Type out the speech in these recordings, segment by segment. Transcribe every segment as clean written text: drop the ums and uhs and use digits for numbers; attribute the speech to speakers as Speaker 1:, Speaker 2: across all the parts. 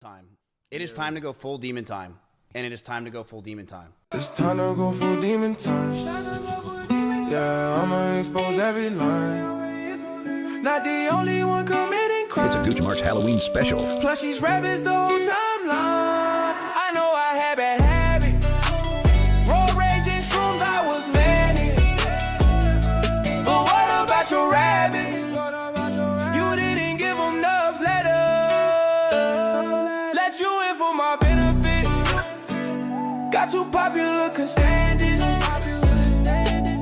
Speaker 1: Time. It is time to go full demon time. And it is time to go full demon time.
Speaker 2: It's time to go full demon time. Yeah, I'ma expose every line. Not the only one committing crime.
Speaker 3: It's a Gucci March Halloween special.
Speaker 2: Plus she's rabbits the whole timeline. I know I had bad habits. Road rage and shrooms, I was manic. But what about your rabbits? You didn't give them enough letters. Let you in for my benefit. Got too popular, couldn't stand it.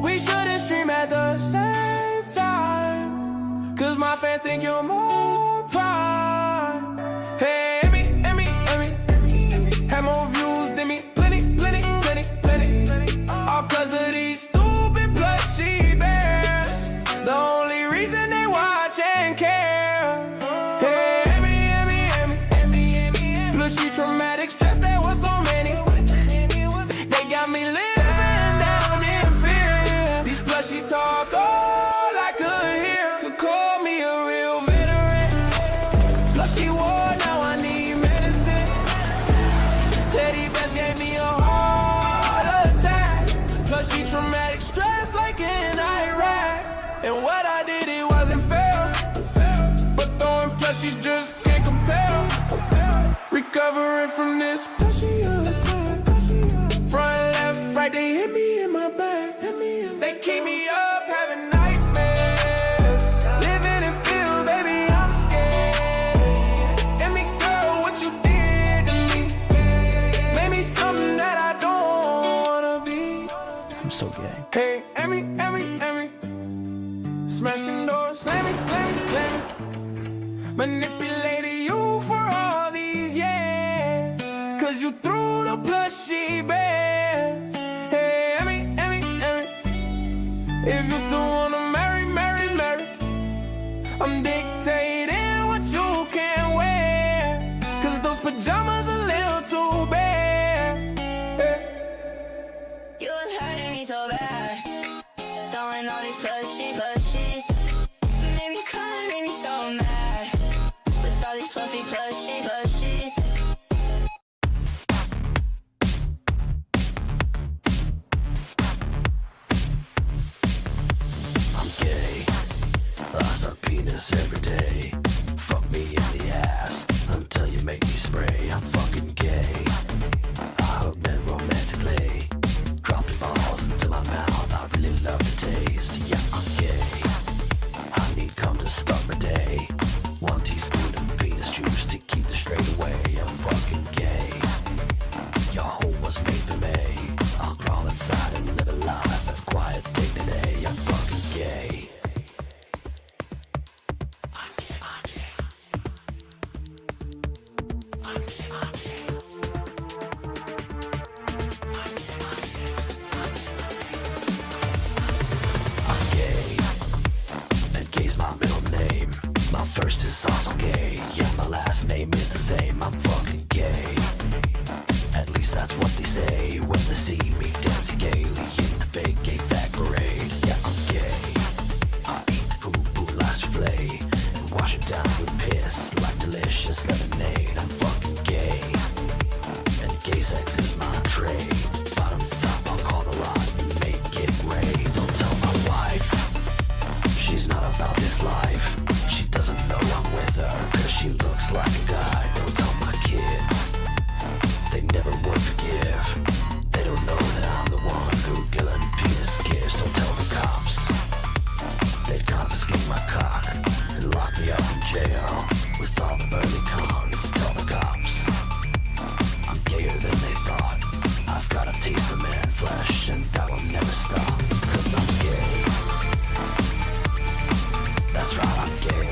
Speaker 2: We shouldn't stream at the same time, cause my fans think you're more prime. Hey, Emmy, have more views than me. Plenty. All cause of these stupid plushy bears. The only reason they watch and care. Hey, Emmy, plushy traumatic stress, there was so many. They got me living down in fear. These plushies talk all I could hear. Could call me a real veteran. Plushy war, now I need medicine. Teddy Bears gave me a heart attack. Plushy traumatic stress like in Iraq. And what I did, it wasn't fair. But throwing plushies just can't compare. Recovering from this plushy attack. Front, left, right, they hit me in my back. They keep me up, having nightmares. Living in fear, baby, I'm scared. And me, girl, what you did to me made me something that I don't wanna be.
Speaker 1: I'm so gay.
Speaker 2: Hey, Emmy. Smashing doors, slamming. Manipulated you for all these years, cause you threw the plushy bears. Hey, Emmy. If you still wanna marry, I'm dictating what you can wear, cause those pajamas a little too bare. Hey.
Speaker 4: You was hurting me so bad, throwing all these plushies. Made me cry, made me so mad, with all these fluffy plushies.
Speaker 5: I'm gay, I suck penis every day. Fuck me in the ass until you make me spray. I'm fucking gay, I hug men romantically. Drop your balls into my mouth, I really love the taste. Yeah, I'm gay, I need cum to start my day. 1 teaspoon of penis juice to keep the straight away. I'm fucking gay, your hole was made for me. I'll crawl inside and live a life of quiet dignity. I'm fucking gay. My first is also gay, yeah, my last name is the same. I'm fucking gay, at least that's what they say when they see me dancing gaily in the big gay fag parade. Yeah, I'm gay, I eat poo-poo la souffle and wash it down with piss like delicious lemonade. I'm fucking gay, and gay sex is my trade. Bottom to top, I'll call the lot and make it rain. Don't tell my wife, she's not about this life. She doesn't know I'm with her, cause she looks like a guy. Don't tell my kids, they never would forgive. They don't know that I'm the one who killing penis kids. Don't tell the cops, they'd confiscate my cock and lock me up in jail with all the burly cons. Tell the cops, I'm gayer than they thought. I've got a taste for man flesh and that will never stop, cause I'm gay. That's right, I'm gay.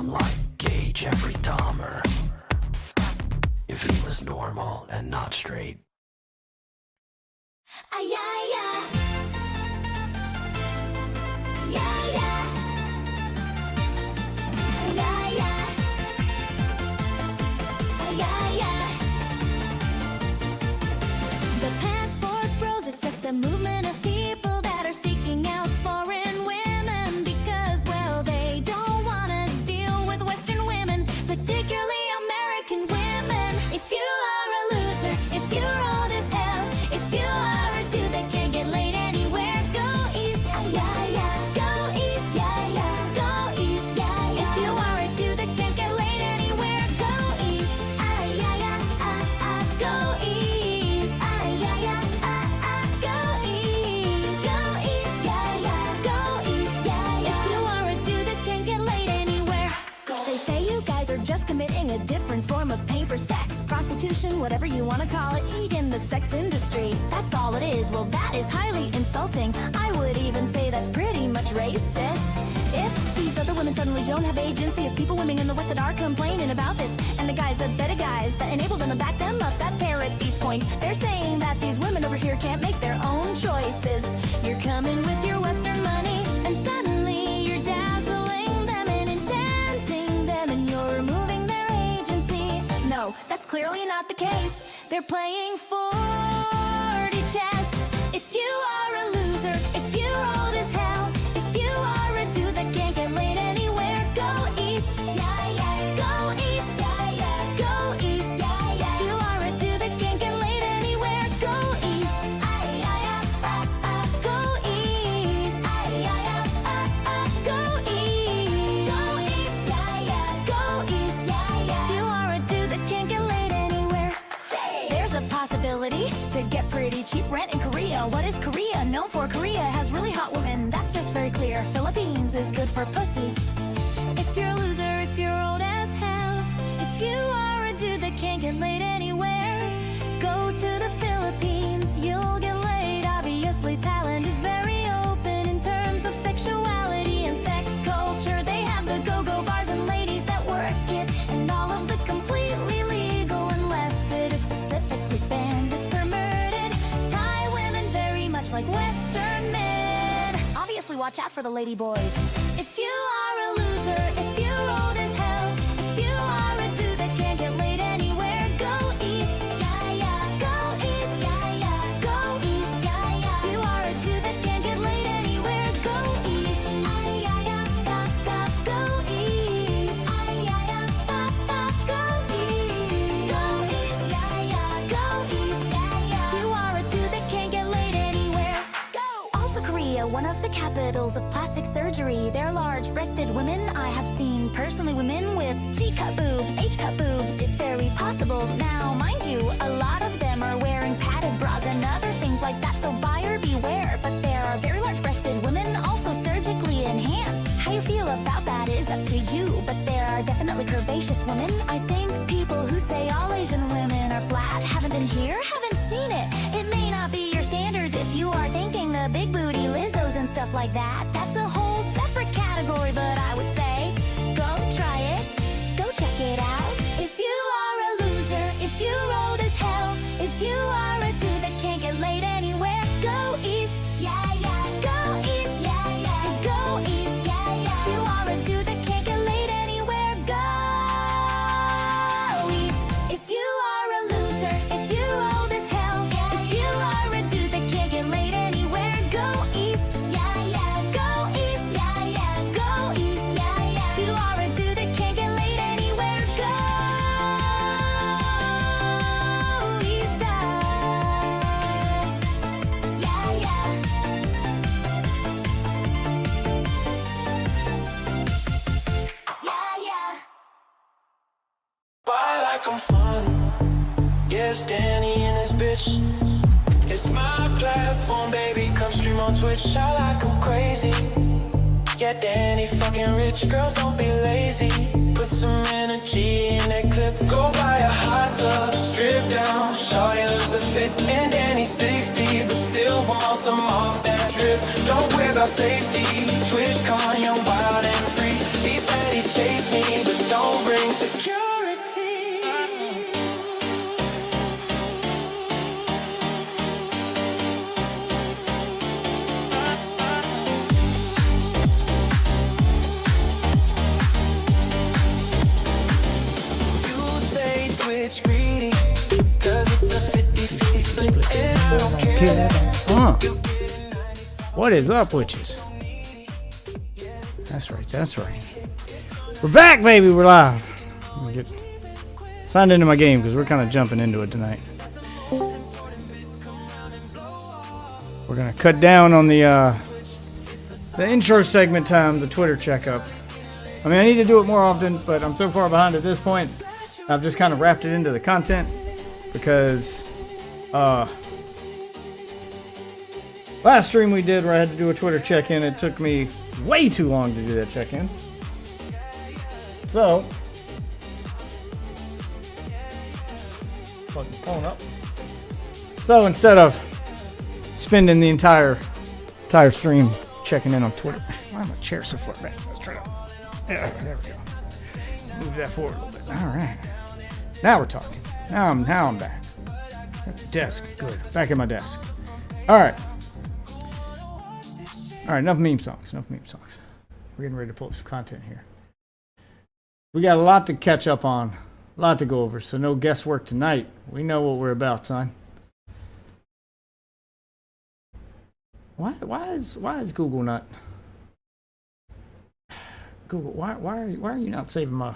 Speaker 5: I'm like gay Jeffrey Dahmer. If he was normal and not straight.
Speaker 4: Ay, ay, ay. Yeah, yeah. Yeah, yeah. Yeah, yeah. The passport bros, it's just a movement of people that are seeking out foreign women because, well, they don't want to deal with Western women, particularly American women. If you are a loser, if you're old as hell, if you are a dude that can't get laid anywhere, go east, yeah, yeah. Go east, yeah, yeah. Go east, yeah, yeah. If you are a dude that can't get laid anywhere, go east, yeah, yeah. Go east, yeah, yeah. Go east, yeah, yeah. Go east, yeah, yeah. If you are a dude that can't get laid anywhere, they say you guys are just committing a different form of pain for sex, prostitution, whatever you want to call it, in the sex industry. That's all it is. Well, that is highly insulting. I would even say that's pretty much racist. If these other women suddenly don't have agency as people women in the West that are complaining about this, and the guys, the better guys that enable them to back them up, that parrot these points, they're saying that these women over here can't make their own choices. You're coming with your Western money, and suddenly you're dazzling them and enchanting them, and you're removing their agency. No, that's clearly not the case. They're playing 4D chess. If you are a loser, if you're old as hell, if you are a dude that can't get laid anywhere, go east, yeah, yeah. Go east, yeah, yeah. Go east, yeah, yeah. If you are a dude that can't get laid anywhere, go east, yeah, yeah. Go east, yeah, yeah. Go east, yeah, yeah. Go east, yeah, yeah. If you are a dude that can't get laid anywhere, there's a possibility to get pretty cheap rent in Korea. What is Korea known for? Korea has really hot women, that's just very clear. Philippines is good for pussy. If you're a loser, if you're old as hell, if you are a dude that can't get laid anywhere, go to the Philippines, you'll get laid. Obviously, Thailand is very open in terms of sexuality and sex culture. They have the go-go bars and ladies that work it, and all of the completely legal unless it is specifically banned. It's perverted. Thai women very much like Western men. Obviously, watch out for the lady boys. If you are a loser, if you're old as hell, if you are a dude that can't get laid anywhere, go east, yeah, yeah. Go east, yeah, yeah. Go east, yeah, yeah. If you are a dude that can't get laid anywhere, go east, yeah, yeah. Go east, yeah, yeah. Go east, yeah, yeah. Go east, yeah, yeah. If you are a dude that can't get laid anywhere, go. Also, Korea, one of the capitals of plastic surgery. They're large-breasted women. I have seen personally women with G-cup boobs, H-cup boobs. It's very possible. Now, mind you, a lot of them are wearing padded bras and other things like that, so buyer beware. But there are very large-breasted women also surgically enhanced. How you feel about that is up to you, but there are definitely curvaceous women. I think people who say all Asian women are flat haven't been here, haven't seen it. It may not be your standards if you are thinking the big booty Lizzos and stuff like that. That's a whole separate category, but I would say go try it, go check it out. If you are a loser, if you're old as hell, if you are a dude that can't get laid anywhere, go east, yeah, yeah. Go east, yeah, yeah. Go east, yeah, yeah. If you are a dude that can't get laid anywhere, go east. If you are a loser, if you're old as hell, if you are a dude that can't get laid anywhere, go east, yeah, yeah. Go east, yeah, yeah. Go east, yeah, yeah. If you are a dude that can't get laid anywhere, go east, yeah, yeah. Yeah, yeah.
Speaker 2: Why like I'm fun? Yes, Danny and this bitch. It's my platform, baby. Come stream on Twitch. I like 'em crazy. Yeah, Danny fucking rich. Girls don't be lazy. Put some energy in that clip. Go buy a hot tub, strip down. Shawty loves the fit. And Danny's 60, but still want some off that drip. Don't worry about safety. Twitch con, young, wild and free. These baddies chase me.
Speaker 3: care. What is up, witches? That's right, that's right. We're back, baby, we're live. Let me get signed into my game because we're kind of jumping into it tonight. We're going to cut down on the intro segment time, the Twitter checkup. I mean, I need to do it more often, but I'm so far behind at this point. I've just kind of wrapped it into the content because last stream we did where I had to do a Twitter check-in, it took me way too long to do that check-in. So, plug the phone up. So instead of spending the entire stream checking in on Twitter, why is my chair so far back? Let's try to. Yeah, there we go. Move that forward a little bit. All right. Now we're talking. Now I'm back. At the desk. Good. Back at my desk. All right. All right. Enough meme songs. We're getting ready to pull up some content here. We got a lot to catch up on. A lot to go over. So no guesswork tonight. We know what we're about, son. Why is Google not? Google, why are you not saving my?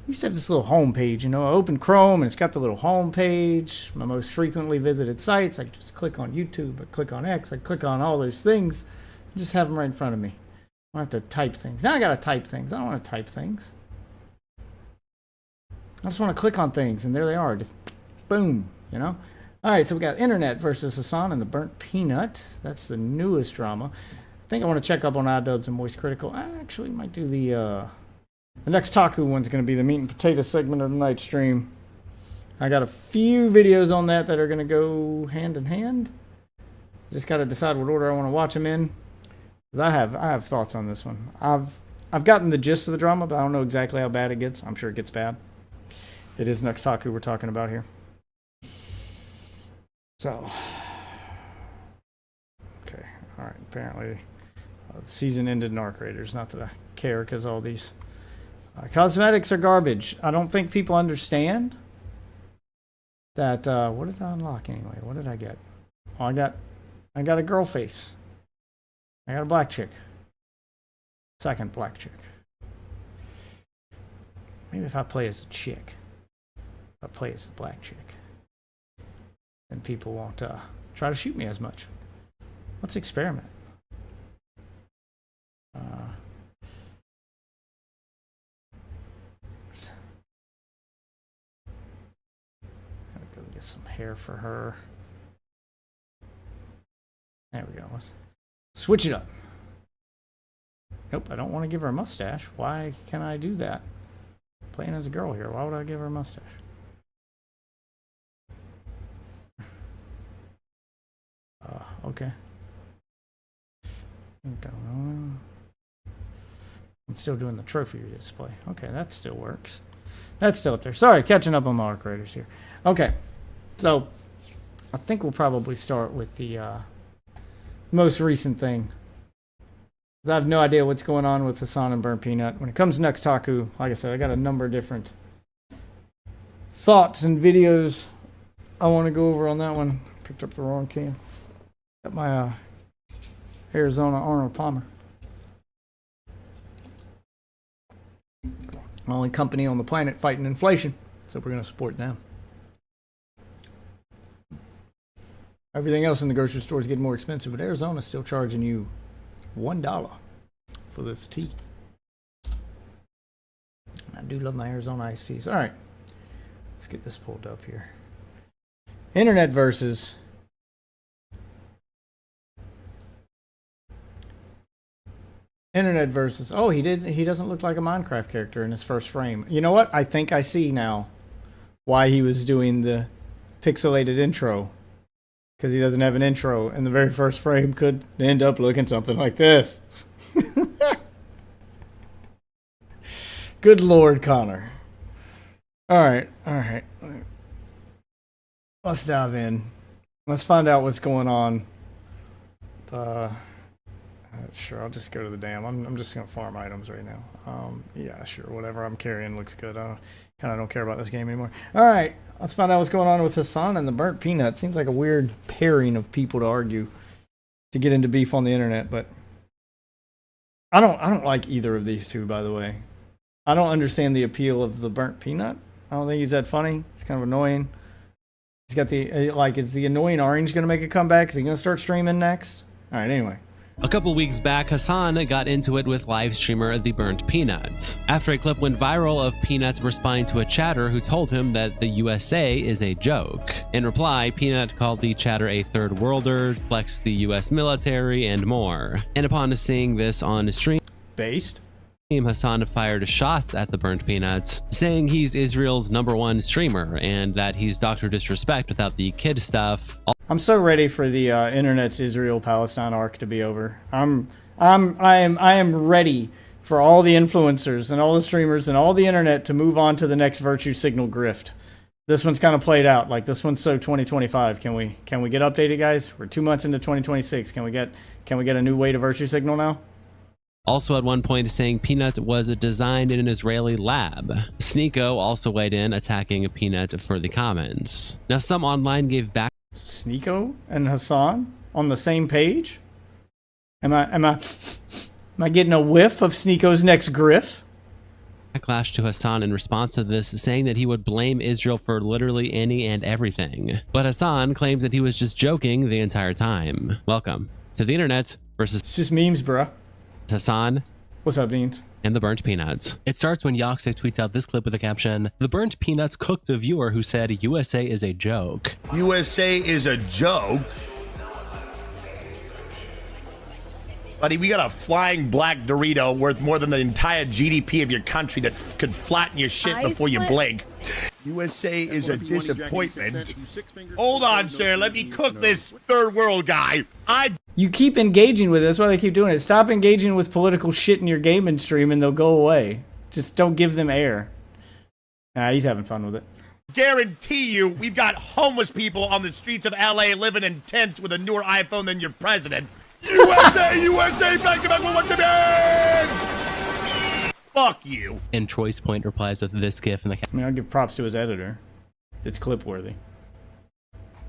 Speaker 3: You used to have this little home page, you know. I open Chrome and it's got the little home page, my most frequently visited sites. I just click on YouTube, I click on X, I click on all those things, and just have them right in front of me. I don't have to type things. Now I gotta type things. I don't want to type things. I just want to click on things, and there they are. Just boom, you know. All right, so we got Internet versus Hassan and the Burnt Peanut. That's the newest drama. I think I want to check up on iDubbbz and Moist Critical. I actually might do the Nux Taku one's going to be the meat and potato segment of the night stream. I got a few videos on that are going to go hand in hand. Just got to decide what order I want to watch them in. 'Cause I have thoughts on this one. I've gotten the gist of the drama, but I don't know exactly how bad it gets. I'm sure it gets bad. It is Nux Taku we're talking about here. So, okay, all right. Apparently, the season ended in Arc Raiders. Not that I care, because all these cosmetics are garbage. I don't think people understand that. What did I unlock anyway? What did I get? Oh, I got a girl face. I got a black chick. Second black chick. Maybe if I play as a chick, if I play as the black chick, then people won't try to shoot me as much. Let's experiment. Gotta go get some hair for her. There we go. Let's switch it up. Nope, I don't want to give her a mustache. Why can I do that? Playing as a girl here. Why would I give her a mustache? Okay. I'm still doing the trophy display. Okay, that still works. That's still up there. Sorry, catching up on my Arc Raiders here. Okay, so I think we'll probably start with the most recent thing. I have no idea what's going on with Hassan and Burnt Peanut. When it comes to Nux Taku, like I said, I got a number of different thoughts and videos I want to go over on that one. Picked up the wrong can. Got my Arizona Arnold Palmer. Only company on the planet fighting inflation, so we're going to support them. Everything else in the grocery store is getting more expensive, but Arizona's still charging you $1 for this tea. I do love my Arizona iced teas. All right, let's get this pulled up here. Internet versus oh, he doesn't look like a Minecraft character in his first frame. You know what? I think I see now why he was doing the pixelated intro, because he doesn't have an intro, and the very first frame could end up looking something like this. Good Lord, Connor. All right. Let's dive in. Let's find out what's going on. Sure, I'll just go to the dam. I'm just gonna farm items right now. Yeah, sure, whatever I'm carrying looks good. I kind of don't care about this game anymore. All right, let's find out what's going on with Hassan and the burnt peanut. Seems like a weird pairing of people to argue to get into beef on the internet, but I don't like either of these two, by the way. I don't understand the appeal of the burnt peanut. I don't think he's that funny. He's kind of annoying. He's got the, like, is the annoying orange going to make a comeback? Is he going to start streaming next? All right, anyway.
Speaker 6: A couple weeks back, Hassan got into it with live streamer The Burnt Peanut, after a clip went viral of Peanut responding to a chatter who told him that the USA is a joke. In reply, Peanut called the chatter a third worlder, flexed the US military, and more. And upon seeing this on stream,
Speaker 3: Based?
Speaker 6: Hassan fired shots at the Burnt Peanut, saying he's Israel's #1 streamer and that he's Dr. Disrespect without the kid stuff.
Speaker 3: I'm so ready for the internet's Israel-Palestine arc to be over. I am ready for all the influencers and all the streamers and all the internet to move on to the next virtue signal grift. This one's kind of played out. Like, this one's so 2025. Can we get updated, guys? We're 2 months into 2026. Can we get a new way to virtue signal now?
Speaker 6: Also at one point saying Peanut was designed in an Israeli lab. Sneeko also weighed in, attacking Peanut for the comments. Now some online gave back.
Speaker 3: Sneeko and Hassan on the same page? Am I getting a whiff of Sneeko's next griff?
Speaker 6: Backlash to Hassan in response to this, saying that he would blame Israel for literally any and everything. But Hassan claims that he was just joking the entire time. Welcome to the internet versus
Speaker 3: It's just memes, bruh.
Speaker 6: Hassan.
Speaker 3: What's up, Deans?
Speaker 6: And the Burnt Peanuts. It starts when Yoxik tweets out this clip with the caption, "The Burnt Peanuts cooked a viewer who said USA is a joke."
Speaker 7: USA is a joke? Buddy, we got a flying black Dorito worth more than the entire GDP of your country that could flatten your shit before you blink. USA is a disappointment. Hold on, sir. Let me cook this third world guy.
Speaker 3: You keep engaging with it. That's why they keep doing it. Stop engaging with political shit in your gaming stream and they'll go away. Just don't give them air. Nah, he's having fun with it.
Speaker 7: Guarantee you, we've got homeless people on the streets of LA living in tents with a newer iPhone than your president. USA, USA, back to back, we want champions! Fuck you.
Speaker 6: And Choice Point replies with this gif in the
Speaker 3: I mean, I'll give props to his editor. It's clip worthy.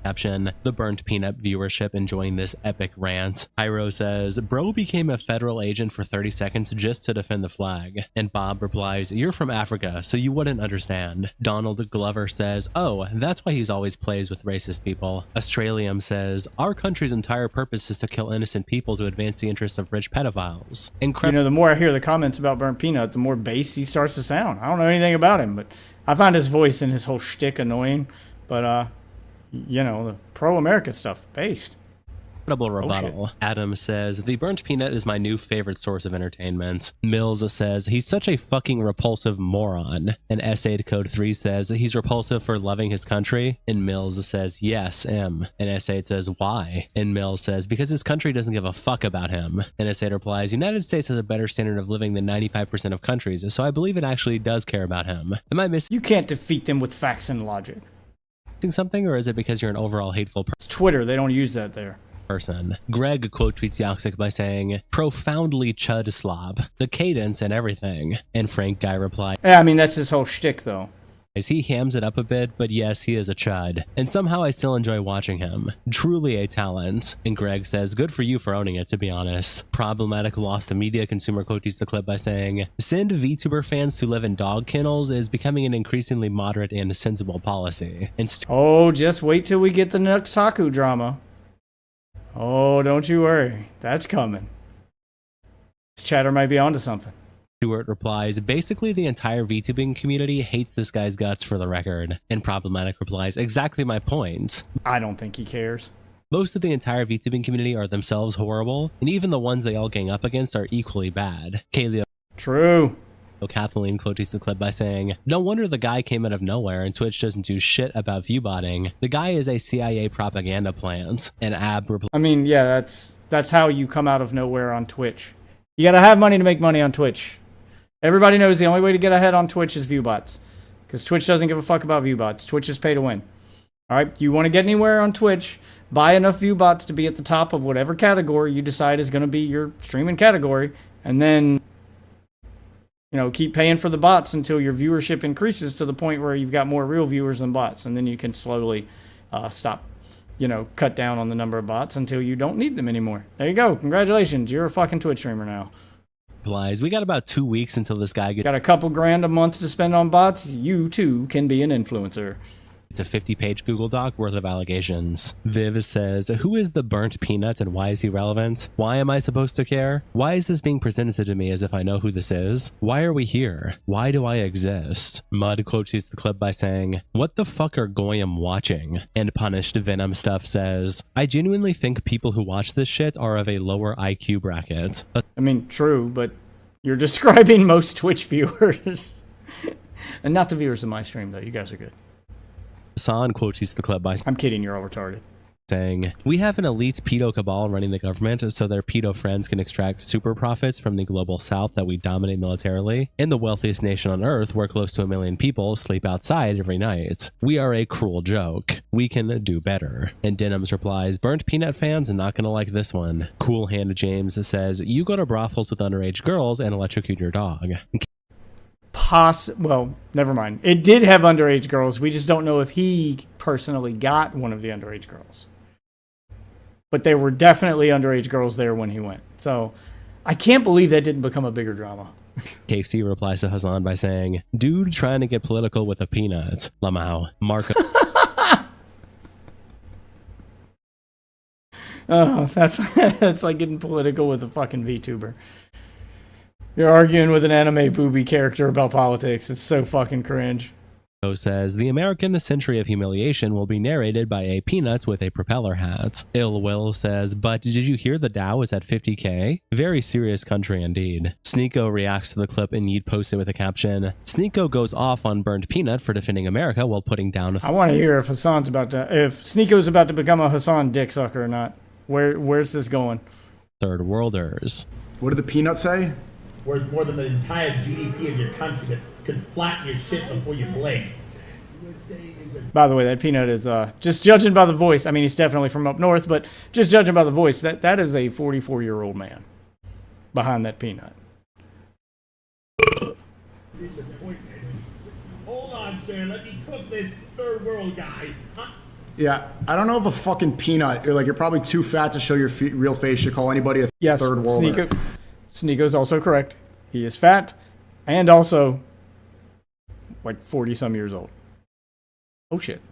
Speaker 6: caption, "The Burnt Peanut viewership enjoying this epic rant." Hyro says, "Bro became a federal agent for 30 seconds just to defend the flag." And Bob replies, "You're from Africa, so you wouldn't understand." Donald Glover says, "Oh, that's why he's always plays with racist people." Australium says, "Our country's entire purpose is to kill innocent people to advance the interests of rich pedophiles."
Speaker 3: You know, the more I hear the comments about Burnt Peanut, the more bass he starts to sound. I don't know anything about him, but I find his voice and his whole shtick annoying. But, you know, the pro-America stuff, based.
Speaker 6: Incredible rebuttal. Adam says, "The Burnt Peanut is my new favorite source of entertainment." Mills says, "He's such a fucking repulsive moron." And Essayed Code 3 says, "He's repulsive for loving his country." And Mills says, "Yes, M." And Essayed says, "Why?" And Mills says, "Because his country doesn't give a fuck about him." And Essayed replies, "United States has a better standard of living than 95% of countries, so I believe it actually does care about him." Am I missing
Speaker 3: You can't defeat them with facts and logic.
Speaker 6: something, or is it because you're an overall hateful
Speaker 3: It's Twitter. They don't use that there.
Speaker 6: person? Greg quote tweets Yoxic by saying, "Profoundly chud slob, the cadence and everything." And Frank Guy replies,
Speaker 3: Yeah, I mean, that's his whole shtick, though.
Speaker 6: he hams it up a bit, but yes, he is a chud. And somehow I still enjoy watching him. Truly a talent. And Greg says, "Good for you for owning it, to be honest." Problematic Lost Media consumer quote tweets the clip by saying, "Send VTuber fans to live in dog kennels is becoming an increasingly moderate and sensible policy." And
Speaker 3: Oh, just wait till we get the Nux Taku drama. Oh, don't you worry. That's coming. This chatter might be onto something.
Speaker 6: Stewart replies, "Basically the entire VTubing community hates this guy's guts, for the record." And Problematic replies, "Exactly my point.
Speaker 3: I don't think he cares.
Speaker 6: Most of the entire VTubing community are themselves horrible, and even the ones they all gang up against are equally bad." Kaylee
Speaker 3: True.
Speaker 6: Kathleen quotes the clip by saying, "No wonder the guy came out of nowhere and Twitch doesn't do shit about viewbotting. The guy is a CIA propaganda plant." And Ab replies,
Speaker 3: I mean, yeah, that's how you come out of nowhere on Twitch. You gotta have money to make money on Twitch. Everybody knows the only way to get ahead on Twitch is viewbots. Because Twitch doesn't give a fuck about viewbots. Twitch is pay to win. Alright, you want to get anywhere on Twitch, buy enough view bots to be at the top of whatever category you decide is going to be your streaming category, and then, you know, keep paying for the bots until your viewership increases to the point where you've got more real viewers than bots, and then you can slowly stop, you know, cut down on the number of bots until you don't need them anymore. There you go. Congratulations. You're a fucking Twitch streamer now.
Speaker 6: We got about 2 weeks until this guy gets
Speaker 3: Got a couple grand a month to spend on bots. You too can be an influencer.
Speaker 6: a 50-page Google Doc worth of allegations. Viv says, who is the burnt peanut and why is he relevant? Why am I supposed to care? Why is this being presented to me as if I know who this is? Why are we here? Why do I exist? Mud quotes the clip by saying, what the fuck are Goyim watching? And Punished Venom Stuff says, I genuinely think people who watch this shit are of a lower IQ bracket.
Speaker 3: I mean, true, but you're describing most Twitch viewers. And not the viewers of my stream, though. You guys are good.
Speaker 6: Hassan quotes the clip by
Speaker 3: I'm kidding, you're all retarded.
Speaker 6: saying, we have an elite pedo cabal running the government so their pedo friends can extract super profits from the global south that we dominate militarily. In the wealthiest nation on earth, where close to 1 million people sleep outside every night. We are a cruel joke. We can do better. And Denims replies, burnt peanut fans are not gonna like this one. Cool Hand James says, you go to brothels with underage girls and electrocute your dog.
Speaker 3: Well, never mind. It did have underage girls. We just don't know if he personally got one of the underage girls. But there were definitely underage girls there when he went. So I can't believe that didn't become a bigger drama.
Speaker 6: KC replies to Hassan by saying, dude trying to get political with a peanut. Lamau. Marco.
Speaker 3: Oh, that's like getting political with a fucking VTuber. You're arguing with an anime booby character about politics. It's so fucking cringe.
Speaker 6: Says, the American century of humiliation will be narrated by a peanut with a propeller hat. Ill Will says, but did you hear the Dow is at 50k? Very serious country indeed. Sneeko reacts to the clip and Yeet posted with a caption, Sneeko goes off on burnt peanut for defending America while putting down
Speaker 3: I want to hear if Sneeko's about to become a Hassan dick sucker or not. Where's this going?
Speaker 6: third worlders.
Speaker 8: What did the peanut say?
Speaker 7: Worth more than the entire GDP of your country that could flatten your shit before you blink.
Speaker 3: By the way, that peanut is, just judging by the voice, I mean, he's definitely from up north, but just judging by the voice, that is a 44-year-old man behind that peanut.
Speaker 7: Hold on, sir. Let me cook this third world guy. Huh?
Speaker 8: Yeah, I don't know if a fucking peanut, you're probably too fat to show your real face, should call anybody a
Speaker 3: Yes,
Speaker 8: third worlder.
Speaker 3: Sneeko's also correct. He is fat and also like 40-some years old. Oh, shit.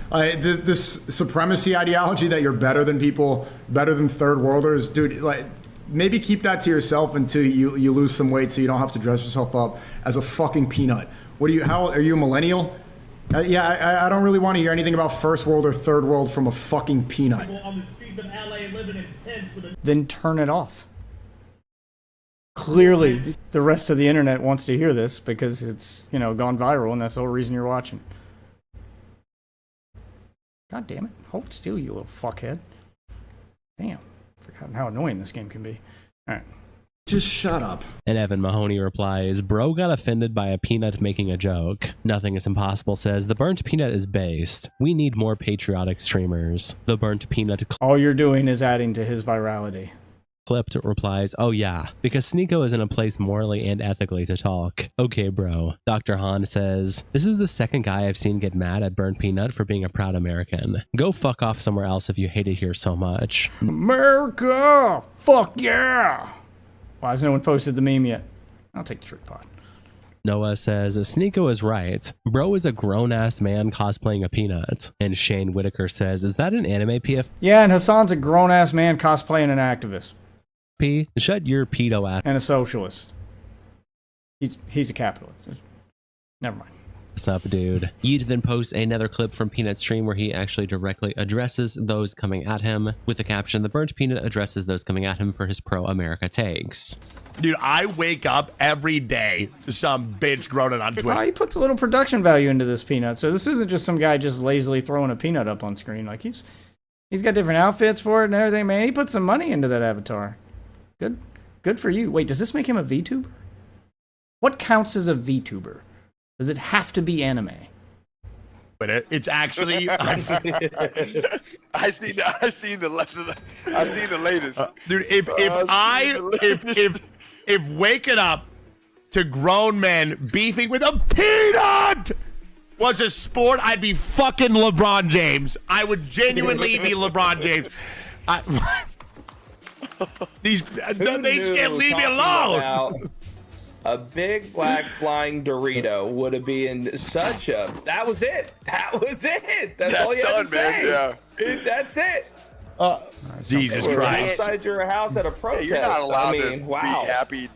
Speaker 8: This supremacy ideology that you're better than people, better than third worlders, dude, like, maybe keep that to yourself until you lose some weight so you don't have to dress yourself up as a fucking peanut. How are you, a millennial? I don't really want to hear anything about first world or third world from a fucking peanut.
Speaker 3: Then turn it off. Clearly, the rest of the internet wants to hear this because it's, gone viral, and that's the whole reason you're watching. God damn it. Hold still, you little fuckhead. Damn. Forgotten how annoying this game can be. Alright.
Speaker 8: Just shut up.
Speaker 6: And Evan Mahoney replies, bro got offended by a peanut making a joke. Nothing is Impossible says, the burnt peanut is based. We need more patriotic streamers. The burnt peanut
Speaker 3: all you're doing is adding to his virality.
Speaker 6: Clipped replies, oh yeah, because Sneeko is in a place morally and ethically to talk. Okay, bro. Dr. Han says, this is the second guy I've seen get mad at Burnt Peanut for being a proud American. Go fuck off somewhere else if you hate it here so much.
Speaker 3: America! Fuck yeah! Why has no one posted the meme yet? I'll take the trick pod.
Speaker 6: Noah says, Sneeko is right. Bro is a grown-ass man cosplaying a peanut. And Shane Whitaker says, is that an anime PF?
Speaker 3: Yeah, and Hassan's a grown-ass man cosplaying an activist.
Speaker 6: Shut your pedo ass.
Speaker 3: And a socialist. He's a capitalist. Never mind.
Speaker 6: What's up, dude? Yeet then posts another clip from Peanut's stream where he actually directly addresses those coming at him with the caption, the burnt peanut addresses those coming at him for his pro-America takes.
Speaker 7: Dude, I wake up every day to some bitch groaning on Twitter.
Speaker 3: He puts a little production value into this peanut, so this isn't just some guy just lazily throwing a peanut up on screen. Like, he's got different outfits for it and everything, man. He put some money into that avatar. Good for you. Wait, does this make him a VTuber? What counts as a VTuber? Does it have to be anime?
Speaker 7: with it. It's actually.
Speaker 9: I seen the latest.
Speaker 7: Dude, if waking up to grown men beefing with a peanut was a sport, I'd be fucking LeBron James. I would genuinely be LeBron James. They just can't leave me alone.
Speaker 10: A big black flying Dorito would have been such a. That was it. That's all you had to say.
Speaker 9: Yeah.
Speaker 10: That's it.
Speaker 7: Jesus
Speaker 10: We're
Speaker 7: Christ.
Speaker 10: inside your house at a protest.
Speaker 9: You're not allowed
Speaker 10: I mean,
Speaker 9: to
Speaker 10: wow.
Speaker 9: be happy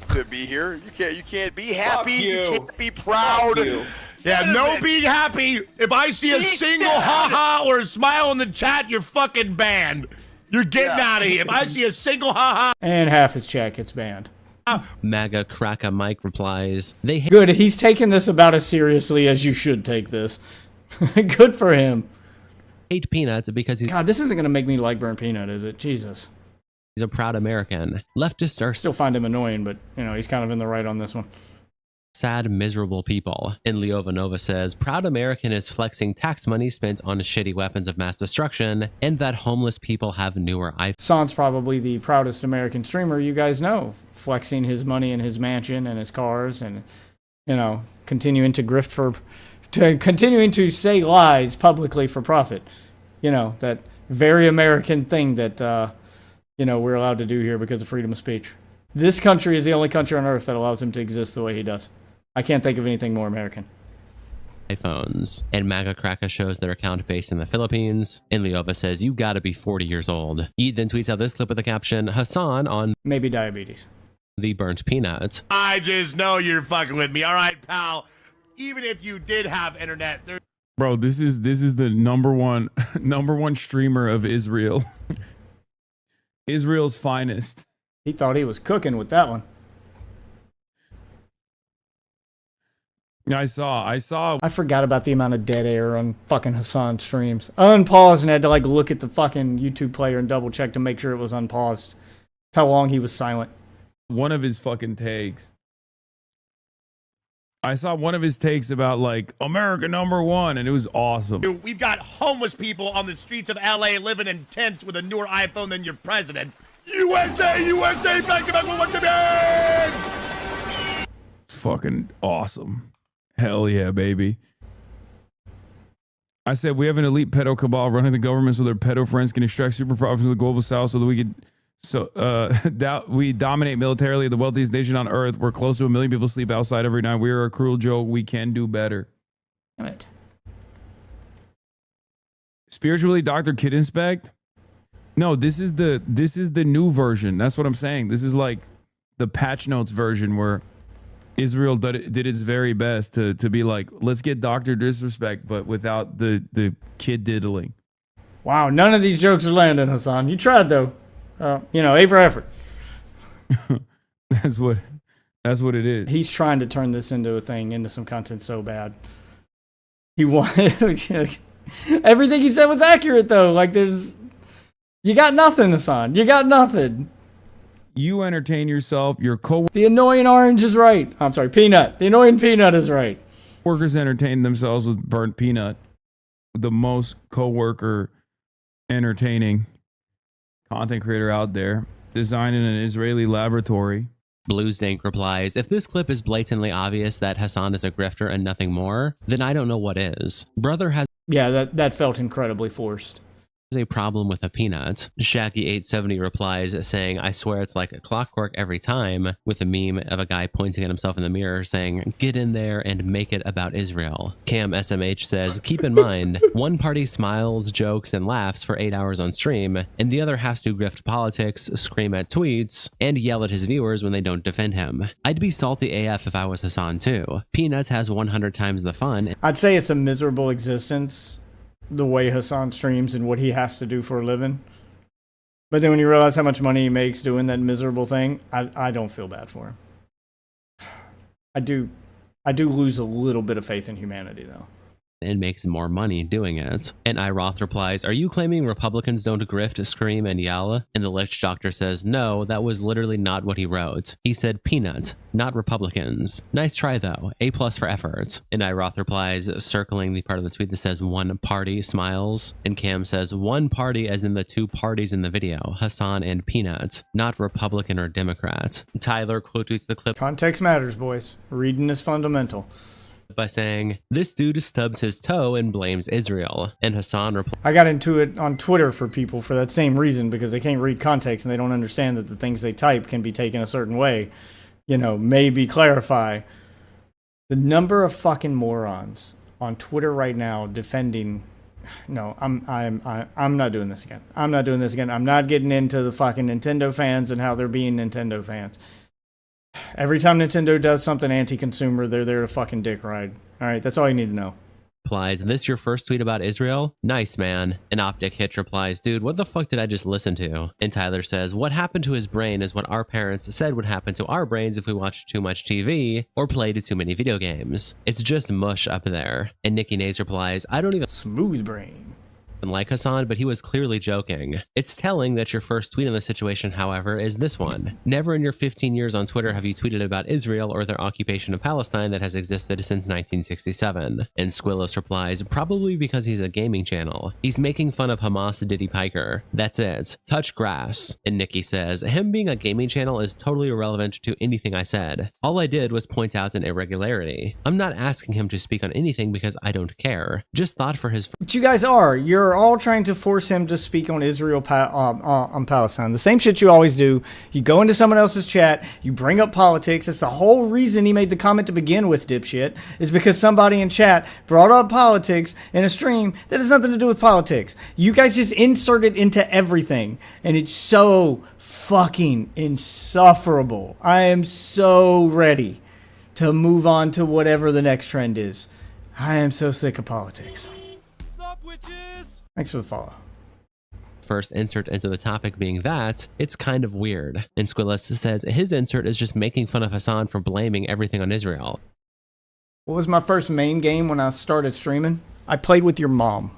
Speaker 9: to be here. You can't be happy. You can't be
Speaker 10: Fuck
Speaker 9: proud.
Speaker 10: you.
Speaker 7: Yeah, no being happy. If I see a single ha-ha or a smile in the chat, you're fucking banned. You're getting out of here. If I see a single ha-ha.
Speaker 3: And half his chat gets banned.
Speaker 6: MAGA Cracker Mike replies, they hate
Speaker 3: Good, he's taking this about as seriously as you should take this. Good for him.
Speaker 6: peanuts because he's
Speaker 3: God, this isn't going to make me like Burnt Peanut, is it? Jesus.
Speaker 6: a proud American. Leftists are
Speaker 3: Still find him annoying, but, you know, he's kind of in the right on this one.
Speaker 6: sad, miserable people. And Leova Nova says, proud American is flexing tax money spent on shitty weapons of mass destruction, and that homeless people have newer iPhones.
Speaker 3: San's probably the proudest American streamer you guys know, flexing his money in his mansion and his cars and, you know, continuing to say lies publicly for profit. You know, that very American thing that, you know, we're allowed to do here because of freedom of speech. This country is the only country on earth that allows him to exist the way he does. I can't think of anything more American.
Speaker 6: iPhones. And MAGA Cracker shows their account based in the Philippines. And Leova says, you gotta be 40 years old. He then tweets out this clip with the caption, Hassan on
Speaker 3: maybe diabetes.
Speaker 6: The Burnt Peanut.
Speaker 7: I just know you're fucking with me. All right, pal. Even if you did have internet, there.
Speaker 11: Bro, this is the number one streamer of Israel. Israel's finest.
Speaker 3: He thought he was cooking with that one.
Speaker 11: I saw.
Speaker 3: I forgot about the amount of dead air on fucking Hassan streams. I unpaused and had to like look at the fucking YouTube player and double check to make sure it was unpaused. That's how long he was silent.
Speaker 11: One of his fucking takes. I saw one of his takes about like America #1, and it was awesome.
Speaker 7: Dude, we've got homeless people on the streets of LA living in tents with a newer iPhone than your president. USA, USA, back to back with what you mean.
Speaker 11: It's fucking awesome. Hell yeah, baby. I said we have an elite pedo cabal running the government so their pedo friends can extract super profits from the global south so that we could we dominate militarily the wealthiest nation on earth. We're close to 1 million people sleep outside every night. We are a cruel joke. We can do better.
Speaker 3: Damn it.
Speaker 11: Spiritually, Dr. Kid Inspect? No, this is the new version. That's what I'm saying. This is like the patch notes version where Israel did its very best to be like, let's get Dr. Disrespect, but without the kid diddling.
Speaker 3: Wow, none of these jokes are landing, Hassan. You tried though. You know, A for effort.
Speaker 11: That's what it is.
Speaker 3: He's trying to turn this into some content so bad. He wanted everything he said was accurate though. Like you got nothing, Hassan. You got nothing.
Speaker 11: You entertain yourself. Your
Speaker 3: The annoying orange is right. I'm sorry, peanut. The annoying peanut is right.
Speaker 11: Workers entertain themselves with Burnt Peanut. The most co-worker entertaining content creator out there, designed in an Israeli laboratory.
Speaker 6: Bluesdank replies, if this clip is blatantly obvious that Hassan is a grifter and nothing more, then I don't know what is. Brother has
Speaker 3: that felt incredibly forced.
Speaker 6: A problem with a peanut. Shaggy870 replies saying, I swear it's like a clockwork every time, with a meme of a guy pointing at himself in the mirror saying, get in there and make it about Israel. Cam SMH says, keep in mind, one party smiles, jokes, and laughs for 8 hours on stream, and the other has to grift politics, scream at tweets, and yell at his viewers when they don't defend him. I'd be salty AF if I was Hassan too. Peanuts has 100 times the fun.
Speaker 3: I'd say it's a miserable existence, the way Hassan streams and what he has to do for a living. But then when you realize how much money he makes doing that miserable thing, I don't feel bad for him. I do lose a little bit of faith in humanity though.
Speaker 6: and makes more money doing it. And iRoth replies, are you claiming Republicans don't grift, scream, and yell? And the Lich Doctor says, no, that was literally not what he wrote. He said peanut, not Republicans. Nice try though, A+ for effort. And iRoth replies, circling the part of the tweet that says one party smiles. And Cam says, one party as in the two parties in the video, Hassan and Peanut, not Republican or Democrat. Tyler quote tweets the clip.
Speaker 3: Context matters, boys. Reading is fundamental.
Speaker 6: By saying, this dude stubs his toe and blames Israel. And Hassan replies,
Speaker 3: I got into it on Twitter for people for that same reason, because they can't read context and they don't understand that the things they type can be taken a certain way. You know, maybe clarify. The number of fucking morons on Twitter right now defending. No, I'm not doing this again. I'm not doing this again. I'm not getting into the fucking Nintendo fans and how they're being Nintendo fans. Every time Nintendo does something anti-consumer, they're there to fucking dick ride. All right, that's all you need to know.
Speaker 6: replies, this your first tweet about Israel? Nice, man. And Optic Hitch replies, dude, what the fuck did I just listen to? And Tyler says, what happened to his brain is what our parents said would happen to our brains if we watched too much TV or played too many video games. It's just mush up there. And Nikki Nays replies, I don't even
Speaker 3: smooth brain
Speaker 6: like Hassan, but he was clearly joking. It's telling that your first tweet on the situation, however, is this one. Never in your 15 years on Twitter have you tweeted about Israel or their occupation of Palestine that has existed since 1967. And Squillos replies, probably because he's a gaming channel. He's making fun of Hamas Diddy Piker. That's it. Touch grass. And Nikki says, him being a gaming channel is totally irrelevant to anything I said. All I did was point out an irregularity. I'm not asking him to speak on anything because I don't care. Just thought for his...
Speaker 3: But you guys are. You're all trying to force him to speak on Israel on Palestine. The same shit you always do. You go into someone else's chat, you bring up politics. That's the whole reason he made the comment to begin with, dipshit, is because somebody in chat brought up politics in a stream that has nothing to do with politics. You guys just insert it into everything, and it's so fucking insufferable. I am so ready to move on to whatever the next trend is. I am so sick of politics. Thanks for the follow.
Speaker 6: First insert into the topic being that it's kind of weird. And Squillis says his insert is just making fun of Hassan for blaming everything on Israel.
Speaker 3: What was my first main game when I started streaming? I played with your mom.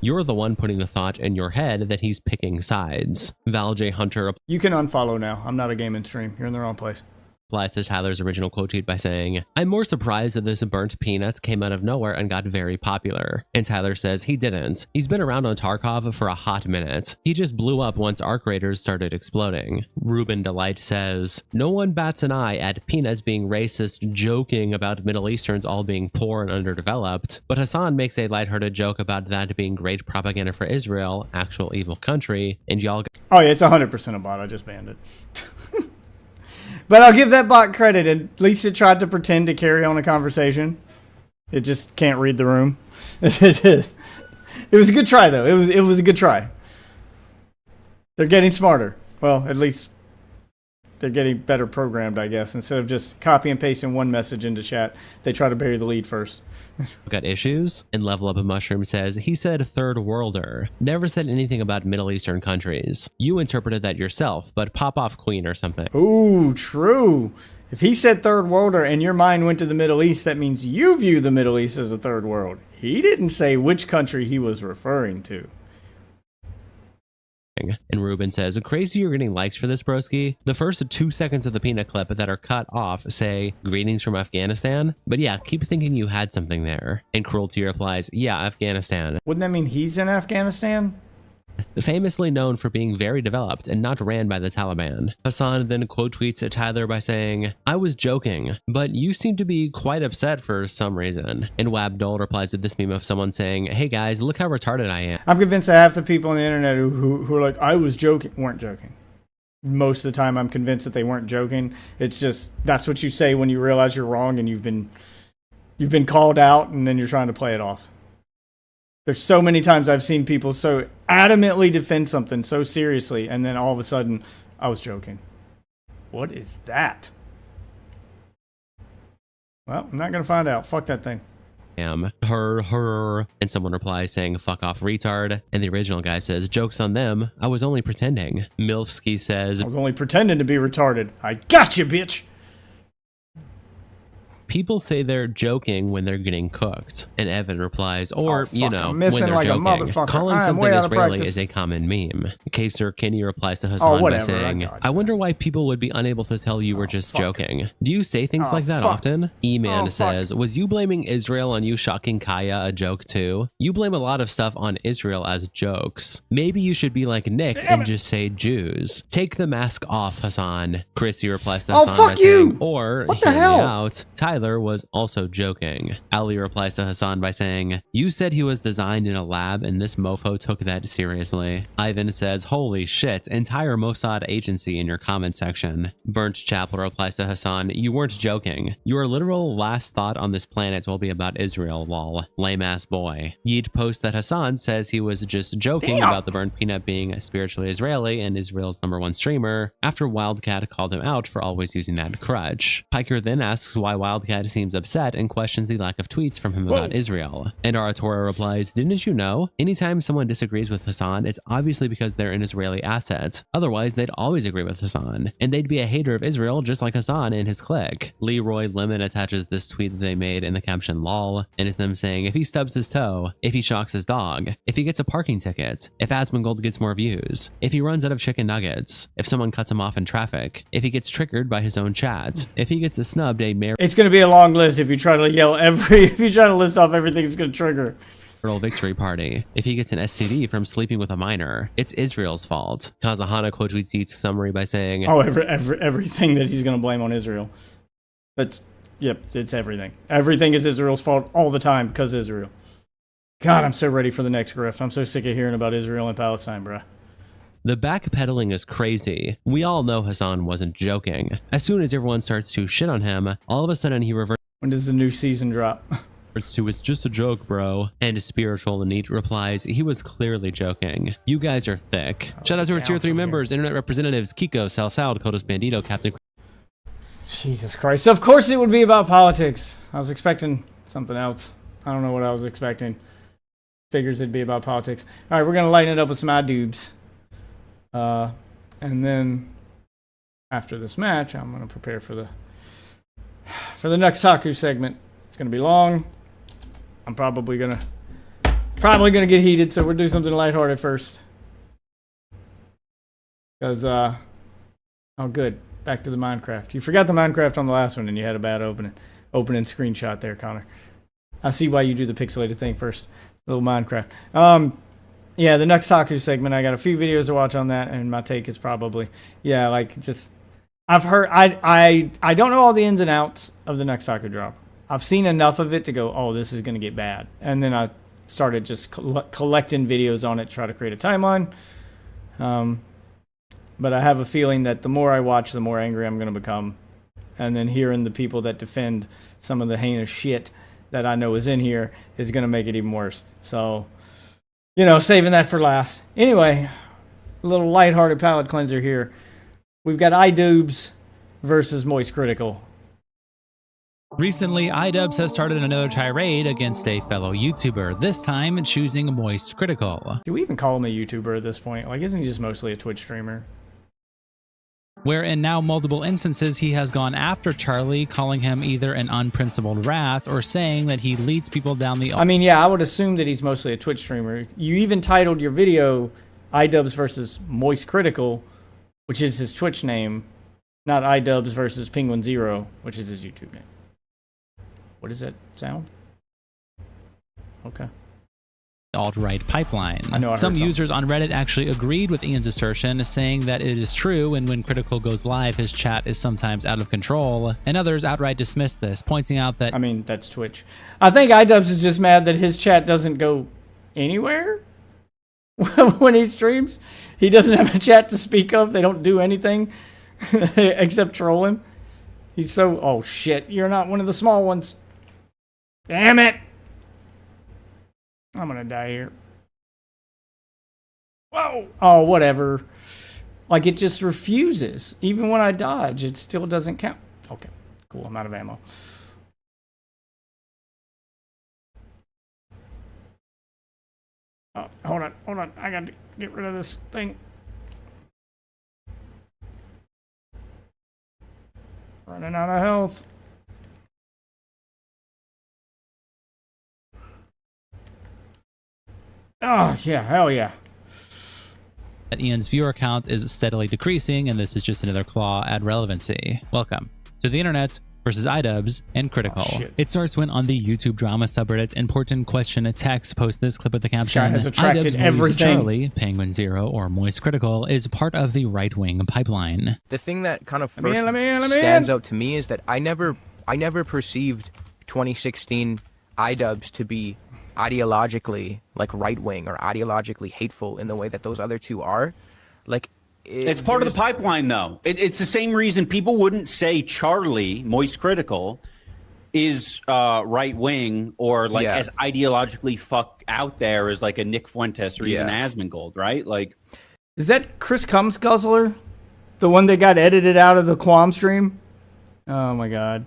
Speaker 6: You're the one putting the thought in your head that he's picking sides. Val J. Hunter.
Speaker 3: You can unfollow now. I'm not a gaming stream. You're in the wrong place.
Speaker 6: Replies to Tyler's original quote tweet by saying, I'm more surprised that this burnt peanuts came out of nowhere and got very popular. And Tyler says he didn't. He's been around on Tarkov for a hot minute. He just blew up once arc raiders started exploding. Ruben Delight says, no one bats an eye at peanuts being racist, joking about Middle Easterns all being poor and underdeveloped. But Hassan makes a lighthearted joke about that being great propaganda for Israel, actual evil country, and y'all...
Speaker 3: Oh yeah, it's 100% a bot. I just banned it. But I'll give that bot credit. At least it tried to pretend to carry on a conversation. It just can't read the room. It was a good try, though. It was a good try. They're getting smarter. Well, at least they're getting better programmed, I guess. Instead of just copy and pasting one message into chat, they try to bury the lead first.
Speaker 6: Got issues? And Level Up a Mushroom says, he said third worlder. Never said anything about Middle Eastern countries. You interpreted that yourself, but pop off queen or something.
Speaker 3: Ooh, true. If he said third worlder and your mind went to the Middle East, that means you view the Middle East as a third world. He didn't say which country he was referring to.
Speaker 6: And Ruben says, crazy you're getting likes for this, broski. The first 2 seconds of the peanut clip that are cut off say, greetings from Afghanistan. But yeah, keep thinking you had something there. And Cruelty replies, yeah, Afghanistan.
Speaker 3: Wouldn't that mean he's in Afghanistan?
Speaker 6: Famously known for being very developed and not ran by the Taliban. Hassan then quote tweets at Tyler by saying, I was joking, but you seem to be quite upset for some reason. And Wabdol replies to this meme of someone saying, hey guys, look how retarded I am.
Speaker 3: I'm convinced that half the people on the internet who are like, I was joking, weren't joking. Most of the time I'm convinced that they weren't joking. It's just, that's what you say when you realize you're wrong and you've been called out and then you're trying to play it off. There's so many times I've seen people so adamantly defend something so seriously, and then all of a sudden, I was joking. What is that? Well, I'm not going to find out. Fuck that thing.
Speaker 6: Her. And someone replies saying, fuck off, retard. And the original guy says, joke's on them. I was only pretending. Milfsky says,
Speaker 3: I was only pretending to be retarded. I got you, bitch.
Speaker 6: people say they're joking when they're getting cooked. And Evan replies, or,
Speaker 3: I'm
Speaker 6: when
Speaker 3: missing
Speaker 6: they're
Speaker 3: like a
Speaker 6: joking.
Speaker 3: motherfucker.
Speaker 6: Calling
Speaker 3: I am
Speaker 6: something
Speaker 3: way out of
Speaker 6: Israeli
Speaker 3: practice.
Speaker 6: is a common meme. Kaser Kinney replies to Hassan by
Speaker 3: whatever.
Speaker 6: saying, I wonder why people would be unable to tell you were just joking. Do you say things like that
Speaker 3: fuck.
Speaker 6: often? E-Man
Speaker 3: Oh,
Speaker 6: says, was you blaming Israel on you shocking Kaya a joke too? You blame a lot of stuff on Israel as jokes. Maybe you should be like Nick and just say Jews. Take the mask off, Hassan. Chrissy replies to Hassan by saying, or,
Speaker 3: What the
Speaker 6: hear me
Speaker 3: hell?
Speaker 6: out, Tyler was also joking. Ali replies to Hassan by saying, you said he was designed in a lab and this mofo took that seriously. Ivan says, holy shit, entire Mossad agency in your comment section. Burnt Chapel replies to Hassan, you weren't joking. Your literal last thought on this planet will be about Israel, lol. Lame ass boy. Yeet posts that Hassan says he was just joking about the burnt peanut being spiritually Israeli and Israel's #1 streamer after Wildcat called him out for always using that crutch. Piker then asks why Wildcat seems upset and questions the lack of tweets from him about Israel. And Aratora replies, didn't you know? Anytime someone disagrees with Hassan, it's obviously because they're an Israeli asset. Otherwise, they'd always agree with Hassan. And they'd be a hater of Israel just like Hassan and his clique. Leroy Lemon attaches this tweet that they made in the caption lol, and it's them saying if he stubs his toe, if he shocks his dog, if he gets a parking ticket, if Asmongold gets more views, if he runs out of chicken nuggets, if someone cuts him off in traffic, if he gets triggered by his own chat, if he gets snubbed a
Speaker 3: It's going to be a long list if you try to yell if you try to list off everything it's going to trigger.
Speaker 6: victory party, if he gets an STD from sleeping with a minor, it's Israel's fault. Kazahana quote tweets Yeet's summary by saying,
Speaker 3: everything that he's going to blame on Israel. It's everything. Everything is Israel's fault all the time because Israel. God, I'm so ready for the next grift. I'm so sick of hearing about Israel and Palestine, bruh.
Speaker 6: the backpedaling is crazy. We all know Hassan wasn't joking. As soon as everyone starts to shit on him, all of a sudden he reverts
Speaker 3: When does the new season drop?
Speaker 6: to it's just a joke, bro. And Spiritual Neat replies, he was clearly joking. You guys are thick. Shout out to our tier 3 members, internet representatives, Kiko, Salsal, Kodos Bandito, Captain.
Speaker 3: Jesus Christ. Of course it would be about politics. I was expecting something else. I don't know what I was expecting. Figures it'd be about politics. All right, we're going to lighten it up with some iDubbbz. And then after this match, I'm going to prepare for the Nux Taku segment. It's going to be long. I'm probably going to get heated, so we'll do something lighthearted first. Because, oh, good. Back to the Minecraft. You forgot the Minecraft on the last one, and you had a bad opening screenshot there, Connor. I see why you do the pixelated thing first. Little Minecraft. Yeah, the Nux Taku segment. I got a few videos to watch on that, and my take is probably, yeah, like just I've heard. I don't know all the ins and outs of the Nux Taku drop. I've seen enough of it to go, oh, this is going to get bad, and then I started just collecting videos on it to try to create a timeline. But I have a feeling that the more I watch, the more angry I'm going to become. And then hearing the people that defend some of the heinous shit that I know is in here is going to make it even worse. So, saving that for last. Anyway, a little lighthearted palate cleanser here. We've got iDubbbz versus Moist Critical.
Speaker 12: Recently, iDubbbz has started another tirade against a fellow YouTuber, this time choosing Moist Critical.
Speaker 3: Do we even call him a YouTuber at this point? Like, isn't he just mostly a Twitch streamer?
Speaker 12: Where in now multiple instances he has gone after Charlie, calling him either an unprincipled rat or saying that he leads people down the...
Speaker 3: I mean, yeah, I would assume that he's mostly a Twitch streamer. You even titled your video iDubbbz versus Moist Critical, which is his Twitch name, not iDubbbz versus Penguin Zero, which is his YouTube name. What does that sound? Okay.
Speaker 12: Alt-right pipeline.
Speaker 3: I know I
Speaker 12: Some
Speaker 3: heard
Speaker 12: users on Reddit actually agreed with Ian's assertion, saying that it is true, and when Critical goes live, his chat is sometimes out of control, and others outright dismissed this, pointing out that...
Speaker 3: I mean, that's Twitch. I think iDubbbz is just mad that his chat doesn't go anywhere when he streams. He doesn't have a chat to speak of. They don't do anything except troll him. He's so... Oh, shit. You're not one of the small ones. Damn it! I'm gonna die here. Whoa! Oh, whatever. Like, it just refuses. Even when I dodge, it still doesn't count. Okay, cool. I'm out of ammo. Oh, hold on. I got to get rid of this thing. Running out of health. Oh, yeah, hell yeah.
Speaker 12: That Ian's viewer count is steadily decreasing, and this is just another claw at relevancy. Welcome to the internet versus iDubbbz and Critical. It starts when on the YouTube drama subreddit Important Question Text post this clip with the caption,
Speaker 3: has attracted
Speaker 12: iDubbbz
Speaker 3: everything.
Speaker 12: Charlie, Penguin Zero, or Moist Critical is part of the right-wing pipeline.
Speaker 13: The thing that kind of
Speaker 3: Let me
Speaker 13: first
Speaker 3: in.
Speaker 13: stands out to me is that I never perceived 2016 iDubbbz to be ideologically like right-wing or ideologically hateful in the way that those other two are. Like,
Speaker 1: It's part of the pipeline, though. It's the same reason people wouldn't say Charlie, Moist Critical, is right wing or like as ideologically fuck out there as like a Nick Fuentes or even Asmongold, right? Like,
Speaker 3: is that Chris Combs Guzzler, the one that got edited out of the Quam stream? Oh my god,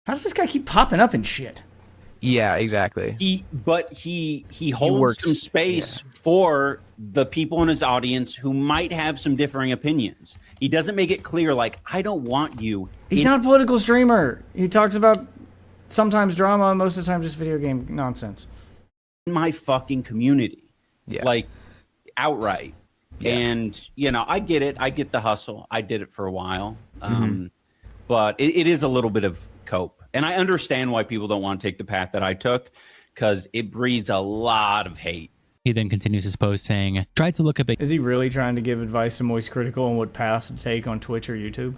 Speaker 3: how does this guy keep popping up and shit?
Speaker 13: Yeah, exactly.
Speaker 1: He holds some space for the people in his audience who might have some differing opinions. He doesn't make it clear, like, I don't want you.
Speaker 3: He's not a political streamer. He talks about sometimes drama, most of the time just video game nonsense.
Speaker 1: In my fucking community. Like, outright. And, you know, I get it. I get the hustle. I did it for a while. But it is a little bit of cope. And I understand why people don't want to take the path that I took, because it breeds a lot of hate.
Speaker 12: He then continues his post saying, tried to look up
Speaker 3: Is he really trying to give advice to Moist Critical on what path to take on Twitch or YouTube?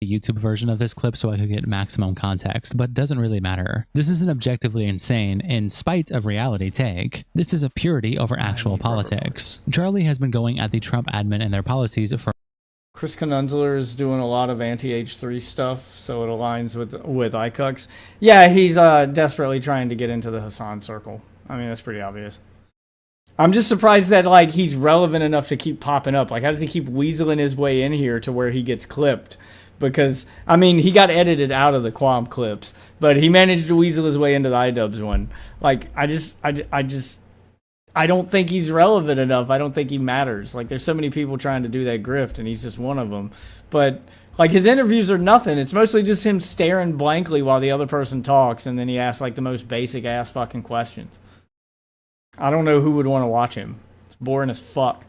Speaker 12: a YouTube version of this clip so I could get maximum context, but doesn't really matter. This is an objectively insane, in spite of reality, take. This is a purity over actual politics. Charlie has been going at the Trump admin and their policies for
Speaker 3: Chris Knunzler is doing a lot of anti-H3 stuff, so it aligns with iCux. Yeah, he's desperately trying to get into the Hassan circle. I mean, that's pretty obvious. I'm just surprised that, like, he's relevant enough to keep popping up. Like, how does he keep weaseling his way in here to where he gets clipped? Because, I mean, he got edited out of the Quam clips, but he managed to weasel his way into the iDubbbz one. Like, I don't think he's relevant enough. I don't think he matters. Like, there's so many people trying to do that grift, and he's just one of them. But, like, his interviews are nothing. It's mostly just him staring blankly while the other person talks, and then he asks, like, the most basic-ass fucking questions. I don't know who would want to watch him. It's boring as fuck.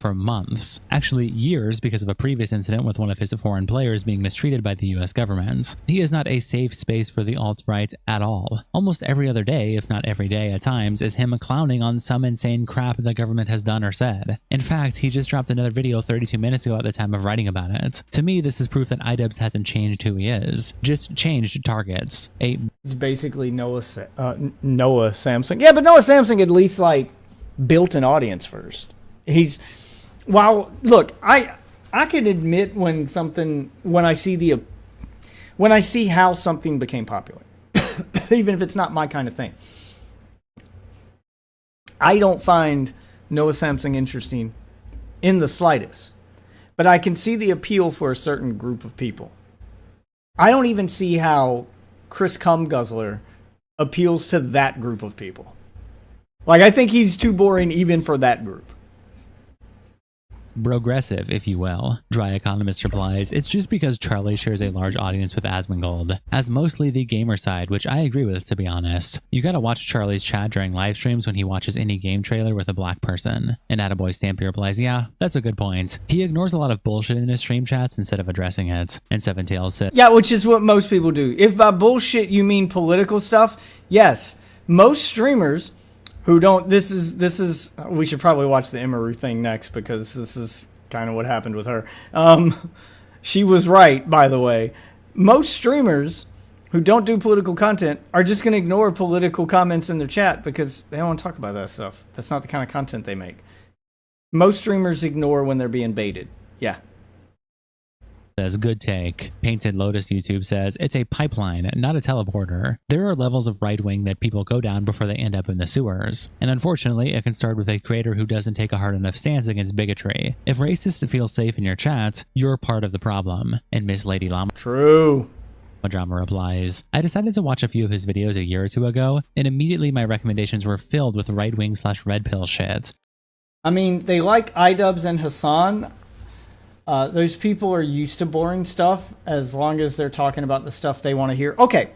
Speaker 12: For months, actually years, because of a previous incident with one of his foreign players being mistreated by the US government. He is not a safe space for the alt-right at all. Almost every other day, if not every day at times, is him clowning on some insane crap the government has done or said. In fact, he just dropped another video 32 minutes ago at the time of writing about it. To me, this is proof that iDubbbz hasn't changed who he is, just changed targets.
Speaker 3: It's basically Noah Samsung. Yeah, but Noah Samsung at least, like, built an audience first. Well, look, I can admit when I see how something became popular, even if it's not my kind of thing. I don't find Noah Samsung interesting in the slightest, but I can see the appeal for a certain group of people. I don't even see how Chris Cumguzzler appeals to that group of people. Like, I think he's too boring even for that group.
Speaker 12: Progressive, if you will. Dry Economist replies, it's just because Charlie shares a large audience with Asmongold, as mostly the gamer side, which I agree with, to be honest. You gotta watch Charlie's chat during live streams when he watches any game trailer with a black person. And Attaboy Stampy replies, yeah, that's a good point. He ignores a lot of bullshit in his stream chats instead of addressing it. And Seven Tails said,
Speaker 3: yeah, which is what most people do. If by bullshit you mean political stuff, yes. Most streamers who don't, this is, we should probably watch the Emeru thing next because this is kind of what happened with her. She was right, by the way. Most streamers who don't do political content are just going to ignore political comments in their chat because they don't want to talk about that stuff. That's not the kind of content they make. Most streamers ignore when they're being baited. Yeah.
Speaker 12: says, good take. Painted Lotus YouTube says, it's a pipeline, not a teleporter. There are levels of right-wing that people go down before they end up in the sewers. And unfortunately, it can start with a creator who doesn't take a hard enough stance against bigotry. If racists feel safe in your chat, you're part of the problem. And Miss Lady Llama
Speaker 3: True.
Speaker 12: Drama replies, I decided to watch a few of his videos a year or two ago, and immediately my recommendations were filled with right-wing / red pill shit.
Speaker 3: I mean, they like iDubbbz and Hassan. Those people are used to boring stuff as long as they're talking about the stuff they want to hear. Okay.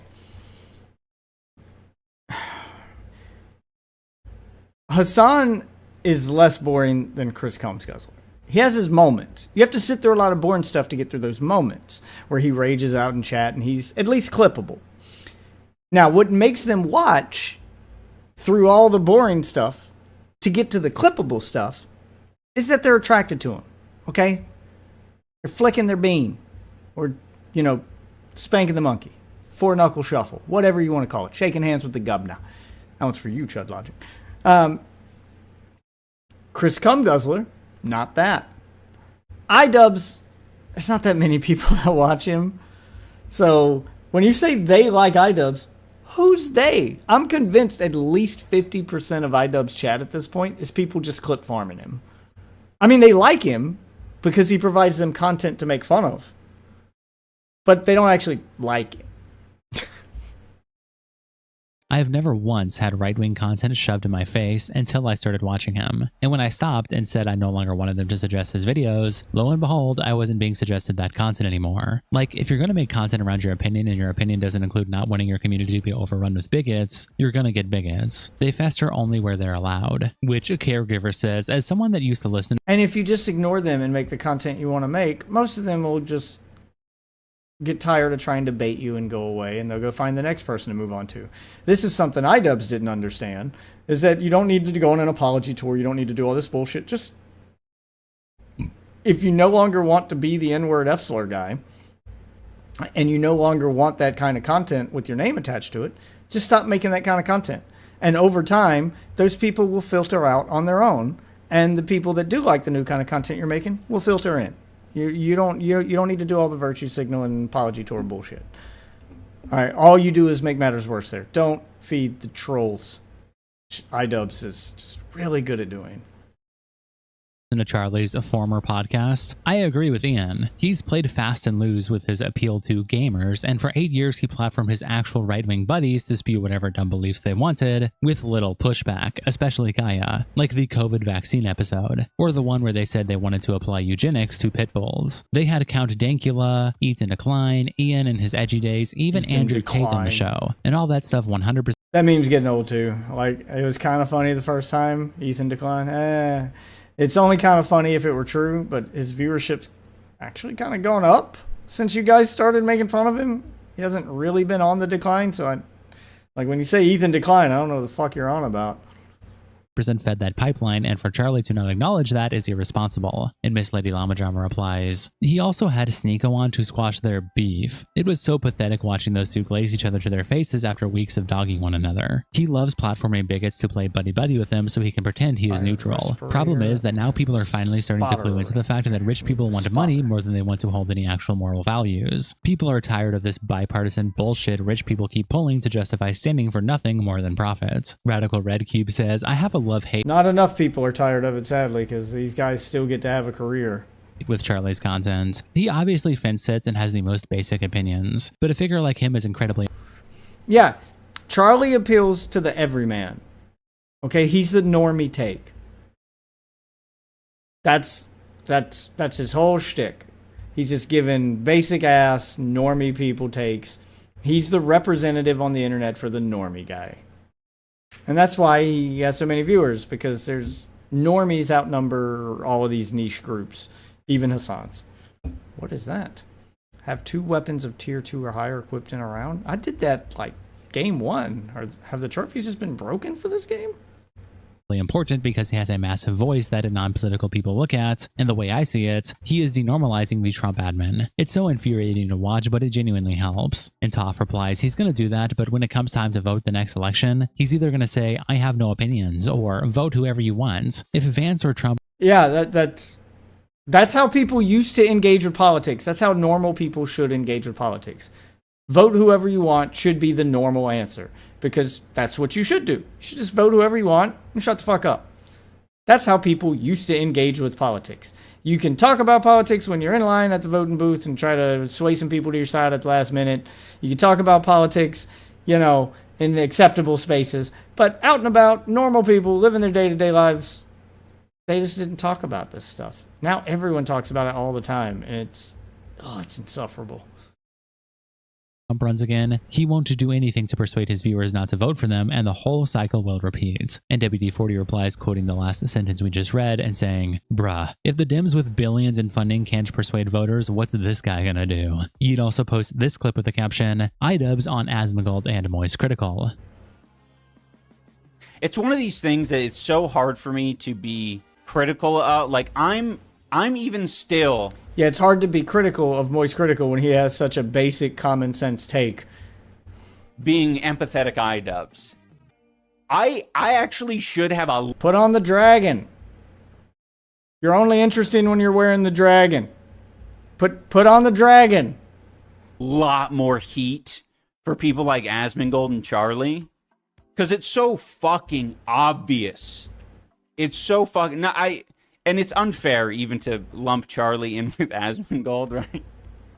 Speaker 3: Hassan is less boring than Chris Combs Guzzler. He has his moments. You have to sit through a lot of boring stuff to get through those moments where he rages out in chat and he's at least clippable. Now, what makes them watch through all the boring stuff to get to the clippable stuff is that they're attracted to him, okay? They're flicking their bean or, spanking the monkey, four-knuckle shuffle, whatever you want to call it, shaking hands with the governor. That one's for you, Chud Logic. Chris Cum Guzzler, not that. iDubbbz, there's not that many people that watch him. So when you say they like iDubbbz, who's they? I'm convinced at least 50% of iDubbbz chat at this point is people just clip farming him. I mean, they like him because he provides them content to make fun of. But they don't actually like him.
Speaker 12: I have never once had right-wing content shoved in my face until I started watching him. And when I stopped and said I no longer wanted them to suggest his videos, lo and behold, I wasn't being suggested that content anymore. Like, if you're going to make content around your opinion and your opinion doesn't include not wanting your community to be overrun with bigots, you're going to get bigots. They fester only where they're allowed. Which a caregiver says, as someone that used to listen...
Speaker 3: And if you just ignore them and make the content you want to make, most of them will just get tired of trying to bait you and go away, and they'll go find the next person to move on to. This is something iDubbbz didn't understand, is that you don't need to go on an apology tour. You don't need to do all this bullshit. Just, if you no longer want to be the N-word F-slur guy, and you no longer want that kind of content with your name attached to it, just stop making that kind of content. And over time, those people will filter out on their own, and the people that do like the new kind of content you're making will filter in. You don't need to do all the virtue signal and apology tour bullshit. All right, all you do is make matters worse there. Don't feed the trolls. iDubbbz is just really good at doing.
Speaker 12: To Charlie's former podcast. I agree with Ian. He's played fast and loose with his appeal to gamers, and for 8 years he platformed his actual right-wing buddies to spew whatever dumb beliefs they wanted, with little pushback, especially Gaia, like the COVID vaccine episode, or the one where they said they wanted to apply eugenics to pit bulls. They had Count Dankula, Ethan Decline, Ian in his edgy days, even
Speaker 3: Ethan
Speaker 12: Andrew
Speaker 3: Decline.
Speaker 12: Tate on the show, and all that stuff 100%.
Speaker 3: That meme's getting old too. Like, it was kind of funny the first time. Ethan Decline, It's only kind of funny if it were true, but his viewership's actually kind of gone up since you guys started making fun of him. He hasn't really been on the decline, so when you say Ethan Decline, I don't know what the fuck you're on about.
Speaker 12: Fed that pipeline, and for Charlie to not acknowledge that is irresponsible. And Miss Lady Llama Drama replies, he also had Sneeko on to squash their beef. It was so pathetic watching those two glaze each other to their faces after weeks of dogging one another. He loves platforming bigots to play buddy-buddy with them so he can pretend he is neutral. Problem is that now people are finally starting to clue into the fact that rich people want money more than they want to hold any actual moral values. People are tired of this bipartisan bullshit rich people keep pulling to justify standing for nothing more than profit. Radical Red Cube says, I have a love-hate.
Speaker 3: Not enough people are tired of it, sadly, because these guys still get to have a career.
Speaker 12: With Charlie's content. He obviously fence sits and has the most basic opinions, but a figure like him is incredibly...
Speaker 3: Yeah, Charlie appeals to the everyman. Okay, he's the normie take. That's his whole shtick. He's just giving basic ass normie people takes. He's the representative on the internet for the normie guy. And that's why he has so many viewers, because there's normies outnumber all of these niche groups, even Hassan's. What is that? Have 2 weapons of tier 2 or higher equipped in a round? I did that like game 1. Or have the trophies just been broken for this game?
Speaker 12: Important because he has a massive voice that non-political people look at, and the way I see it, he is denormalizing the Trump admin. It's so infuriating to watch, but it genuinely helps. And Toph replies, he's going to do that, but when it comes time to vote the next election, he's either going to say, I have no opinions, or vote whoever you want. If Vance or Trump...
Speaker 3: Yeah, that's how people used to engage with politics. That's how normal people should engage with politics. Vote whoever you want should be the normal answer, because that's what you should do. You should just vote whoever you want and shut the fuck up. That's how people used to engage with politics. You can talk about politics when you're in line at the voting booth and try to sway some people to your side at the last minute. You can talk about politics, in the acceptable spaces. But out and about, normal people living their day-to-day lives, they just didn't talk about this stuff. Now everyone talks about it all the time, and it's insufferable.
Speaker 12: Trump runs again, he won't do anything to persuade his viewers not to vote for them, and the whole cycle will repeat. And WD-40 replies, quoting the last sentence we just read and saying, bruh, if the Dems with billions in funding can't persuade voters, what's this guy gonna do? You'd also post this clip with the caption, iDubbbz on Asmongold and Moist Critical.
Speaker 1: It's one of these things that it's so hard for me to be critical of. Like, I'm even still...
Speaker 3: Yeah, it's hard to be critical of Moist Critical when he has such a basic common sense take.
Speaker 1: Being empathetic iDubbbz. I actually should have a...
Speaker 3: Put on the dragon. You're only interested when you're wearing the dragon. Put on the dragon.
Speaker 1: Lot more heat for people like Asmongold and Charlie. Because it's so fucking obvious. It's so fucking... And it's unfair even to lump Charlie in with Asmongold, right?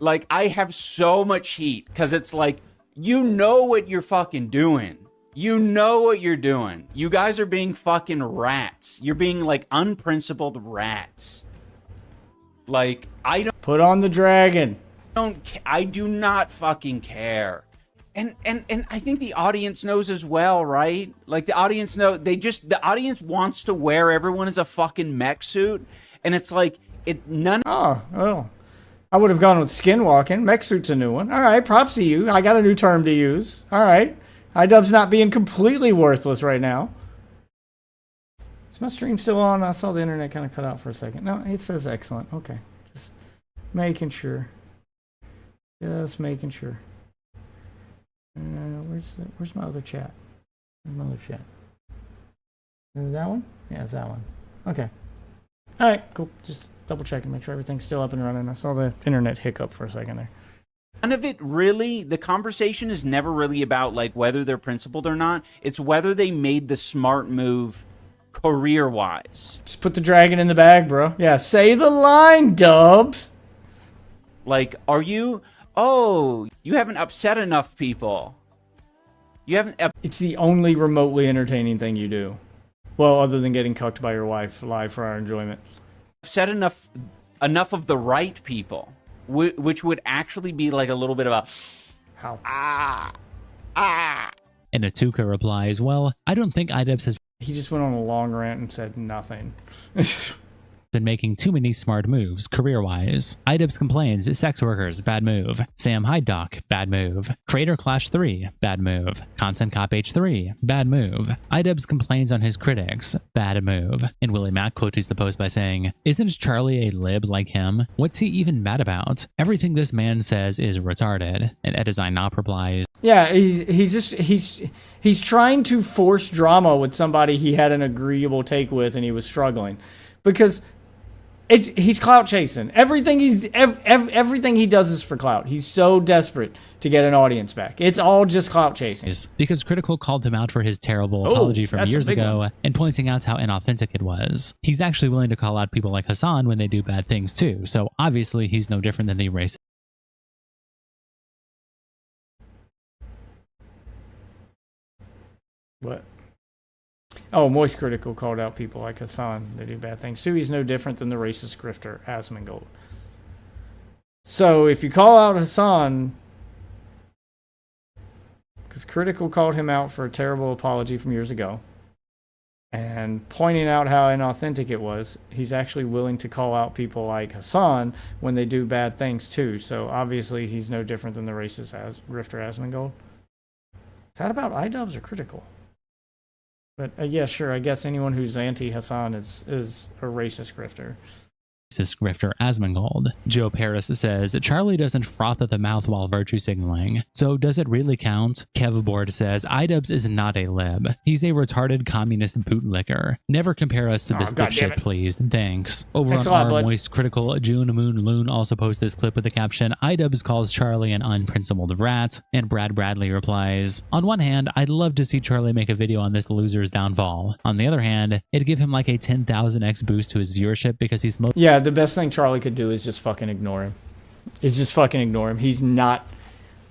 Speaker 1: Like, I have so much heat because it's like, you know what you're fucking doing. You know what you're doing. You guys are being fucking rats. You're being like unprincipled rats. Like, I don't...
Speaker 3: Put on the dragon.
Speaker 1: I do not fucking care. And I think the audience knows as well, right? Like, the audience the audience wants to wear everyone as a fucking mech suit, and it's like
Speaker 3: Oh, I would have gone with skinwalking. Mech suit's a new one. All right, props to you. I got a new term to use. All right, iDubbbz not being completely worthless right now. Is my stream still on? I saw the internet kind of cut out for a second. No, it says excellent. Okay, just making sure. Just making sure. Where's my other chat? Where's my other chat? Is it that one? Yeah, it's that one. Okay. All right, cool. Just double checking, make sure everything's still up and running. I saw the internet hiccup for a second there.
Speaker 1: None of it really, the conversation is never really about like whether they're principled or not. It's whether they made the smart move career-wise.
Speaker 3: Just put the dragon in the bag, bro. Yeah, say the line, Dubbs.
Speaker 1: Like, are you... Oh, you haven't upset enough people. You haven't...
Speaker 3: It's the only remotely entertaining thing you do. Well, other than getting cucked by your wife live for our enjoyment.
Speaker 1: Upset enough of the right people, which would actually be like a little bit of a...
Speaker 3: How?
Speaker 12: And Atuka replies, well, I don't think iDubbbz has...
Speaker 3: He just went on a long rant and said nothing.
Speaker 12: been making too many smart moves career-wise. iDubbbz complains, sex workers, bad move. Sam Hyde-Doc, bad move. Creator Clash 3, bad move. Content Cop H3, bad move. iDubbbz complains on his critics, bad move. And Willie Mack quotes the post by saying, isn't Charlie a lib like him? What's he even mad about? Everything this man says is retarded. And Edizynop replies,
Speaker 3: yeah, he's trying to force drama with somebody he had an agreeable take with and he was struggling. Because he's clout chasing. Everything he does is for clout. He's so desperate to get an audience back. It's all just clout chasing.
Speaker 12: Because Critical called him out for his terrible apology from years ago and pointing out how inauthentic it was. He's actually willing to call out people like Hassan when they do bad things too. So obviously he's no different than the racist.
Speaker 3: What? Oh, Moist Critical called out people like Hassan. They do bad things. Sui's no different than the racist grifter, Asmongold. So if you call out Hassan, because Critical called him out for a terrible apology from years ago, and pointing out how inauthentic it was, he's actually willing to call out people like Hassan when they do bad things too. So obviously he's no different than the racist grifter Asmongold. Is that about iDubbbz or Critical? But yeah, sure. I guess anyone who's anti-Hassan is a racist grifter.
Speaker 12: Grifter Asmongold. Joe Paris says, Charlie doesn't froth at the mouth while virtue signaling. So does it really count? Kevboard says, iDubbbz is not a lib. He's a retarded communist bootlicker. Never compare us to this dipshit, please. Thanks. Over on our Moist Critical, June Moon Loon also posts this clip with the caption, iDubbbz calls Charlie an unprincipled rat, and Brad Bradley replies, on one hand, I'd love to see Charlie make a video on this loser's downfall. On the other hand, it'd give him like a 10,000x boost to his viewership because he's
Speaker 3: the best thing Charlie could do is just fucking ignore him. It's just fucking ignore him. He's not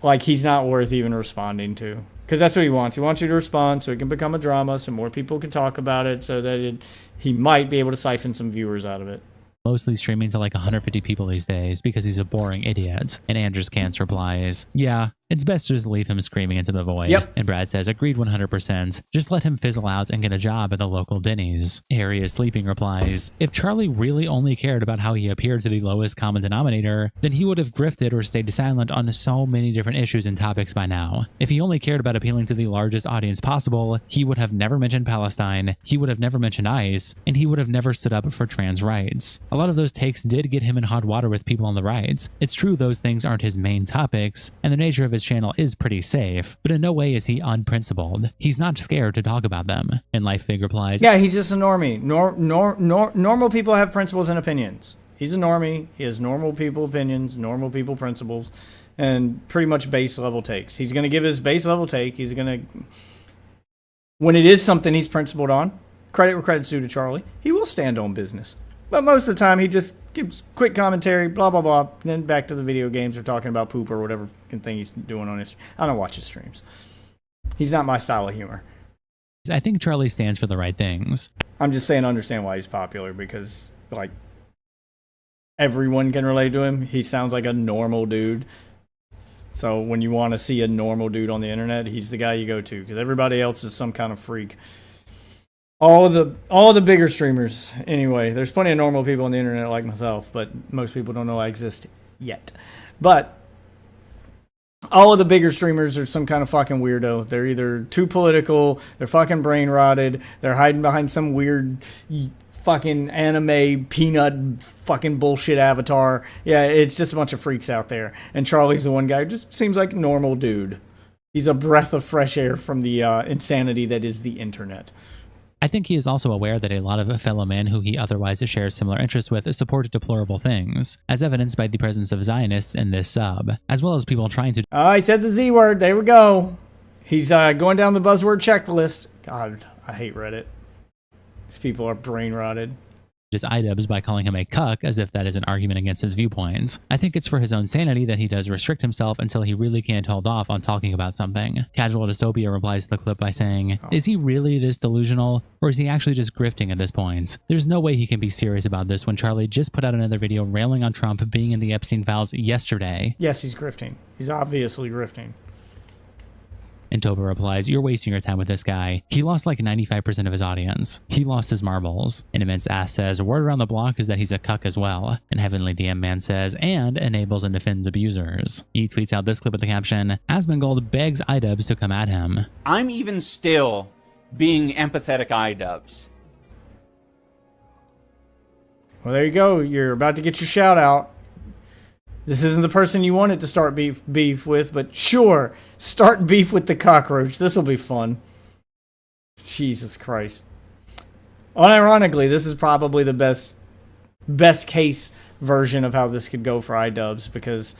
Speaker 3: worth even responding to. Because that's what he wants. He wants you to respond so it can become a drama, so more people can talk about it, so that he might be able to siphon some viewers out of it.
Speaker 12: Mostly streaming to like 150 people these days because he's a boring idiot. And Andrews Cants replies, yeah, It's best to just leave him screaming into the void.
Speaker 3: Yep.
Speaker 12: And Brad says, agreed 100%. Just let him fizzle out and get a job at the local Denny's. Harry is sleeping replies, if Charlie really only cared about how he appeared to the lowest common denominator, then he would have grifted or stayed silent on so many different issues and topics by now. If he only cared about appealing to the largest audience possible, he would have never mentioned Palestine, he would have never mentioned ICE, and he would have never stood up for trans rights. A lot of those takes did get him in hot water with people on the right. It's true those things aren't his main topics, and the nature of his channel is pretty safe, but in no way is he unprincipled. He's not scared to talk about them. And LifeFig replies,
Speaker 3: yeah, he's just a normie. Normal people have principles and opinions. He's a normie. He has normal people opinions, normal people principles, and pretty much base level takes. He's going to give his base level take. He's going to, when it is something he's principled on, credit where credit's due to Charlie, he will stand on business. But most of the time, he just gives quick commentary, blah, blah, blah. Then back to the video games or talking about poop or whatever thing he's doing on his. I don't watch his streams. He's not my style of humor.
Speaker 12: I think Charlie stands for the right things.
Speaker 3: I'm just saying, understand why he's popular, because, like, everyone can relate to him. He sounds like a normal dude. So when you want to see a normal dude on the internet, he's the guy you go to, because everybody else is some kind of freak. All the bigger streamers, anyway. There's plenty of normal people on the internet like myself, but most people don't know I exist yet. But all of the bigger streamers are some kind of fucking weirdo. They're either too political, they're fucking brain rotted, they're hiding behind some weird fucking anime peanut fucking bullshit avatar. Yeah, it's just a bunch of freaks out there. And Charlie's the one guy who just seems like a normal dude. He's a breath of fresh air from the insanity that is the internet.
Speaker 12: I think he is also aware that a lot of fellow men who he otherwise shares similar interests with support deplorable things, as evidenced by the presence of Zionists in this sub, as well as people trying to—
Speaker 3: I said the Z word. There we go. He's going down the buzzword checklist. God, I hate Reddit. These people are brain rotted.
Speaker 12: His iDubbbz by calling him a cuck, as if that is an argument against his viewpoints. I think it's for his own sanity that he does restrict himself until he really can't hold off on talking about something. Casual Dystopia replies to the clip by saying, is he really this delusional, or is he actually just grifting at this point? There's no way he can be serious about this when Charlie just put out another video railing on Trump being in the Epstein files yesterday.
Speaker 3: Yes, he's grifting. He's obviously grifting.
Speaker 12: And Toba replies, you're wasting your time with this guy. He lost like 95% of his audience. He lost his marbles. And Immense Ass says, word around the block is that he's a cuck as well. And Heavenly DM Man says, and enables and defends abusers. He tweets out this clip with the caption, Asmongold begs iDubbbz to come at him.
Speaker 1: I'm even still being empathetic iDubbbz.
Speaker 3: Well, there you go. You're about to get your shout out. This isn't the person you wanted to start beef with, but sure, start beef with the cockroach. This will be fun. Jesus Christ. Unironically, this is probably the best case version of how this could go for iDubbbz, because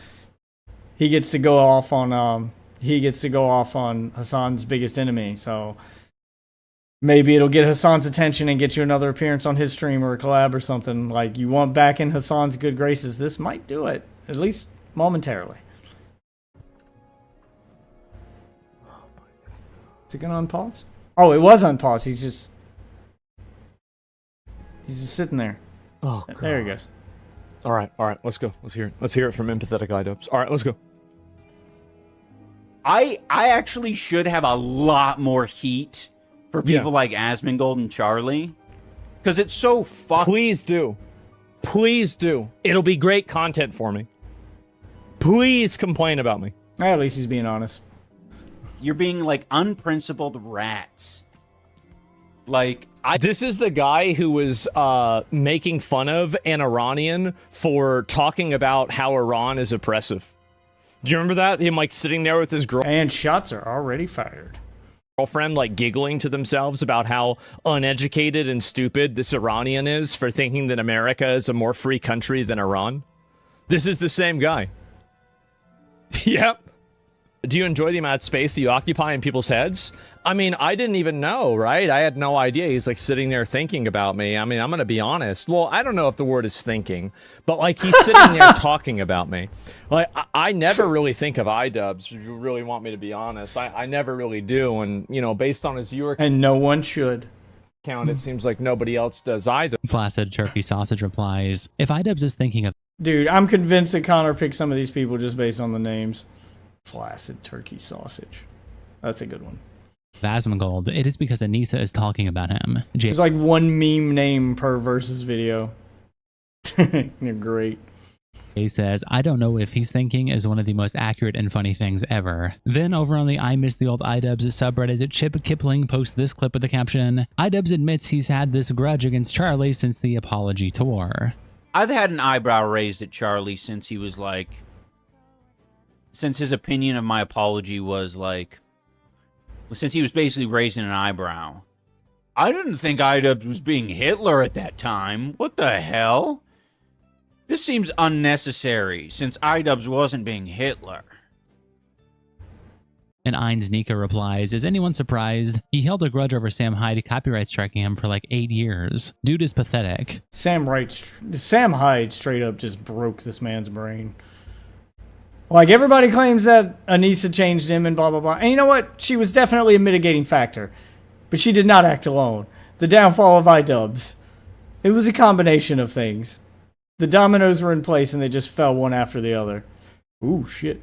Speaker 3: he gets to go off on Hassan's biggest enemy. So maybe it'll get Hassan's attention and get you another appearance on his stream or a collab or something. Like, you want back in Hassan's good graces. This might do it. At least momentarily. Is it going to unpause? Oh, it was unpaused. He's just sitting there.
Speaker 14: Oh, God.
Speaker 3: There he goes.
Speaker 14: All right, let's go. Let's hear it from empathetic iDubbbz. All right, let's go.
Speaker 1: I actually should have a lot more heat for people like Asmongold and Charlie, because it's so fucking.
Speaker 14: Please do. Please do. It'll be great content for me. Please complain about me.
Speaker 3: At least he's being honest.
Speaker 1: You're being like unprincipled rats. Like,
Speaker 14: this is the guy who was making fun of an Iranian for talking about how Iran is oppressive. Do you remember that? Him like sitting there with his girl.
Speaker 3: And shots are already fired.
Speaker 14: Girlfriend like giggling to themselves about how uneducated and stupid this Iranian is for thinking that America is a more free country than Iran. This is the same guy. Yep. Do you enjoy the amount of space that you occupy in people's heads? I mean, I didn't even know, right? I had no idea he's like sitting there thinking about me. I mean, I'm going to be honest. Well, I don't know if the word is thinking, but like he's sitting there talking about me. Like, I never really think of iDubbbz, if you really want me to be honest. I never really do. And, you know, based on his viewer
Speaker 3: and no one should
Speaker 14: count, it seems like nobody else does either.
Speaker 12: Flaccid Turkey Sausage replies, if iDubbbz is thinking of—
Speaker 3: Dude, I'm convinced that Connor picked some of these people just based on the names. Flaccid turkey sausage. That's a good one.
Speaker 12: Asmongold, it is because Anissa is talking about him.
Speaker 3: There's like one meme name per versus video. They're great.
Speaker 12: He says, I don't know if he's thinking is one of the most accurate and funny things ever. Then over on the I Miss the Old iDubbbz subreddit, Chip Kipling posts this clip with the caption, iDubbbz admits he's had this grudge against Charlie since the apology tour.
Speaker 1: I've had an eyebrow raised at Charlie since he was like, since his opinion of my apology was like, since he was basically raising an eyebrow. I didn't think iDubbbz was being Hitler at that time. What the hell? This seems unnecessary, since iDubbbz wasn't being Hitler.
Speaker 12: And Ein's Nika replies, is anyone surprised? He held a grudge over Sam Hyde copyright striking him for like 8 years. Dude is pathetic.
Speaker 3: Sam Hyde straight up just broke this man's brain. Like, everybody claims that Anissa changed him and blah, blah, blah. And you know what? She was definitely a mitigating factor. But she did not act alone. The downfall of iDubbbz. It was a combination of things. The dominoes were in place and they just fell one after the other. Ooh, shit.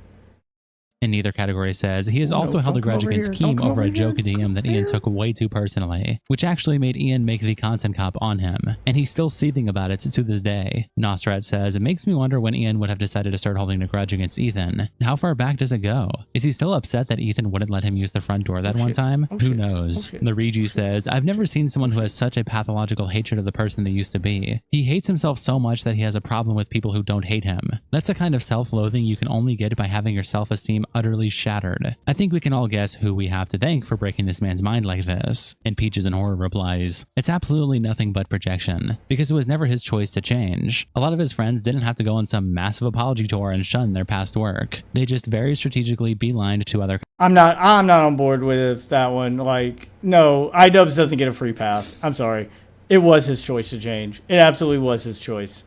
Speaker 12: In neither category says, he has also held a grudge against Keem over a joke DM that Ian took way too personally, which actually made Ian make the content cop on him, and he's still seething about it to this day. Nosrat says, it makes me wonder when Ian would have decided to start holding a grudge against Ethan. How far back does it go? Is he still upset that Ethan wouldn't let him use the front door that one time? Who knows? The Regi says, I've never seen someone who has such a pathological hatred of the person they used to be. He hates himself so much that he has a problem with people who don't hate him. That's a kind of self-loathing you can only get by having your self-esteem utterly shattered. I think we can all guess who we have to thank for breaking this man's mind like this. And Peaches in Horror replies, it's absolutely nothing but projection, because it was never his choice to change. A lot of his friends didn't have to go on some massive apology tour and shun their past work. They just very strategically beelined to other.
Speaker 3: I'm not on board with that one. Like, no, iDubbbz doesn't get a free pass. I'm sorry. It was his choice to change. It absolutely was his choice.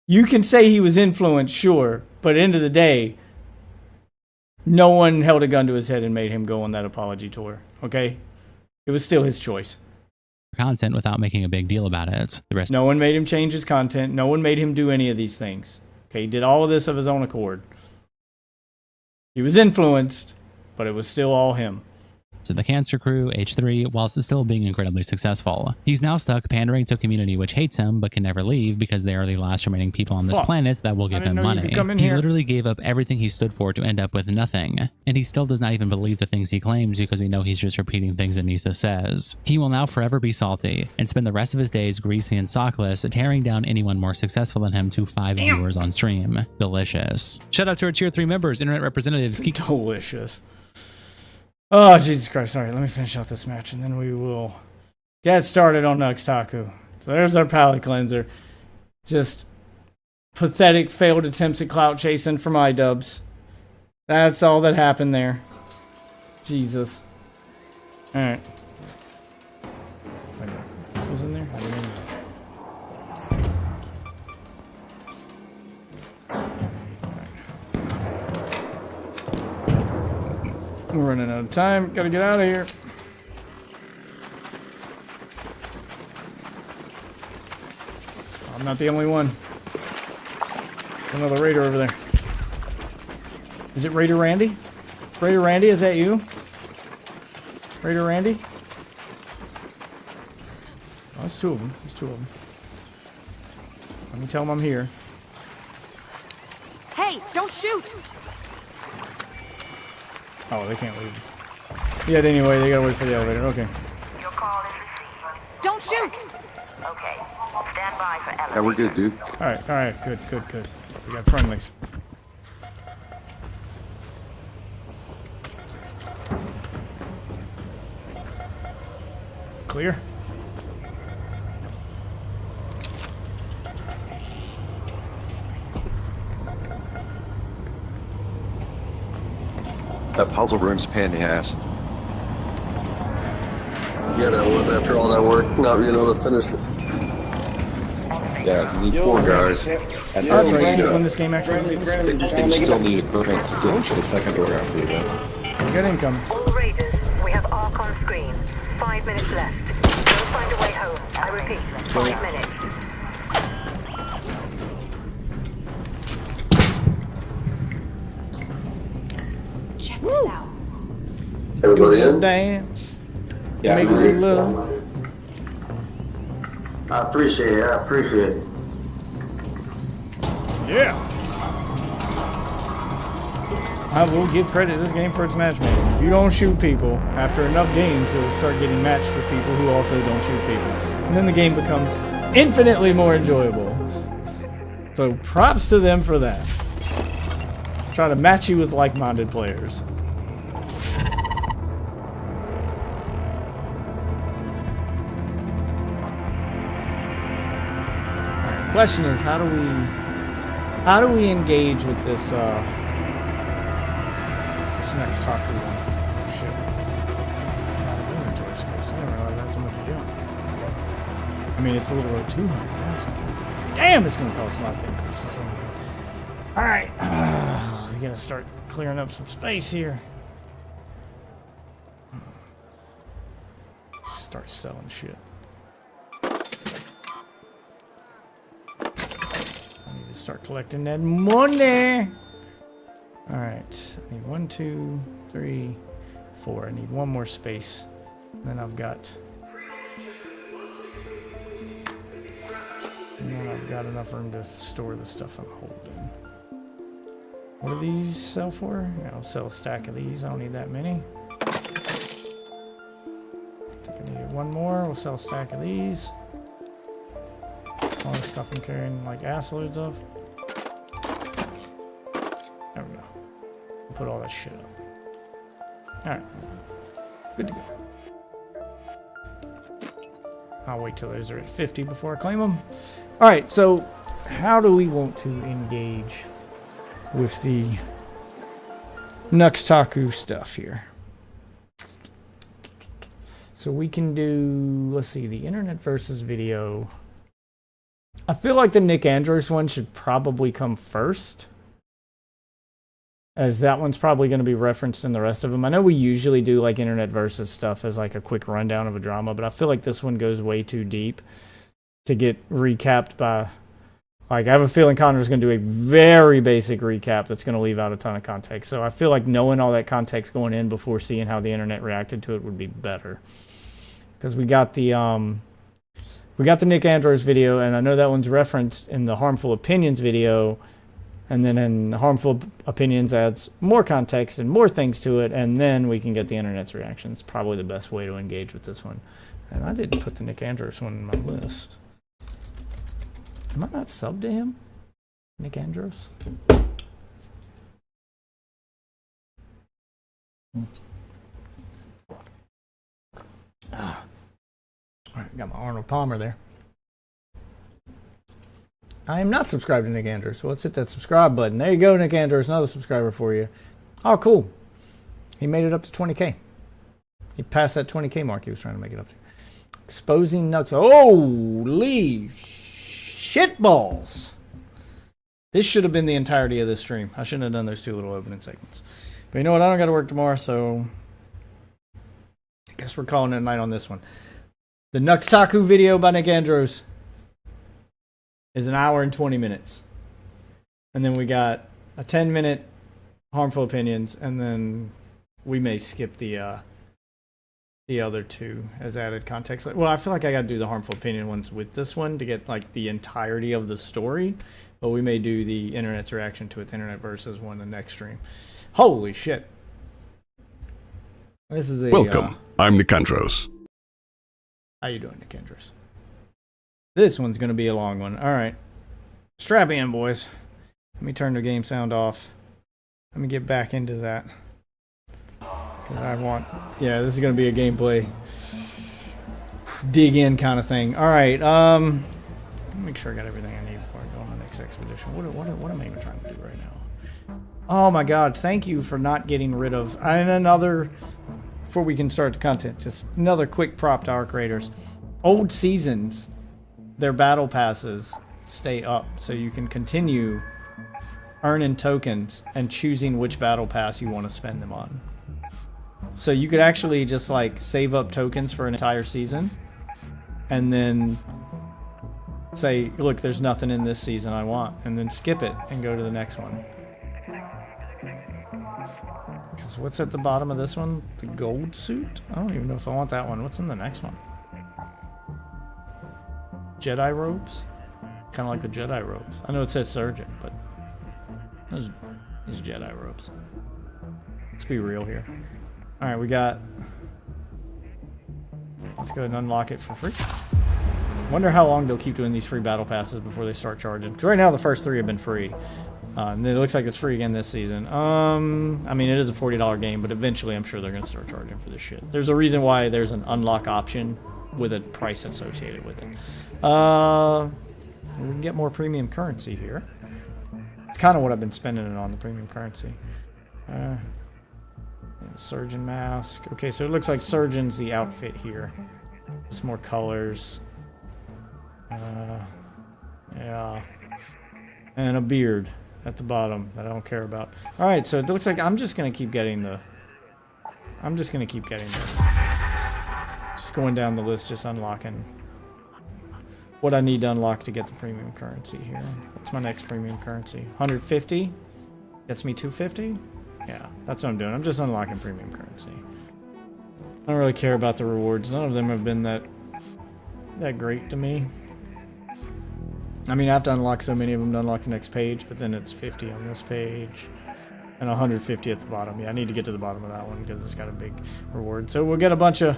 Speaker 3: You can say he was influenced, sure, but at the end of the day, no one held a gun to his head and made him go on that apology tour, okay? It was still his choice.
Speaker 12: Content without making a big deal about it.
Speaker 3: No one made him change his content. No one made him do any of these things. Okay, he did all of this of his own accord. He was influenced, but it was still all him.
Speaker 12: To the Cancer Crew, H3, whilst still being incredibly successful. He's now stuck pandering to a community which hates him but can never leave because they are the last remaining people on this planet that will give him money. He literally gave up everything he stood for to end up with nothing, and he still does not even believe the things he claims because we know he's just repeating things Anissa says. He will now forever be salty and spend the rest of his days greasy and sockless, tearing down anyone more successful than him to 5 viewers on stream. Delicious. Shout out to our tier 3 members, internet representatives.
Speaker 3: Delicious. Oh, Jesus Christ. All right, let me finish out this match, and then we will get started on Nux Taku. So there's our palate cleanser. Just pathetic failed attempts at clout chasing from iDubbbz. That's all that happened there. Jesus. All right. What was in there? I don't know. We're running out of time. Gotta get out of here. I'm not the only one. There's another Raider over there. Is it Raider Randy? Raider Randy, is that you? Raider Randy? Oh, there's two of them. There's two of them. Let me tell them I'm here.
Speaker 15: Hey, don't shoot!
Speaker 3: Oh, they can't leave. Yet anyway, they gotta wait for the elevator. Okay.
Speaker 15: Don't shoot!
Speaker 16: Okay. Stand by for elevator.
Speaker 8: Yeah, we're good, dude.
Speaker 3: Alright, good. We got friendlies. Clear?
Speaker 17: That puzzle room's a pain in the ass.
Speaker 18: Yeah, that was after all that work, not being able to finish it.
Speaker 17: Yeah, you need 4 guys. And
Speaker 3: That's right, you win this game actually.
Speaker 17: you still need equipment to get to the second door after you do.
Speaker 3: Good income.
Speaker 16: All Raiders, we have ARC on screen. 5 minutes left. Go find a way home. I repeat, 5 minutes.
Speaker 15: Check this out.
Speaker 18: Everybody in?
Speaker 3: Dance.
Speaker 18: Yeah.
Speaker 3: Make me love.
Speaker 18: I appreciate it. I appreciate it.
Speaker 3: Yeah. I will give credit to this game for its matchmaking. If you don't shoot people, after enough games, you'll start getting matched with people who also don't shoot people. And then the game becomes infinitely more enjoyable. So props to them for that. Try to match you with like-minded players. Alright, question is, how do we engage with this this Nux Taku one? Shit. Not an inventory space. I didn't realize that's so much to do. I mean, it's a little over 200,000. Damn, it's gonna cost a lot to increase this thing. Alright. We gotta start clearing up some space here. Start selling shit. I need to start collecting that money. Alright. I need 1, 2, 3, 4. I need one more space. Then I've got. And then I've got enough room to store the stuff I'm holding. What do these sell for? I'll sell a stack of these. I don't need that many. I think I needed one more. We'll sell a stack of these. All the stuff I'm carrying like ass loads of. There we go. We'll put all that shit up. Alright. Good to go. I'll wait till those are at 50 before I claim them. Alright, so how do we want to engage with the Nux Taku stuff here? So we can do, let's see, the internet versus video. I feel like the Nick Andros one should probably come first, as that one's probably going to be referenced in the rest of them. I know we usually do like internet versus stuff as like a quick rundown of a drama, but I feel like this one goes way too deep to get recapped by, like, I have a feeling Connor's going to do a very basic recap that's going to leave out a ton of context. So I feel like knowing all that context going in before seeing how the internet reacted to it would be better. Because we got the Nick Andros video, and I know that one's referenced in the Harmful Opinions video, and then in the Harmful Opinions adds more context and more things to it, and then we can get the internet's reaction. It's probably the best way to engage with this one. And I didn't put the Nick Andros one in my list. Am I not subbed to him? Nick Andros? Alright, got my Arnold Palmer there. I am not subscribed to Nick Andros, so let's hit that subscribe button. There you go, Nick Andros, another subscriber for you. Oh, cool. He made it up to 20K. He passed that 20K mark he was trying to make it up to. Exposing Nux. Holy shitballs. This should have been the entirety of this stream. I shouldn't have done those two little opening segments. But you know what? I don't got to work tomorrow, so I guess we're calling it a night on this one. The Nux Taku video by Nick Andros is 1 hour and 20 minutes. And then we got a 10-minute Harmful Opinions, and then we may skip the other two as added context. Well, I feel like I got to do the Harmful Opinion ones with this one to get like the entirety of the story, but we may do the internet's reaction to it, the internet versus one the next stream. Holy shit. This is a
Speaker 19: welcome. I'm Nick Andros.
Speaker 3: How you doing, Nick Andros? This one's going to be a long one. All right. Strap in, boys. Let me turn the game sound off. Let me get back into that. Because I want... Yeah, this is going to be a gameplay dig in kind of thing. All right. Let me make sure I got everything I need before I go on the next expedition. What am I even trying to do right now? Oh, my God. Thank you for not getting rid of... And another... Before we can start the content, just another quick prop to our creators. Old seasons... Their battle passes stay up, so you can continue earning tokens and choosing which battle pass you want to spend them on. So you could actually just like save up tokens for an entire season and then say, look, there's nothing in this season I want, and then skip it and go to the next one. Because what's at the bottom of this one? The gold suit? I don't even know if I want that one. What's in the next one? Jedi robes? Kind of like the Jedi robes. I know it says surgeon, but those Jedi robes. Let's be real here. Alright, we got... Let's go ahead and unlock it for free. Wonder how long they'll keep doing these free battle passes before they start charging. Because right now the first 3 have been free. And it looks like it's free again this season. I mean, it is a $40 game, but eventually I'm sure they're going to start charging for this shit. There's a reason why there's an unlock option with a price associated with it. We can get more premium currency here. It's kind of what I've been spending it on, the premium currency. Surgeon mask. Okay, so it looks like Surgeon's the outfit here. Just more colors. Yeah. And a beard at the bottom that I don't care about. Alright, so it looks like I'm just going to keep getting the... Just going down the list, just unlocking what I need to unlock to get the premium currency here. What's my next premium currency? 150? Gets me 250? Yeah, that's what I'm doing. I'm just unlocking premium currency. I don't really care about the rewards. None of them have been that great to me. I mean, I have to unlock so many of them to unlock the next page, but then it's 50 on this page and 150 at the bottom. Yeah, I need to get to the bottom of that one because it's got a big reward. So we'll get a bunch of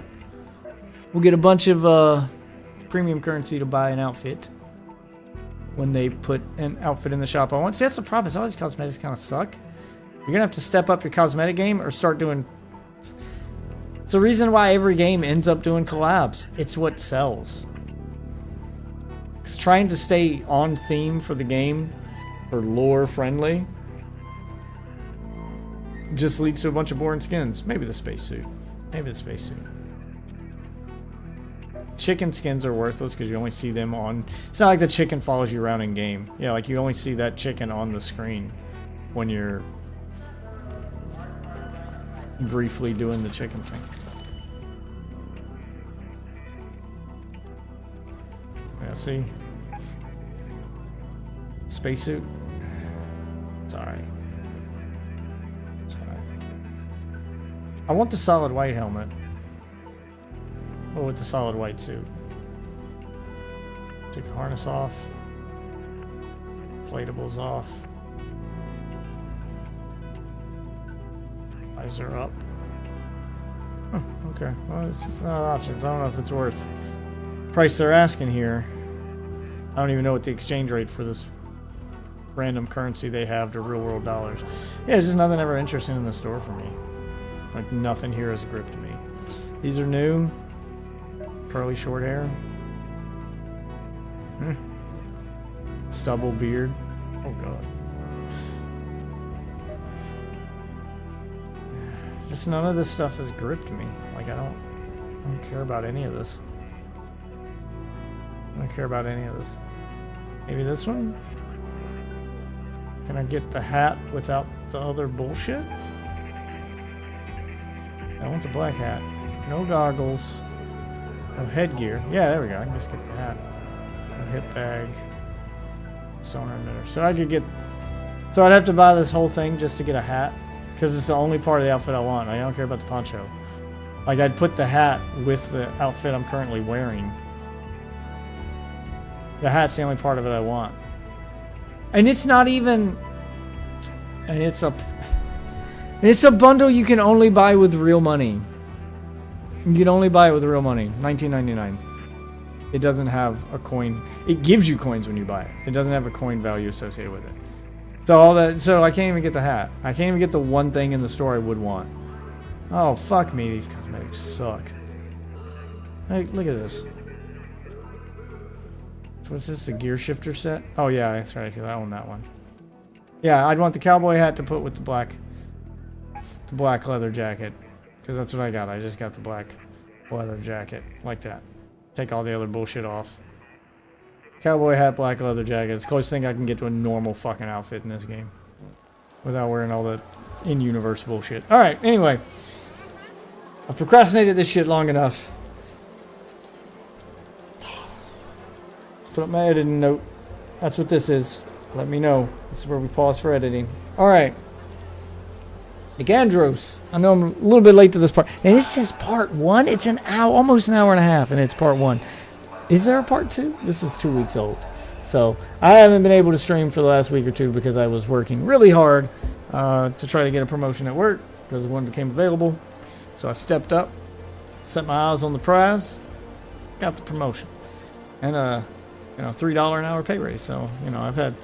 Speaker 3: premium currency to buy an outfit when they put an outfit in the shop I want. See, that's the problem. Is all these cosmetics kind of suck. You're gonna have to step up your cosmetic game or start doing... It's the reason why every game ends up doing collabs. It's what sells. Because trying to stay on theme for the game or lore friendly just leads to a bunch of boring skins. Maybe the spacesuit. Maybe the spacesuit. Chicken skins are worthless because you only see them on... It's not like the chicken follows you around in game. Yeah, like you only see that chicken on the screen when you're briefly doing the chicken thing. Yeah, see? Spacesuit? It's alright. It's alright. I want the solid white helmet. Or with the solid white suit. Take the harness off. Inflatables off. Visor up. Huh, okay. Well, it's options. I don't know if it's worth price they're asking here. I don't even know what the exchange rate for this random currency they have to real world dollars. Yeah, there's just nothing ever interesting in the store for me. Like nothing here has gripped me. These are new. Curly short hair. Stubble beard. Oh god. Just none of this stuff has gripped me. Like I don't care about any of this. I don't care about any of this. Maybe this one? Can I get the hat without the other bullshit? I want the black hat. No goggles. No headgear. Yeah, there we go. I can just get the hat. No hip bag. Sonar emitter. So I could get... So I'd have to buy this whole thing just to get a hat? Because it's the only part of the outfit I want. I don't care about the poncho. Like, I'd put the hat with the outfit I'm currently wearing. The hat's the only part of it I want. And it's not even... And it's a bundle you can only buy with real money. You can only buy it with real money. $19.99. It doesn't have a coin. It gives you coins when you buy it. It doesn't have a coin value associated with it. So I can't even get the hat. I can't even get the one thing in the store I would want. Oh, fuck me. These cosmetics suck. Hey, look at this. What's this? The gear shifter set? Oh, yeah. That's right. I own that one. Yeah, I'd want the cowboy hat to put with the black leather jacket. Because that's what I got. I just got the black leather jacket. Like that. Take all the other bullshit off. Cowboy hat, black leather jacket. It's the closest thing I can get to a normal fucking outfit in this game. Without wearing all the in-universe bullshit. Alright, anyway. I've procrastinated this shit long enough. Put up my editing note. That's what this is. Let me know. This is where we pause for editing. Alright. Nick Andros. I know I'm a little bit late to this part. And it says part 1. It's an hour, almost an hour and a half, and it's part 1. Is there a part 2? This is 2 weeks old. So I haven't been able to stream for the last week or two because I was working really hard to try to get a promotion at work because one became available. So I stepped up, set my eyes on the prize, got the promotion. And $3 an hour pay raise. So, I've had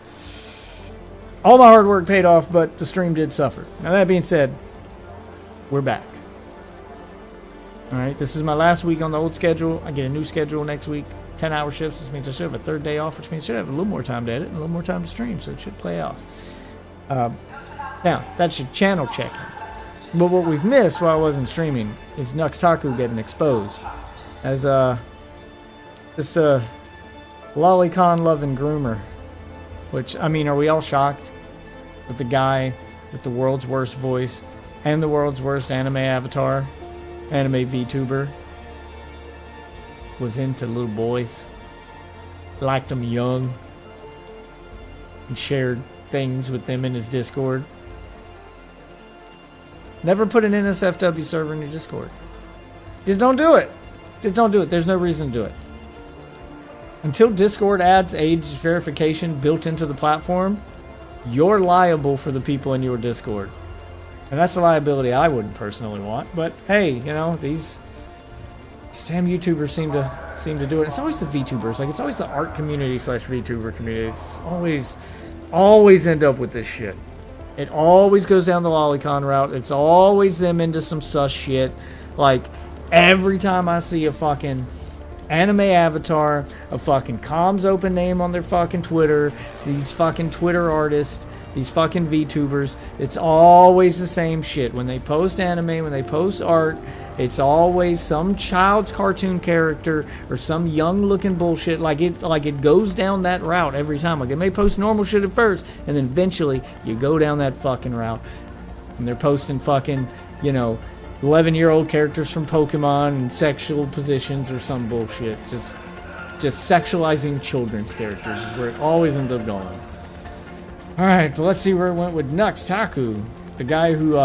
Speaker 3: all my hard work paid off, but the stream did suffer. Now, that being said, we're back. All right, this is my last week on the old schedule. I get a new schedule next week, 10-hour shifts. This means I should have a third day off, which means I should have a little more time to edit and a little more time to stream, so it should play off. Now, that's your channel checking. But what we've missed while I wasn't streaming is Nux Taku getting exposed as just a lolicon-loving groomer. Which, I mean, are we all shocked that the guy with the world's worst voice and the world's worst anime avatar, anime VTuber, was into little boys, liked them young, and shared things with them in his Discord? Never put an NSFW server in your Discord. Just don't do it. Just don't do it. There's no reason to do it. Until Discord adds age verification built into the platform, you're liable for the people in your Discord. And that's a liability I wouldn't personally want. But hey, these damn YouTubers seem to do it. It's always the VTubers. Like, it's always the art community / VTuber community. It's always end up with this shit. It always goes down the lolicon route. It's always them into some sus shit. Like, every time I see a fucking anime avatar, a fucking comms open name on their fucking Twitter, these fucking Twitter artists, these fucking VTubers, it's always the same shit. When they post anime, when they post art, it's always some child's cartoon character or some young looking bullshit. Like it goes down that route every time. Like, they may post normal shit at first, and then eventually you go down that fucking route. And they're posting fucking, 11-year-old characters from Pokemon and sexual positions or some bullshit. Just sexualizing children's characters is where it always ends up going. Alright, but let's see where it went with Nux Taku. The guy who,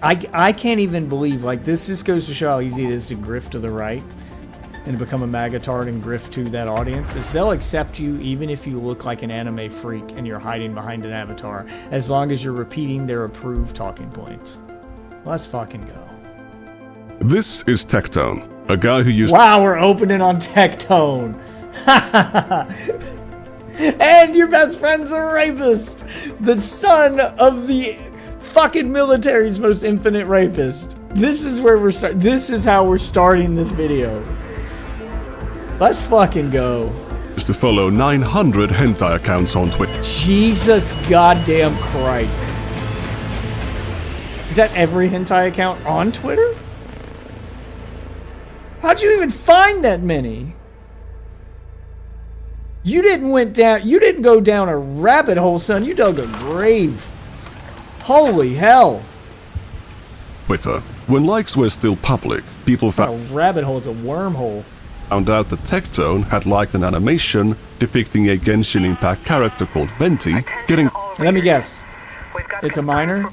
Speaker 3: I can't even believe, like, this just goes to show how easy it is to grift to the right and become a magatard and grift to that audience, is they'll accept you even if you look like an anime freak and you're hiding behind an avatar, as long as you're repeating their approved talking points. Let's fucking go.
Speaker 19: This is Tectone, a guy who used...
Speaker 3: Wow, we're opening on Tectone. And your best friend's a rapist. The son of the fucking military's most infinite rapist. This is where we're starting. This is how we're starting this video. Let's fucking go.
Speaker 19: Used to follow 900 hentai accounts on Twitter.
Speaker 3: Jesus goddamn Christ. Is that every hentai account on Twitter? How'd you even find that many? You didn't go down a rabbit hole, son. You dug a grave. Holy hell.
Speaker 19: Twitter. When likes were still public, people
Speaker 3: A rabbit hole is a wormhole.
Speaker 19: found out that Tectone had liked an animation depicting a Genshin Impact character called Venti getting...
Speaker 3: Let me guess. It's a minor?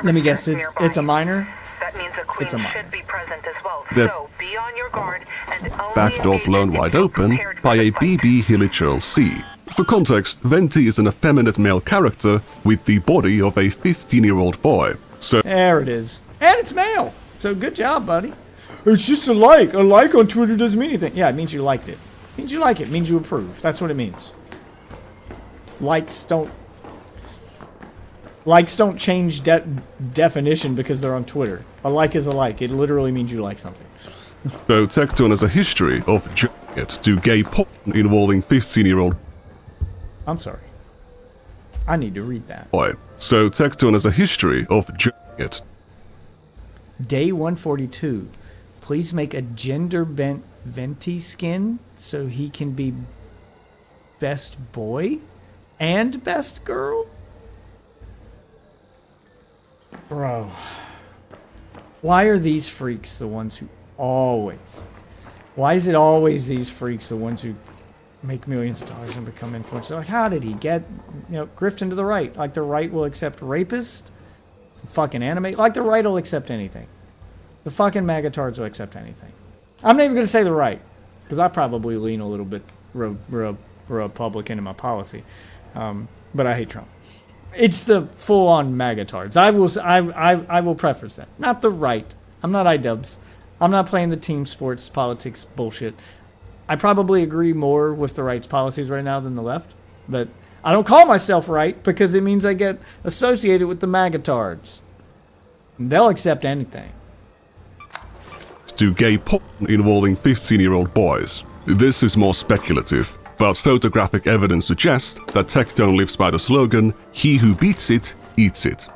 Speaker 3: Let me guess. It's a minor?
Speaker 16: That means a queen should be present as well.
Speaker 19: The
Speaker 16: So be on your guard and only
Speaker 19: back door blown wide open by a BB Hilichurl C. For context, Venti is an effeminate male character with the body of a 15-year-old boy. So
Speaker 3: There it is. And it's male. So good job, buddy. It's just a like. A like on Twitter doesn't mean anything. Yeah, it means you liked it. It means you like it. It means you approve. That's what it means. Likes don't change definition because they're on Twitter. A like is a like. It literally means you like something.
Speaker 19: So Tectone has a history of jacking it to gay porn involving 15-year-old
Speaker 3: I'm sorry. I need to read that.
Speaker 19: boy. So Tectone has a history of jacking it.
Speaker 3: Day 142. Please make a gender bent Venti skin so he can be best boy and best girl? Bro. Why are these freaks the ones who always... Why is it always these freaks the ones who make millions of dollars and become influencers? Like, how did he get, grift into the right? Like, the right will accept rapist fucking anime. Like, the right will accept anything. The fucking magatards will accept anything. I'm not even going to say the right, because I probably lean a little bit Republican in my policy. But I hate Trump. It's the full-on magatards. I will preface that. Not the right. I'm not iDubbbz. I'm not playing the team sports politics bullshit. I probably agree more with the right's policies right now than the left, but I don't call myself right because it means I get associated with the magatards. They'll accept anything.
Speaker 19: To gay porn involving 15-year-old boys. This is more speculative, but photographic evidence suggests that Tectone lives by the slogan, "He who beats it, eats it."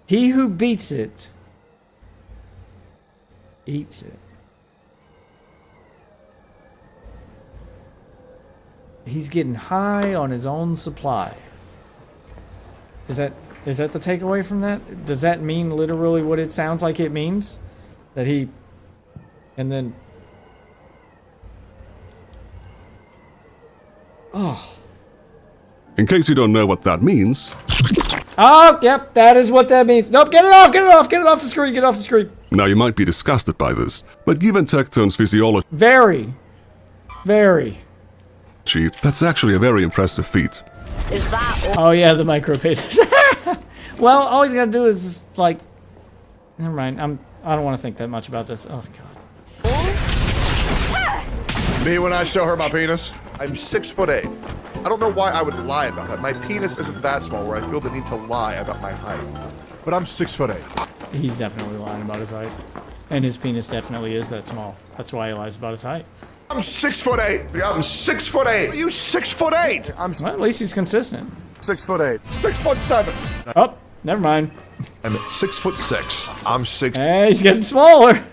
Speaker 3: He who beats it, eats it. He's getting high on his own supply. Is that the takeaway from that? Does that mean literally what it sounds like it means? That he, and then, oh.
Speaker 19: In case you don't know what that means.
Speaker 3: Oh, yep, that is what that means. Nope, get it off the screen, get off the screen.
Speaker 19: Now you might be disgusted by this, but given Tectone's physiology,
Speaker 3: Very.
Speaker 19: that's actually a very impressive feat.
Speaker 3: Is that? Oh yeah, the micro penis. Well, all you gotta do is like, never mind. I don't want to think that much about this. Oh god.
Speaker 15: Me when I show her my penis, I'm 6'8". I don't know why I would lie about that. My penis isn't that small where I feel the need to lie about my height. But I'm 6'8".
Speaker 3: He's definitely lying about his height, and his penis definitely is that small. That's why he lies about his height.
Speaker 15: I'm 6'8". I'm 6'8". Are you 6'8"?
Speaker 3: Well, at least he's consistent.
Speaker 15: 6'8". 6'7".
Speaker 3: Oh, never mind.
Speaker 15: I'm at 6'6". I'm 6.
Speaker 3: Hey, he's getting smaller.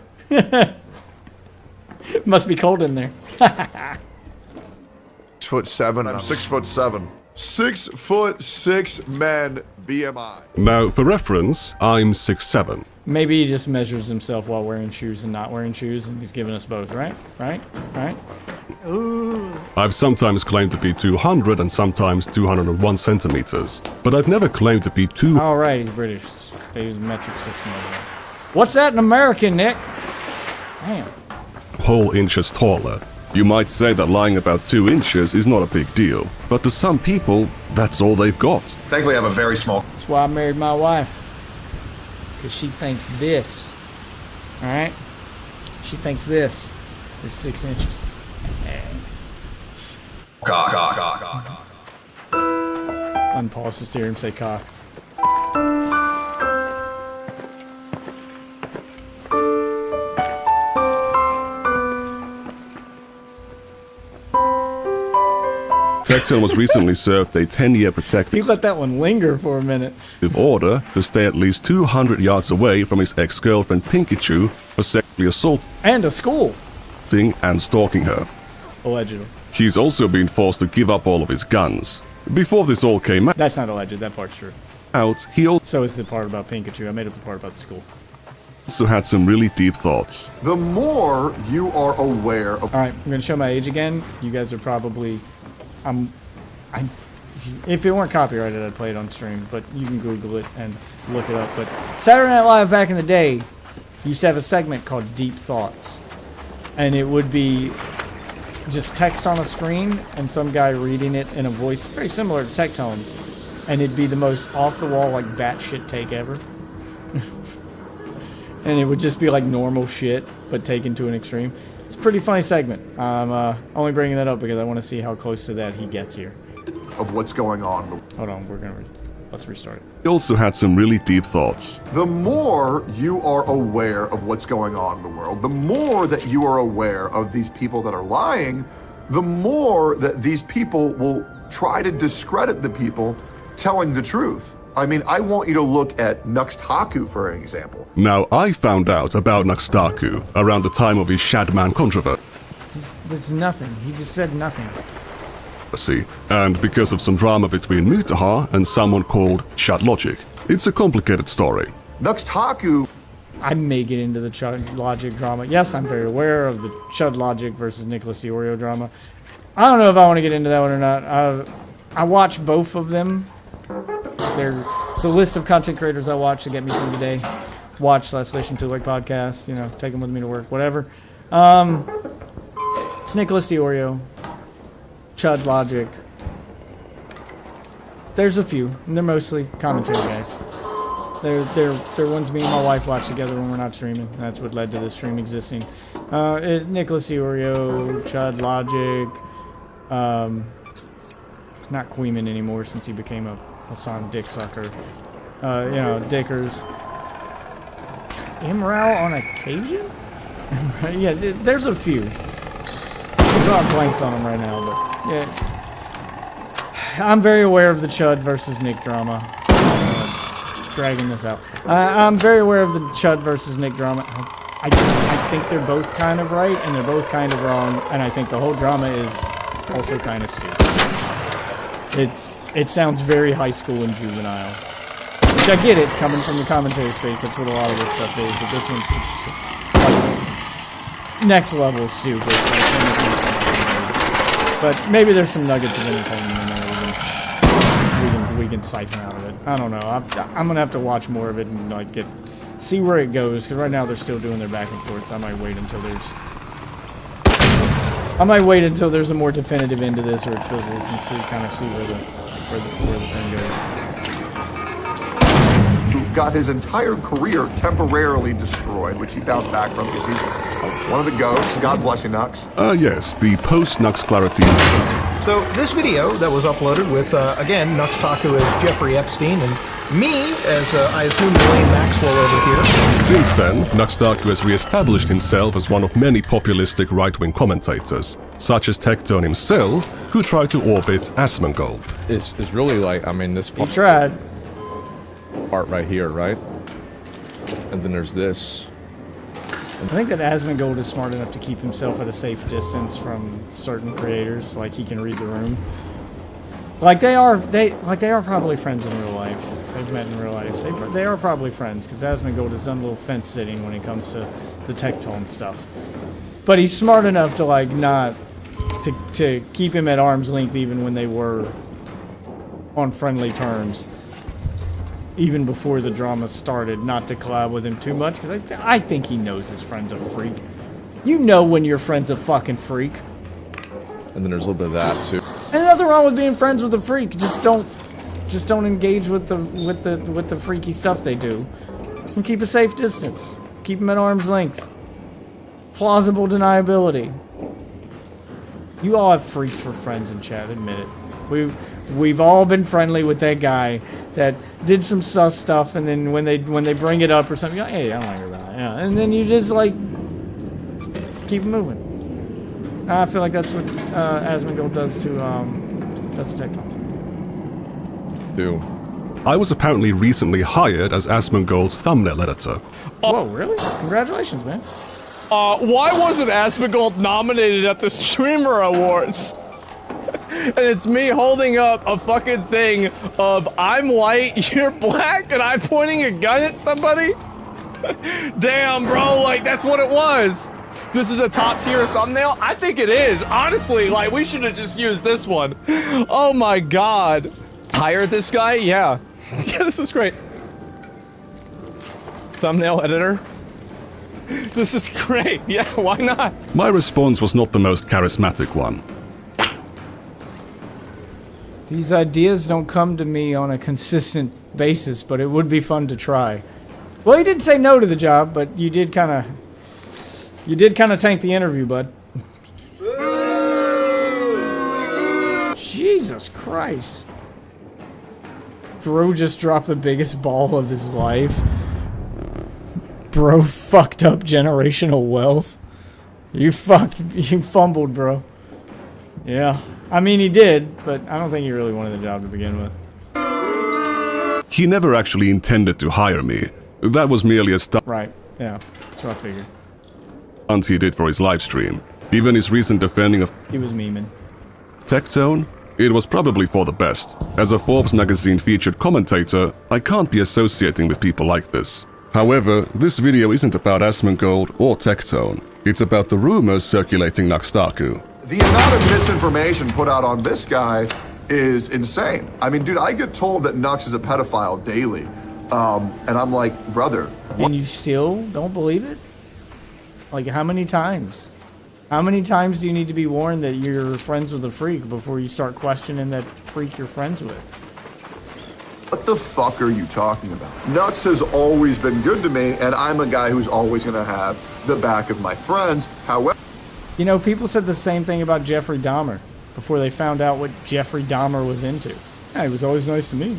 Speaker 3: Must be cold in there.
Speaker 15: 6'7". I'm 6'7". 6'6" men BMI.
Speaker 19: Now, for reference, I'm 6'7".
Speaker 3: Maybe he just measures himself while wearing shoes and not wearing shoes, and he's giving us both, right? Right? Ooh.
Speaker 19: I've sometimes claimed to be 200 and sometimes 201 centimeters, but I've never claimed to be too.
Speaker 3: All right, he's British. They use a metric system over there. What's that in American, Nick? Damn.
Speaker 19: Whole inches taller. You might say that lying about 2 inches is not a big deal, but to some people, that's all they've got.
Speaker 15: Thankfully, I have a very small.
Speaker 3: That's why I married my wife. Because she thinks this. Alright? She thinks this is 6 inches.
Speaker 15: Cock.
Speaker 3: Unpause this here and say cock.
Speaker 19: Tectone was recently served a 10-year protective
Speaker 3: You let that one linger for a minute.
Speaker 19: order to stay at least 200 yards away from his ex-girlfriend Pinkachu for sexually assaulting
Speaker 3: And a school.
Speaker 19: and stalking her.
Speaker 3: Allegedly.
Speaker 19: He's also been forced to give up all of his guns. Before this all came
Speaker 3: That's not alleged, that part's true.
Speaker 19: out, he
Speaker 3: So is the part about Pinkachu. I made up the part about the school.
Speaker 19: also had some really deep thoughts.
Speaker 15: The more you are aware of.
Speaker 3: Alright, I'm going to show my age again. You guys are probably... if it weren't copyrighted, I'd play it on stream, but you can Google it and look it up. But Saturday Night Live back in the day used to have a segment called Deep Thoughts. And it would be just text on a screen and some guy reading it in a voice very similar to Tectone's. And it'd be the most off-the-wall, like, batshit take ever. And it would just be like normal shit, but taken to an extreme. It's a pretty funny segment. I'm only bringing that up because I want to see how close to that he gets here.
Speaker 15: Of what's going on.
Speaker 3: Hold on, let's restart it.
Speaker 19: He also had some really deep thoughts.
Speaker 15: The more you are aware of what's going on in the world, the more that you are aware of these people that are lying, the more that these people will try to discredit the people telling the truth. I mean, I want you to look at Nux Taku, for an example.
Speaker 19: Now, I found out about Nux Taku around the time of his Shadman controversy.
Speaker 3: There's nothing. He just said nothing.
Speaker 19: And because of some drama between Mutaha and someone called Shad Logic. It's a complicated story.
Speaker 15: Nux Taku.
Speaker 3: I may get into the Chud Logic drama. Yes, I'm very aware of the Chud Logic versus Nicholas DiOrio drama. I don't know if I want to get into that one or not. I watch both of them. There's a list of content creators I watch to get me through the day. Watch/listen to like podcasts, you know, take them with me to work, whatever. It's Nicholas DeOrio, Chud Logic. There's a few, and they're mostly commentary guys. They're ones me and my wife watch together when we're not streaming. That's what led to this stream existing. Nicholas DeOrio, Chud Logic, not Queeman anymore since he became a Hassan dick sucker. You know, Dickers. Immoral on occasion? Yeah, there's a few. I'm drawing blanks on them right now, but yeah. I'm very aware of the Chud versus Nick drama. Dragging this out. I'm very aware of the Chud versus Nick drama. I think they're both kind of right and they're both kind of wrong, and I think the whole drama is also kind of stupid. It sounds very high school and juvenile, which I get it coming from the commentary space. That's what a lot of this stuff is, but this one's like next level stupid. But maybe there's some nuggets of entertainment in there we can siphon out of it. I don't know. I'm gonna have to watch more of it and like see where it goes, because right now they're still doing their back and forths. I might wait until there's a more definitive end to this, or it fizzles, and see where the thing goes.
Speaker 15: Who got his entire career temporarily destroyed, which he bounced back from because he's one of the GOATs. God bless you, Nux.
Speaker 19: Yes, the post-Nux Clarity incident.
Speaker 20: So this video that was uploaded with, again, Nux Taku as Jeffrey Epstein, and me as, I assume, Wayne Maxwell over here.
Speaker 19: Since then, Nux Taku has re-established himself as one of many populistic right-wing commentators, such as Tectone himself, who tried to orbit Asmongold.
Speaker 21: It's really like, I mean, this
Speaker 3: he tried.
Speaker 21: Part right here, right? And then there's this.
Speaker 3: I think that Asmongold is smart enough to keep himself at a safe distance from certain creators, like he can read the room. Like they are probably friends in real life. They've met in real life. They are probably friends, because Asmongold has done a little fence sitting when it comes to the Tectone stuff. But he's smart enough to like not to keep him at arm's length even when they were on friendly terms. Even before the drama started, not to collab with him too much, because I think he knows his friend's a freak. You know when your friend's a fucking freak.
Speaker 21: And then there's a little bit of that too.
Speaker 3: And nothing wrong with being friends with a freak. Just don't engage with the freaky stuff they do. And keep a safe distance. Keep them at arm's length. Plausible deniability. You all have freaks for friends in chat, admit it. We've all been friendly with that guy that did some sus stuff, and then when they bring it up or something, you're like, hey, I don't like your that. Yeah, and then you just like keep moving. I feel like that's what Asmongold does to Tectone.
Speaker 19: I was apparently recently hired as Asmongold's thumbnail editor.
Speaker 3: Whoa, really? Congratulations, man.
Speaker 14: Why wasn't Asmongold nominated at the Streamer Awards? And it's me holding up a fucking thing of I'm white, you're black, and I'm pointing a gun at somebody? Damn, bro, like that's what it was. This is a top tier thumbnail? I think it is. Honestly, like we should have just used this one. Oh my god. Hire this guy? Yeah. Yeah, this is great. Thumbnail editor? This is great. Yeah, why not?
Speaker 19: My response was not the most charismatic one.
Speaker 3: These ideas don't come to me on a consistent basis, but it would be fun to try. Well, you didn't say no to the job, but you did kind of tank the interview, bud. Jesus Christ. Bro just dropped the biggest ball of his life. Bro fucked up generational wealth. You fumbled, bro. Yeah. I mean, he did, but I don't think he really wanted the job to begin with.
Speaker 19: He never actually intended to hire me. That was merely a stunt.
Speaker 3: Right, yeah, that's what I figured.
Speaker 19: He did for his live stream. Even his recent defending of
Speaker 3: He was memeing.
Speaker 19: Tectone, it was probably for the best. As a Forbes magazine featured commentator, I can't be associating with people like this. However, this video isn't about Asmongold or Tectone. It's about the rumors circulating Nux Taku.
Speaker 15: the amount of misinformation put out on this guy is insane. I mean, dude, I get told that Nux is a pedophile daily. And I'm like, brother. What?
Speaker 3: And you still don't believe it? Like, how many times? How many times do you need to be warned that you're friends with a freak before you start questioning that freak you're friends with?
Speaker 15: What the fuck are you talking about? Nux has always been good to me, and I'm a guy who's always going to have the back of my friends. However,
Speaker 3: you know, people said the same thing about Jeffrey Dahmer before they found out what Jeffrey Dahmer was into. Yeah, he was always nice to me.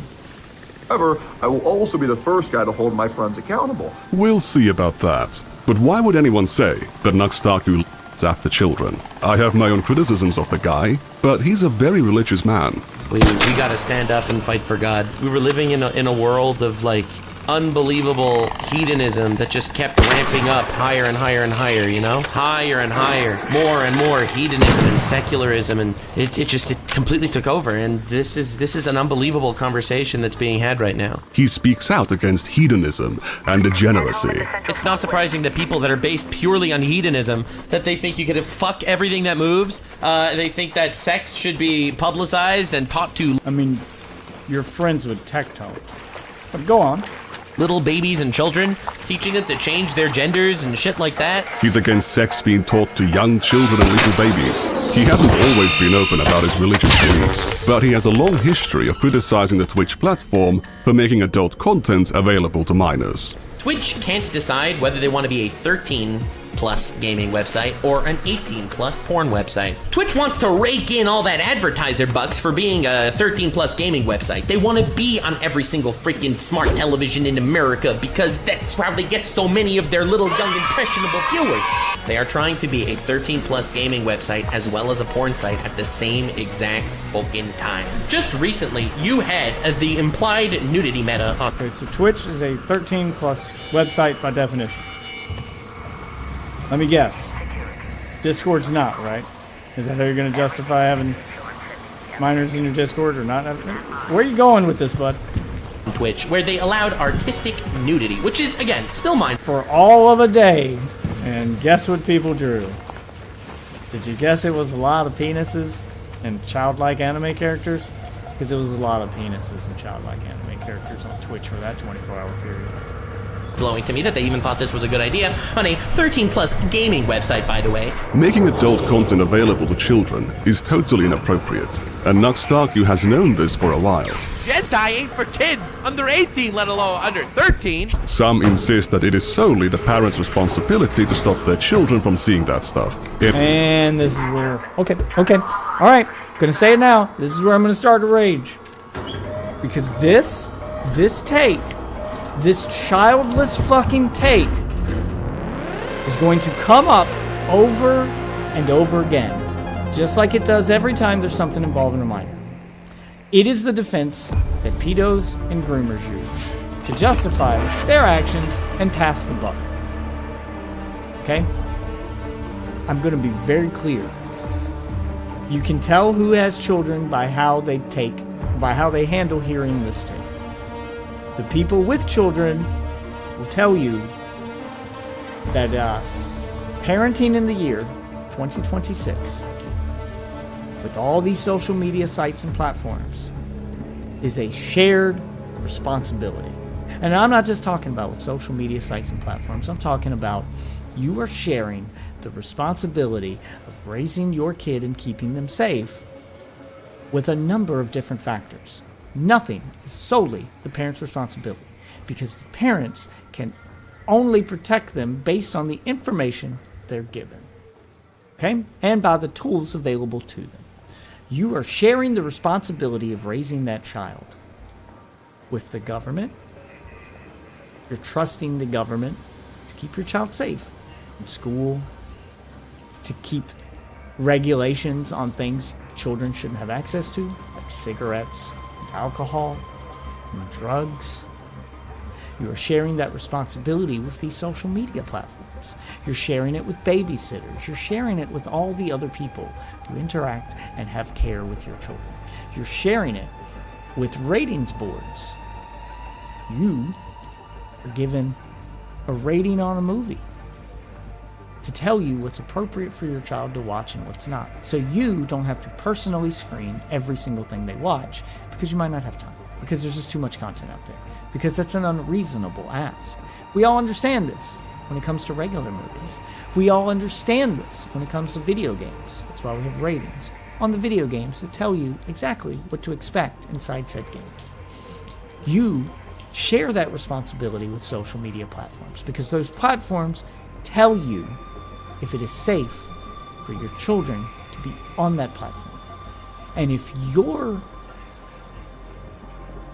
Speaker 15: However, I will also be the first guy to hold my friends accountable.
Speaker 19: We'll see about that. But why would anyone say that Nux Taku is after children? I have my own criticisms of the guy, but he's a very religious man.
Speaker 5: We gotta stand up and fight for God. We were living in a world of like unbelievable hedonism that just kept ramping up higher and higher and higher, you know? Higher and higher, more and more hedonism and secularism, and it completely took over, and this is an unbelievable conversation that's being had right now.
Speaker 19: He speaks out against hedonism and degeneracy.
Speaker 5: It's not surprising that people that are based purely on hedonism, that they think you could fuck everything that moves, they think that sex should be publicized and taught to...
Speaker 3: I mean, you're friends with Tectone. But go on.
Speaker 5: Little babies and children, teaching them to change their genders and shit like that.
Speaker 19: He's against sex being taught to young children and little babies. He hasn't always been open about his religious beliefs, but he has a long history of criticizing the Twitch platform for making adult content available to minors.
Speaker 5: Twitch can't decide whether they want to be a 13-plus gaming website or an 18-plus porn website. Twitch wants to rake in all that advertiser bucks for being a 13-plus gaming website. They want to be on every single freaking smart television in America because that's how they get so many of their little young impressionable viewers. They are trying to be a 13-plus gaming website as well as a porn site at the same exact fucking time. Just recently, you had the implied nudity meta on...
Speaker 3: Okay, so Twitch is a 13-plus website by definition. Let me guess. Discord's not, right? Is that how you're going to justify having minors in your Discord or not? Where are you going with this, bud?
Speaker 5: Twitch, where they allowed artistic nudity, which is, again, still mine.
Speaker 3: For all of a day, and guess what people drew? Did you guess it was a lot of penises and childlike anime characters? Because it was a lot of penises and childlike anime characters on Twitch for that 24-hour period.
Speaker 5: Blowing to me that they even thought this was a good idea on a 13-plus gaming website, by the way.
Speaker 19: Making adult content available to children is totally inappropriate, and Nux Taku has known this for a while.
Speaker 22: Hentai ain't for kids under 18, let alone under 13.
Speaker 19: Some insist that it is solely the parents' responsibility to stop their children from seeing that stuff.
Speaker 3: And this is where... Okay. All right. Gonna say it now. This is where I'm gonna start to rage. Because this childless fucking take is going to come up over and over again. Just like it does every time there's something involving a minor. It is the defense that pedos and groomers use to justify their actions and pass the buck. Okay? I'm going to be very clear. You can tell who has children by how they handle hearing this tape. The people with children will tell you that parenting in the year 2026 with all these social media sites and platforms is a shared responsibility. And I'm not just talking about with social media sites and platforms. I'm talking about you are sharing the responsibility of raising your kid and keeping them safe with a number of different factors. Nothing is solely the parent's responsibility because the parents can only protect them based on the information they're given. Okay? And by the tools available to them. You are sharing the responsibility of raising that child with the government. You're trusting the government to keep your child safe in school, to keep regulations on things children shouldn't have access to, like cigarettes, and alcohol, and drugs. You are sharing that responsibility with these social media platforms. You're sharing it with babysitters. You're sharing it with all the other people who interact and have care with your children. You're sharing it with ratings boards. You are given a rating on a movie. to tell you what's appropriate for your child to watch and what's not. So you don't have to personally screen every single thing they watch, because you might not have time, because there's just too much content out there, because that's an unreasonable ask. We all understand this when it comes to regular movies. We all understand this when it comes to video games. That's why we have ratings on the video games that tell you exactly what to expect inside said game. You share that responsibility with social media platforms, because those platforms tell you if it is safe for your children to be on that platform. And if your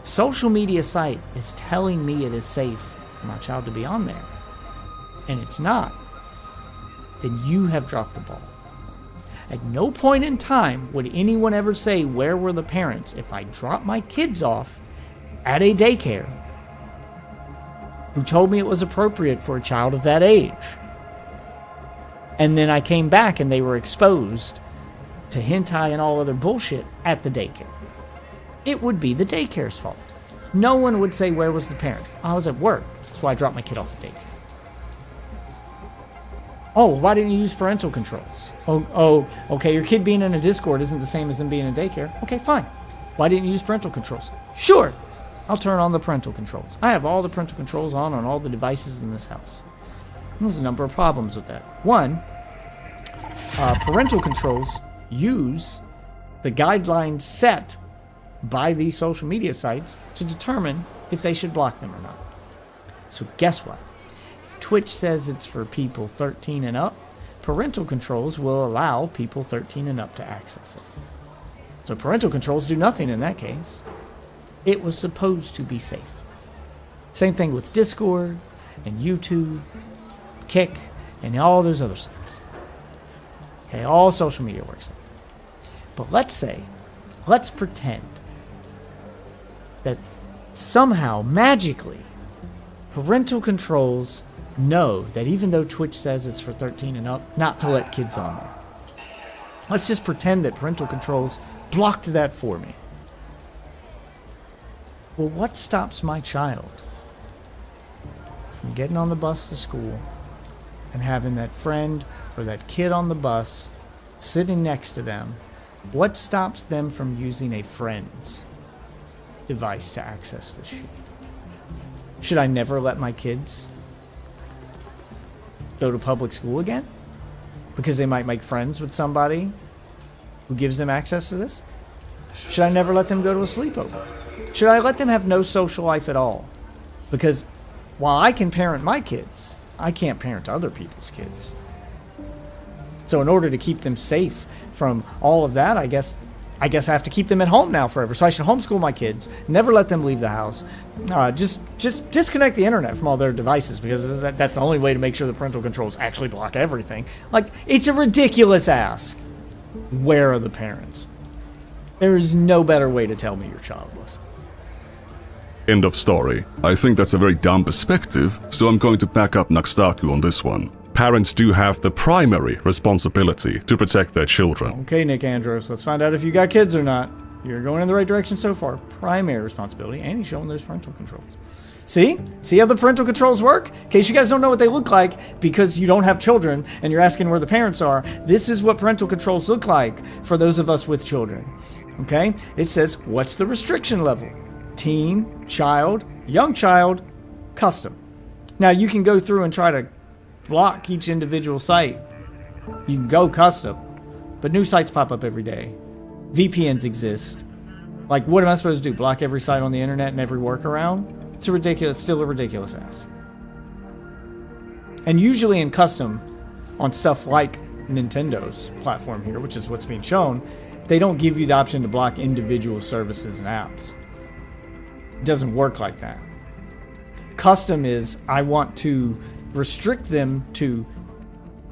Speaker 3: social media site is telling me it is safe for my child to be on there, and it's not, then you have dropped the ball. At no point in time would anyone ever say, where were the parents, if I dropped my kids off at a daycare who told me it was appropriate for a child of that age, and then I came back and they were exposed to hentai and all other bullshit at the daycare. It would be the daycare's fault. No one would say, where was the parent? I was at work, that's why I dropped my kid off at daycare. Oh, why didn't you use parental controls? Oh, okay, your kid being in a Discord isn't the same as them being in daycare. Okay, fine. Why didn't you use parental controls? Sure, I'll turn on the parental controls. I have all the parental controls on all the devices in this house. There's a number of problems with that. One, parental controls use the guidelines set by these social media sites to determine if they should block them or not. So guess what? If Twitch says it's for people 13 and up, parental controls will allow people 13 and up to access it. So parental controls do nothing in that case. It was supposed to be safe. Same thing with Discord and YouTube, Kick, and all those other sites. Okay, all social media works. But let's pretend that somehow, magically, parental controls know that even though Twitch says it's for 13 and up, not to let kids on there. Let's just pretend that parental controls blocked that for me. Well, what stops my child from getting on the bus to school and having that friend or that kid on the bus sitting next to them? What stops them from using a friend's device to access this shit? Should I never let my kids go to public school again? Because they might make friends with somebody who gives them access to this? Should I never let them go to a sleepover? Should I let them have no social life at all? Because while I can parent my kids, I can't parent other people's kids. So in order to keep them safe from all of that, I guess I have to keep them at home now forever. So I should homeschool my kids, never let them leave the house, just disconnect the internet from all their devices, because that's the only way to make sure the parental controls actually block everything. Like, it's a ridiculous ask. Where are the parents? There is no better way to tell me you're childless.
Speaker 19: End of story. I think that's a very dumb perspective, so I'm going to back up Nux Taku on this one. Parents do have the primary responsibility to protect their children.
Speaker 3: Okay, Nick Andros, let's find out if you got kids or not. You're going in the right direction so far. Primary responsibility, and he's showing those parental controls. See? See how the parental controls work? In case you guys don't know what they look like because you don't have children and you're asking where the parents are, this is what parental controls look like for those of us with children. Okay? It says, what's the restriction level? Teen, child, young child, custom. Now, you can go through and try to block each individual site. You can go custom, but new sites pop up every day. VPNs exist. Like, what am I supposed to do? Block every site on the internet and every workaround? It's still a ridiculous ask. And usually in custom, on stuff like Nintendo's platform here, which is what's being shown, they don't give you the option to block individual services and apps. It doesn't work like that. Custom is, I want to restrict them to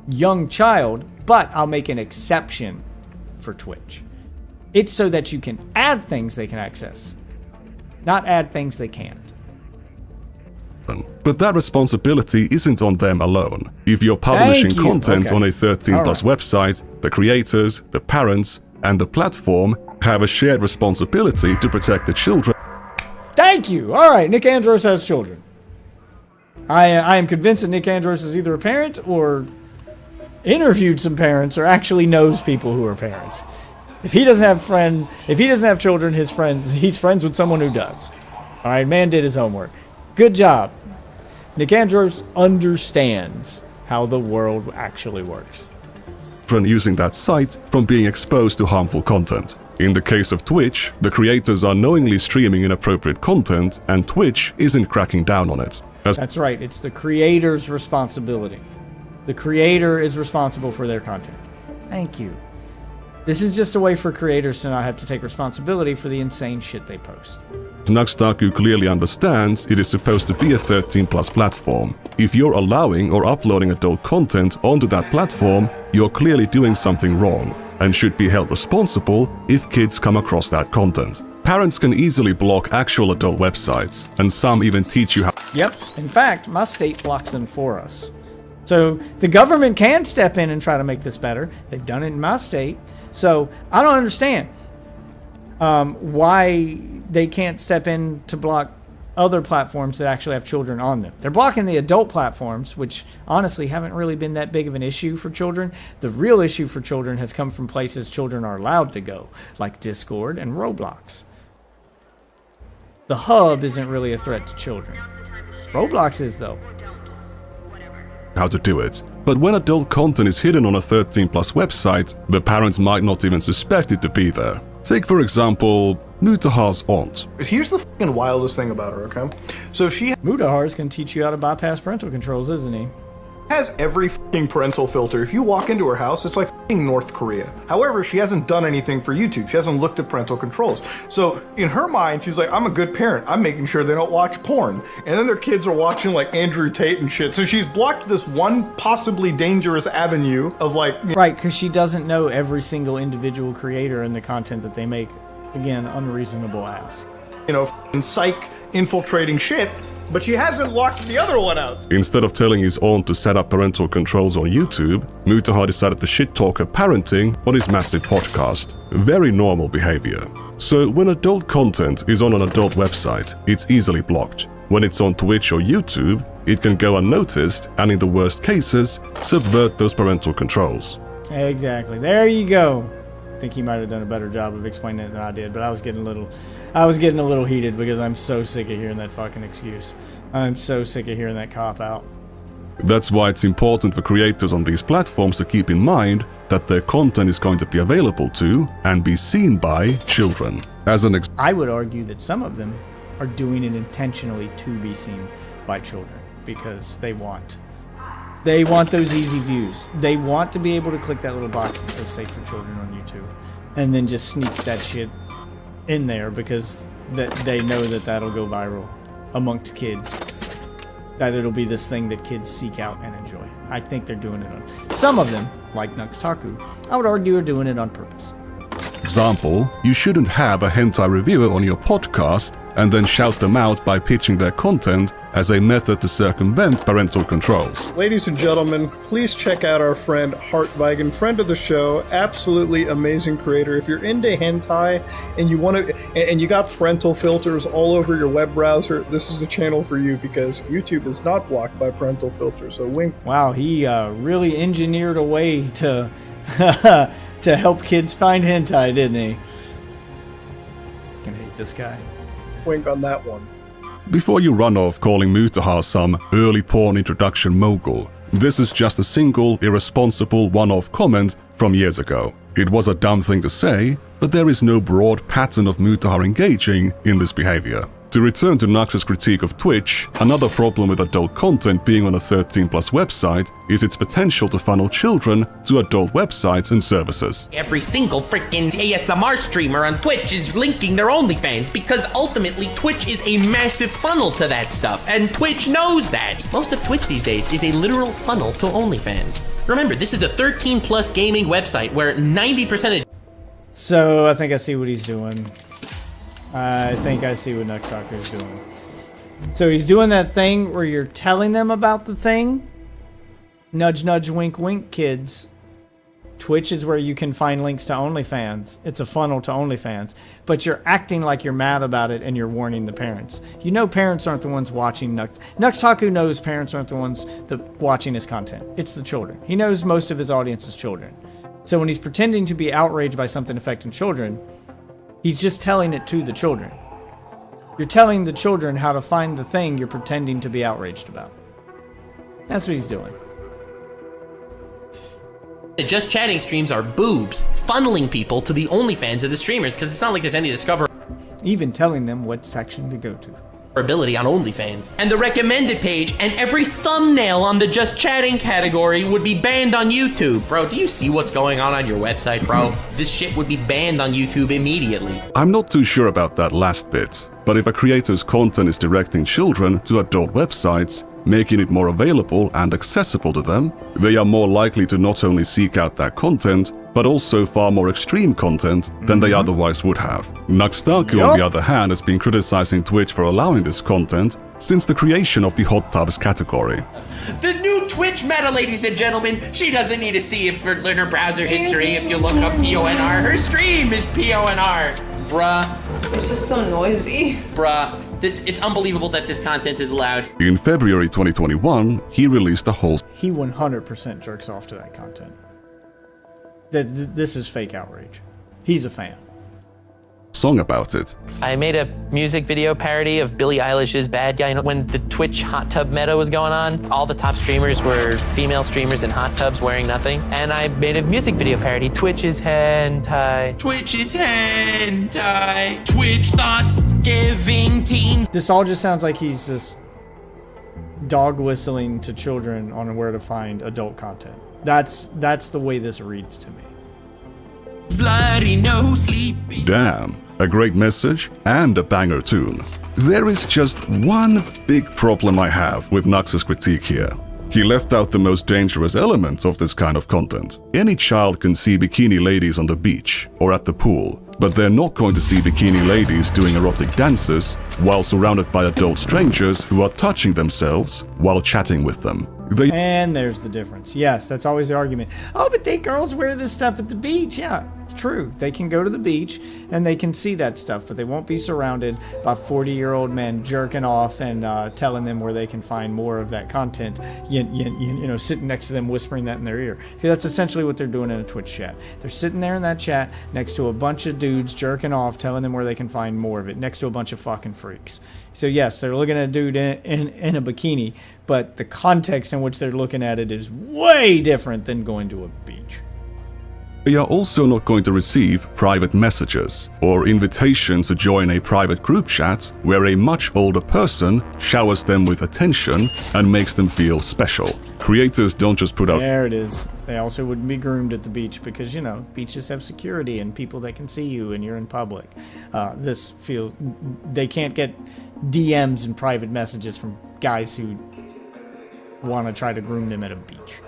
Speaker 3: young child, but I'll make an exception for Twitch. It's so that you can add things they can access, not add things they can't.
Speaker 19: But that responsibility isn't on them alone. If you're publishing content on a 13+ website, the creators, the parents, and the platform have a shared responsibility to protect the children.
Speaker 3: Thank you! Alright, Nick Andros has children. I am convinced that Nick Andros is either a parent or interviewed some parents or actually knows people who are parents. If he doesn't have children, he's friends with someone who does. All right, man did his homework. Good job. Nick Andrews understands how the world actually works.
Speaker 19: From using that site from being exposed to harmful content. In the case of Twitch, the creators are knowingly streaming inappropriate content, and Twitch isn't cracking down on it.
Speaker 3: That's right, it's the creator's responsibility. The creator is responsible for their content. Thank you. This is just a way for creators to not have to take responsibility for the insane shit they post.
Speaker 19: Nux Taku clearly understands it is supposed to be a 13+ platform. If you're allowing or uploading adult content onto that platform, you're clearly doing something wrong, and should be held responsible if kids come across that content. Parents can easily block actual adult websites, and some even teach you how.
Speaker 3: Yep, in fact, my state blocks them for us. So the government can step in and try to make this better. They've done it in my state. So I don't understand why they can't step in to block other platforms that actually have children on them. They're blocking the adult platforms, which honestly haven't really been that big of an issue for children. The real issue for children has come from places children are allowed to go, like Discord and Roblox. The hub isn't really a threat to children. Roblox is, though.
Speaker 19: How to do it. But when adult content is hidden on a 13+ website, the parents might not even suspect it to be there. Take, for example, Mutahar's aunt.
Speaker 20: Here's the fucking wildest thing about her, okay? So
Speaker 3: Mutahar's can teach you how to bypass parental controls, isn't he?
Speaker 20: Has every fucking parental filter. If you walk into her house, it's like fucking North Korea. However, she hasn't done anything for YouTube. She hasn't looked at parental controls. So in her mind, she's like, I'm a good parent. I'm making sure they don't watch porn. And then their kids are watching like Andrew Tate and shit. So she's blocked this one possibly dangerous avenue of like...
Speaker 3: Right, because she doesn't know every single individual creator and the content that they make. Again, unreasonable ask.
Speaker 20: You know, psych infiltrating shit. But she hasn't locked the other one out.
Speaker 19: Instead of telling his aunt to set up parental controls on YouTube, Mutahar decided to shit-talk her parenting on his massive podcast. Very normal behavior. So when adult content is on an adult website, it's easily blocked. When it's on Twitch or YouTube, it can go unnoticed and in the worst cases, subvert those parental controls.
Speaker 3: Exactly. There you go. I think he might have done a better job of explaining it than I did, but I was getting a little heated because I'm so sick of hearing that fucking excuse. I'm so sick of hearing that cop out.
Speaker 19: That's why it's important for creators on these platforms to keep in mind that their content is going to be available to and be seen by children.
Speaker 3: I would argue that some of them are doing it intentionally to be seen by children because they want those easy views. They want to be able to click that little box that says safe for children on YouTube and then just sneak that shit in there because they know that that'll go viral amongst kids. That it'll be this thing that kids seek out and enjoy. I think they're doing it on... Some of them, like Nux Taku, I would argue are doing it on purpose.
Speaker 19: Example, you shouldn't have a hentai reviewer on your podcast and then shout them out by pitching their content as a method to circumvent parental controls.
Speaker 20: Ladies and gentlemen, please check out our friend Hartweigen, friend of the show, absolutely amazing creator. If you're into hentai and you want to, and you got parental filters all over your web browser, this is the channel for you because YouTube is not blocked by parental filters. So wink.
Speaker 3: Wow, he really engineered a way to to help kids find hentai, didn't he? I can hate this guy.
Speaker 20: Wink on that one.
Speaker 19: Before you run off calling Mutahar some early porn introduction mogul, this is just a single, irresponsible one-off comment from years ago. It was a dumb thing to say, but there is no broad pattern of Mutahar engaging in this behavior. To return to Nux's critique of Twitch, another problem with adult content being on a 13+ website is its potential to funnel children to adult websites and services.
Speaker 5: Every single freaking ASMR streamer on Twitch is linking their OnlyFans because ultimately Twitch is a massive funnel to that stuff, and Twitch knows that. Most of Twitch these days is a literal funnel to OnlyFans. Remember, this is a 13+ gaming website where 90% of...
Speaker 3: So, I think I see what he's doing. I think I see what Nux Taku is doing. So he's doing that thing where you're telling them about the thing. Nudge, nudge, wink, wink, kids. Twitch is where you can find links to OnlyFans. It's a funnel to OnlyFans. But you're acting like you're mad about it and you're warning the parents. You know parents aren't the ones watching Nux. Nux Taku knows parents aren't the ones watching his content. It's the children. He knows most of his audience is children. So when he's pretending to be outraged by something affecting children, he's just telling it to the children. You're telling the children how to find the thing you're pretending to be outraged about. That's what he's doing.
Speaker 5: The Just Chatting streams are boobs, funneling people to the OnlyFans of the streamers, because it's not like there's any discoverability
Speaker 3: Even telling them what section to go to.
Speaker 5: on OnlyFans. And the recommended page and every thumbnail on the Just Chatting category would be banned on YouTube. Bro, do you see what's going on your website, bro? This shit would be banned on YouTube immediately.
Speaker 19: I'm not too sure about that last bit, but if a creator's content is directing children to adult websites, making it more available and accessible to them, they are more likely to not only seek out that content, but also far more extreme content than they otherwise would have. Nux Taku, on the other hand, has been criticizing Twitch for allowing this content since the creation of the hot tubs category.
Speaker 5: The new Twitch meta, ladies and gentlemen, she doesn't need to see it for in her browser history. If you look up PONR, her stream is PONR. Bruh.
Speaker 2: It's just so noisy.
Speaker 5: Bruh. It's unbelievable that this content is allowed.
Speaker 19: In February 2021, he released a whole...
Speaker 3: He 100% jerks off to that content. This is fake outrage. He's a fan.
Speaker 19: song about it.
Speaker 5: I made a music video parody of Billie Eilish's Bad Guy. When the Twitch hot tub meta was going on, all the top streamers were female streamers in hot tubs wearing nothing. And I made a music video parody, Twitch is hentai. Twitch is hentai. Twitch thoughts giving teens.
Speaker 3: This all just sounds like he's just dog whistling to children on where to find adult content. That's the way this reads to me.
Speaker 5: Bloody no sleep.
Speaker 19: Damn, a great message and a banger tune. There is just one big problem I have with Nux's critique here. He left out the most dangerous element of this kind of content. Any child can see bikini ladies on the beach or at the pool, but they're not going to see bikini ladies doing erotic dances while surrounded by adult strangers who are touching themselves while chatting with them.
Speaker 3: And there's the difference. Yes, that's always the argument. Oh, but they girls wear this stuff at the beach. Yeah, true. They can go to the beach and they can see that stuff, but they won't be surrounded by 40-year-old men jerking off and telling them where they can find more of that content. You know, sitting next to them whispering that in their ear. Because that's essentially what they're doing in a Twitch chat. They're sitting there in that chat next to a bunch of dudes jerking off, telling them where they can find more of it, next to a bunch of fucking freaks. So yes, they're looking at a dude in a bikini, but the context in which they're looking at it is way different than going to a beach.
Speaker 19: They are also not going to receive private messages or invitations to join a private group chat where a much older person showers them with attention and makes them feel special. Creators don't just put out...
Speaker 3: There it is. They also wouldn't be groomed at the beach because, you know, beaches have security and people that can see you and you're in public. This feels... They can't get DMs and private messages from guys who want to try to groom them at a beach.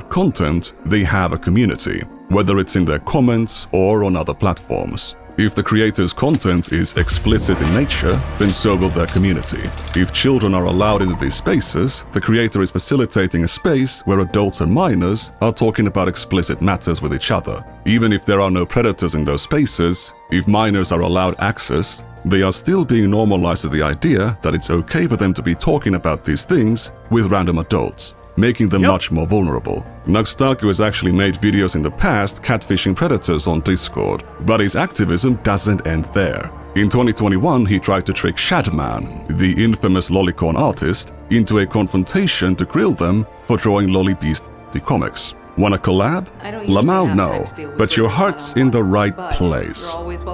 Speaker 19: Content, they have a community, whether it's in their comments or on other platforms. If the creator's content is explicit in nature, then so will their community. If children are allowed into these spaces, the creator is facilitating a space where adults and minors are talking about explicit matters with each other. Even if there are no predators in those spaces, if minors are allowed access, they are still being normalized to the idea that it's okay for them to be talking about these things with random adults, making them much more vulnerable. Nux Taku has actually made videos in the past catfishing predators on Discord, but his activism doesn't end there. In 2021, he tried to trick Shadman, the infamous lolicon artist, into a confrontation to grill them for drawing Lollibeast comics. Wanna collab? Lamau, no, but your heart's in the right place.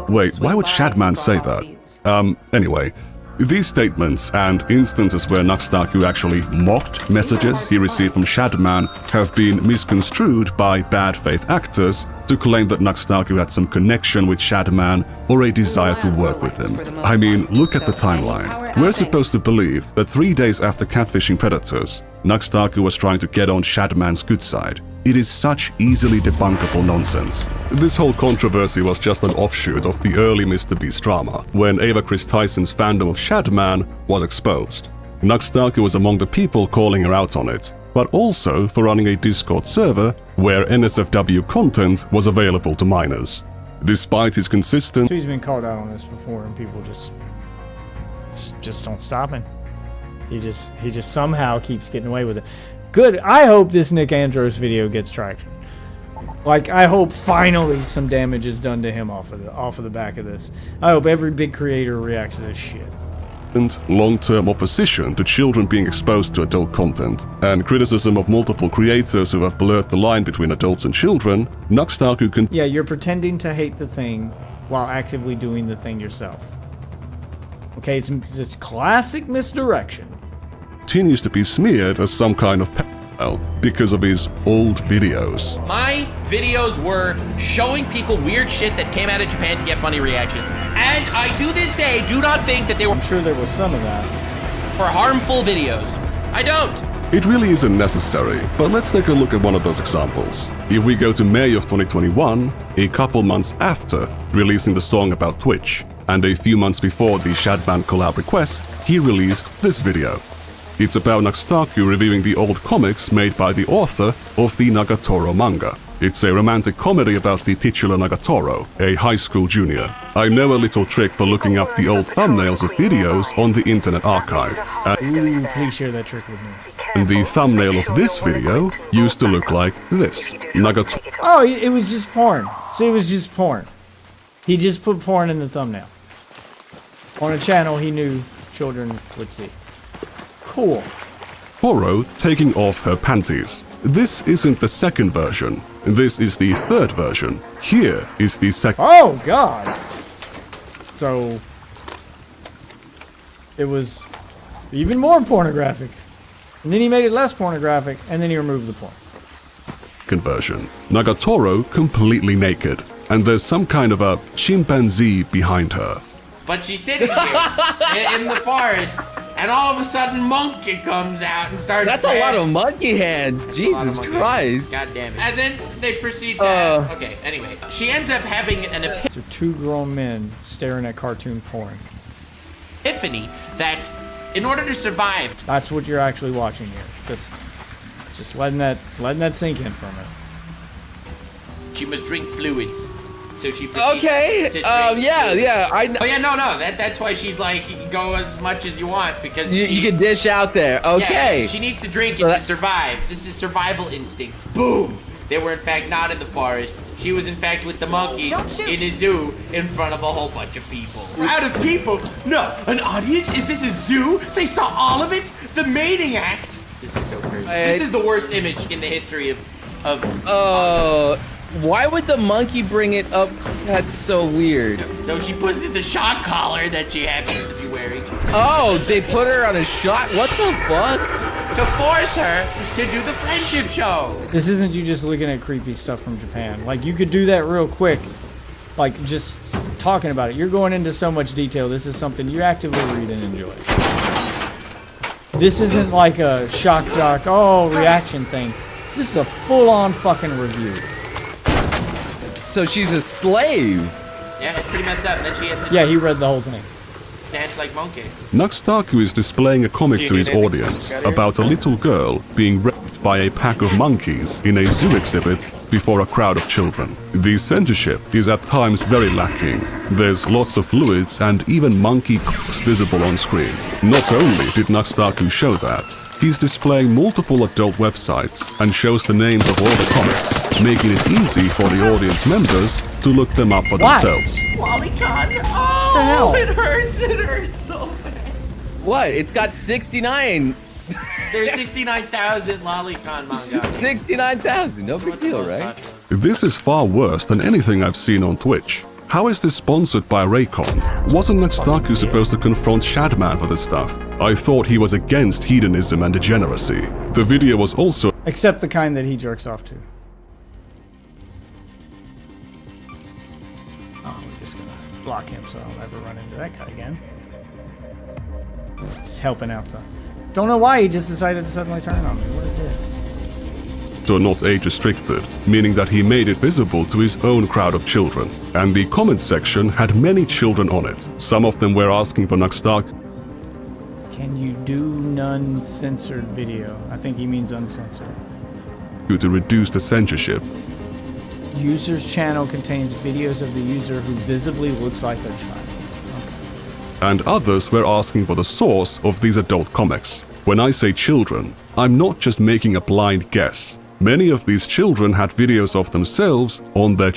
Speaker 19: Wait, why would Shadman say that? Anyway, these statements and instances where Nux Taku actually mocked messages he received from Shadman have been misconstrued by bad faith actors to claim that Nux Taku had some connection with Shadman or a desire to work with him. I mean, look at the timeline. We're supposed to believe that 3 days after catfishing predators, Nux Taku was trying to get on Shadman's good side. It is such easily debunkable nonsense. This whole controversy was just an offshoot of the early Mr. Beast drama, when Ava Chris Tyson's fandom of Shadman was exposed. Nux Taku was among the people calling her out on it, but also for running a Discord server where NSFW content was available to minors. Despite his consistent...
Speaker 3: So he's been called out on this before, and people just don't stop him. He just somehow keeps getting away with it. Good. I hope this Nick Andros video gets traction. Like, I hope finally some damage is done to him off of the back of this. I hope every big creator reacts to this shit.
Speaker 19: Long-term opposition to children being exposed to adult content, and criticism of multiple creators who have blurred the line between adults and children, Nux Taku can...
Speaker 3: Yeah, you're pretending to hate the thing while actively doing the thing yourself. Okay, it's classic misdirection.
Speaker 19: Continues to be smeared as some kind of pedophile because of his old videos.
Speaker 5: My videos were showing people weird shit that came out of Japan to get funny reactions. And I, to this day, do not think that they were...
Speaker 3: I'm sure there was some of that.
Speaker 5: ...for harmful videos. I don't.
Speaker 19: It really isn't necessary, but let's take a look at one of those examples. If we go to May of 2021, a couple months after releasing the song about Twitch, and a few months before the Shadman collab request, he released this video. It's about Nux Taku reviewing the old comics made by the author of the Nagatoro manga. It's a romantic comedy about the titular Nagatoro, a high school junior. I know a little trick for looking up the old thumbnails of videos on the Internet Archive.
Speaker 3: Ooh, please share that trick with me.
Speaker 19: And the thumbnail of this video used to look like this. Nagatoro.
Speaker 3: Oh, it was just porn. So it was just porn. He just put porn in the thumbnail. On a channel he knew children would see. Cool.
Speaker 19: Horo taking off her panties. This isn't the second version. This is the third version. Here is the second.
Speaker 3: Oh, God. So, it was even more pornographic. And then he made it less pornographic, and then he removed the porn.
Speaker 19: Conversion. Nagatoro completely naked, and there's some kind of a chimpanzee behind her.
Speaker 5: But she's sitting here in the forest, and all of a sudden Monkey comes out and starts...
Speaker 4: That's a lot of monkey hands. Jesus Christ.
Speaker 5: God damn it. And then they proceed to... Okay, anyway. She ends up having an
Speaker 3: So two grown men staring at cartoon porn.
Speaker 5: epiphany that in order to survive...
Speaker 3: That's what you're actually watching here. Just letting that sink in for a minute.
Speaker 5: She must drink fluids. So she
Speaker 4: okay.
Speaker 5: To
Speaker 4: Oh yeah.
Speaker 5: Oh yeah, no. That's why she's like, go as much as you want because
Speaker 4: you can dish out there. Okay.
Speaker 5: Yeah, she needs to drink it to survive. This is survival instincts. Boom. They were in fact not in the forest. She was in fact with the monkeys in a zoo in front of a whole bunch of people. Crowd of people? No, an audience? Is this a zoo? They saw all of it? The mating act? This is so crazy. This is the worst image in the history of
Speaker 4: why would the monkey bring it up? That's so weird.
Speaker 5: So she puts the shock collar that she happens to be wearing.
Speaker 4: Oh, they put her on a shot? What the fuck?
Speaker 5: To force her to do the friendship show.
Speaker 3: This isn't you just looking at creepy stuff from Japan. Like, you could do that real quick. Like, just talking about it. You're going into so much detail. This is something you actively read and enjoy. This isn't like a shock jock, reaction thing. This is a full-on fucking review.
Speaker 4: So she's a slave.
Speaker 5: Yeah, it's pretty messed up. Then she has to
Speaker 3: he read the whole thing.
Speaker 5: Dance like monkey.
Speaker 19: Nux Taku is displaying a comic to his audience about a little girl being raped by a pack of monkeys in a zoo exhibit before a crowd of children. The censorship is at times very lacking. There's lots of fluids and even monkey cocks visible on screen. Not only did Nux Taku show that, he's displaying multiple adult websites and shows the names of all the comics, making it easy for the audience members to look them up for themselves.
Speaker 5: Lolicon. Oh,
Speaker 3: the hell?
Speaker 5: It hurts so bad.
Speaker 4: What? It's got 69.
Speaker 5: There's 69,000 Lolicon manga.
Speaker 4: 69,000. No big deal, right?
Speaker 19: This is far worse than anything I've seen on Twitch. How is this sponsored by Raycon? Wasn't Nux Taku supposed to confront Shadman for this stuff? I thought he was against hedonism and degeneracy. The video was also...
Speaker 3: Except the kind that he jerks off to. Oh, we're just gonna block him so I'll never run into that guy again. Just helping out the... Don't know why he just decided to suddenly turn on me. What it did.
Speaker 19: So not age restricted, meaning that he made it visible to his own crowd of children. And the comment section had many children on it. Some of them were asking for Nux Taku
Speaker 3: Can you do none censored video? I think he means uncensored.
Speaker 19: To reduce the censorship.
Speaker 3: User's channel contains videos of the user who visibly looks like a child.
Speaker 19: And others were asking for the source of these adult comics. When I say children, I'm not just making a blind guess. Many of these children had videos of themselves on their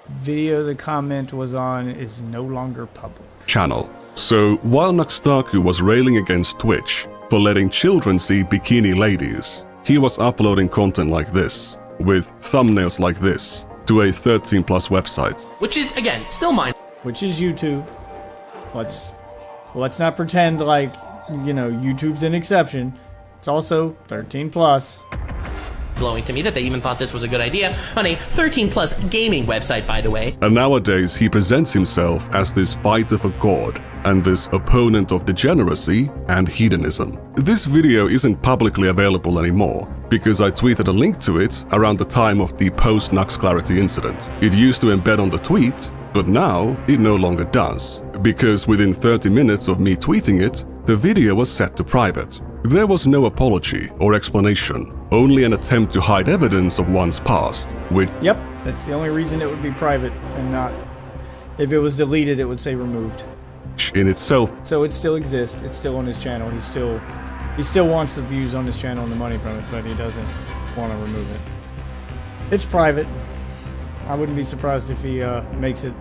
Speaker 3: Video the comment was on is no longer public.
Speaker 19: channel. So while Nux Taku was railing against Twitch for letting children see bikini ladies, he was uploading content like this, with thumbnails like this, to a 13+ website.
Speaker 5: Which is, again, still mine.
Speaker 3: Which is YouTube. Let's not pretend like, you know, YouTube's an exception. It's also 13+.
Speaker 5: Blowing to me that they even thought this was a good idea on a 13+ gaming website, by the way.
Speaker 19: And nowadays he presents himself as this fighter for God and this opponent of degeneracy and hedonism. This video isn't publicly available anymore because I tweeted a link to it around the time of the post-Nux Clarity incident. It used to embed on the tweet, but now it no longer does, because within 30 minutes of me tweeting it, the video was set to private. There was no apology or explanation, only an attempt to hide evidence of one's past, which...
Speaker 3: Yep, that's the only reason it would be private and not... If it was deleted, it would say removed.
Speaker 19: in itself...
Speaker 3: So it still exists, it's still on his channel, he still wants the views on his channel and the money from it, but he doesn't want to remove it. It's private. I wouldn't be surprised if he makes it,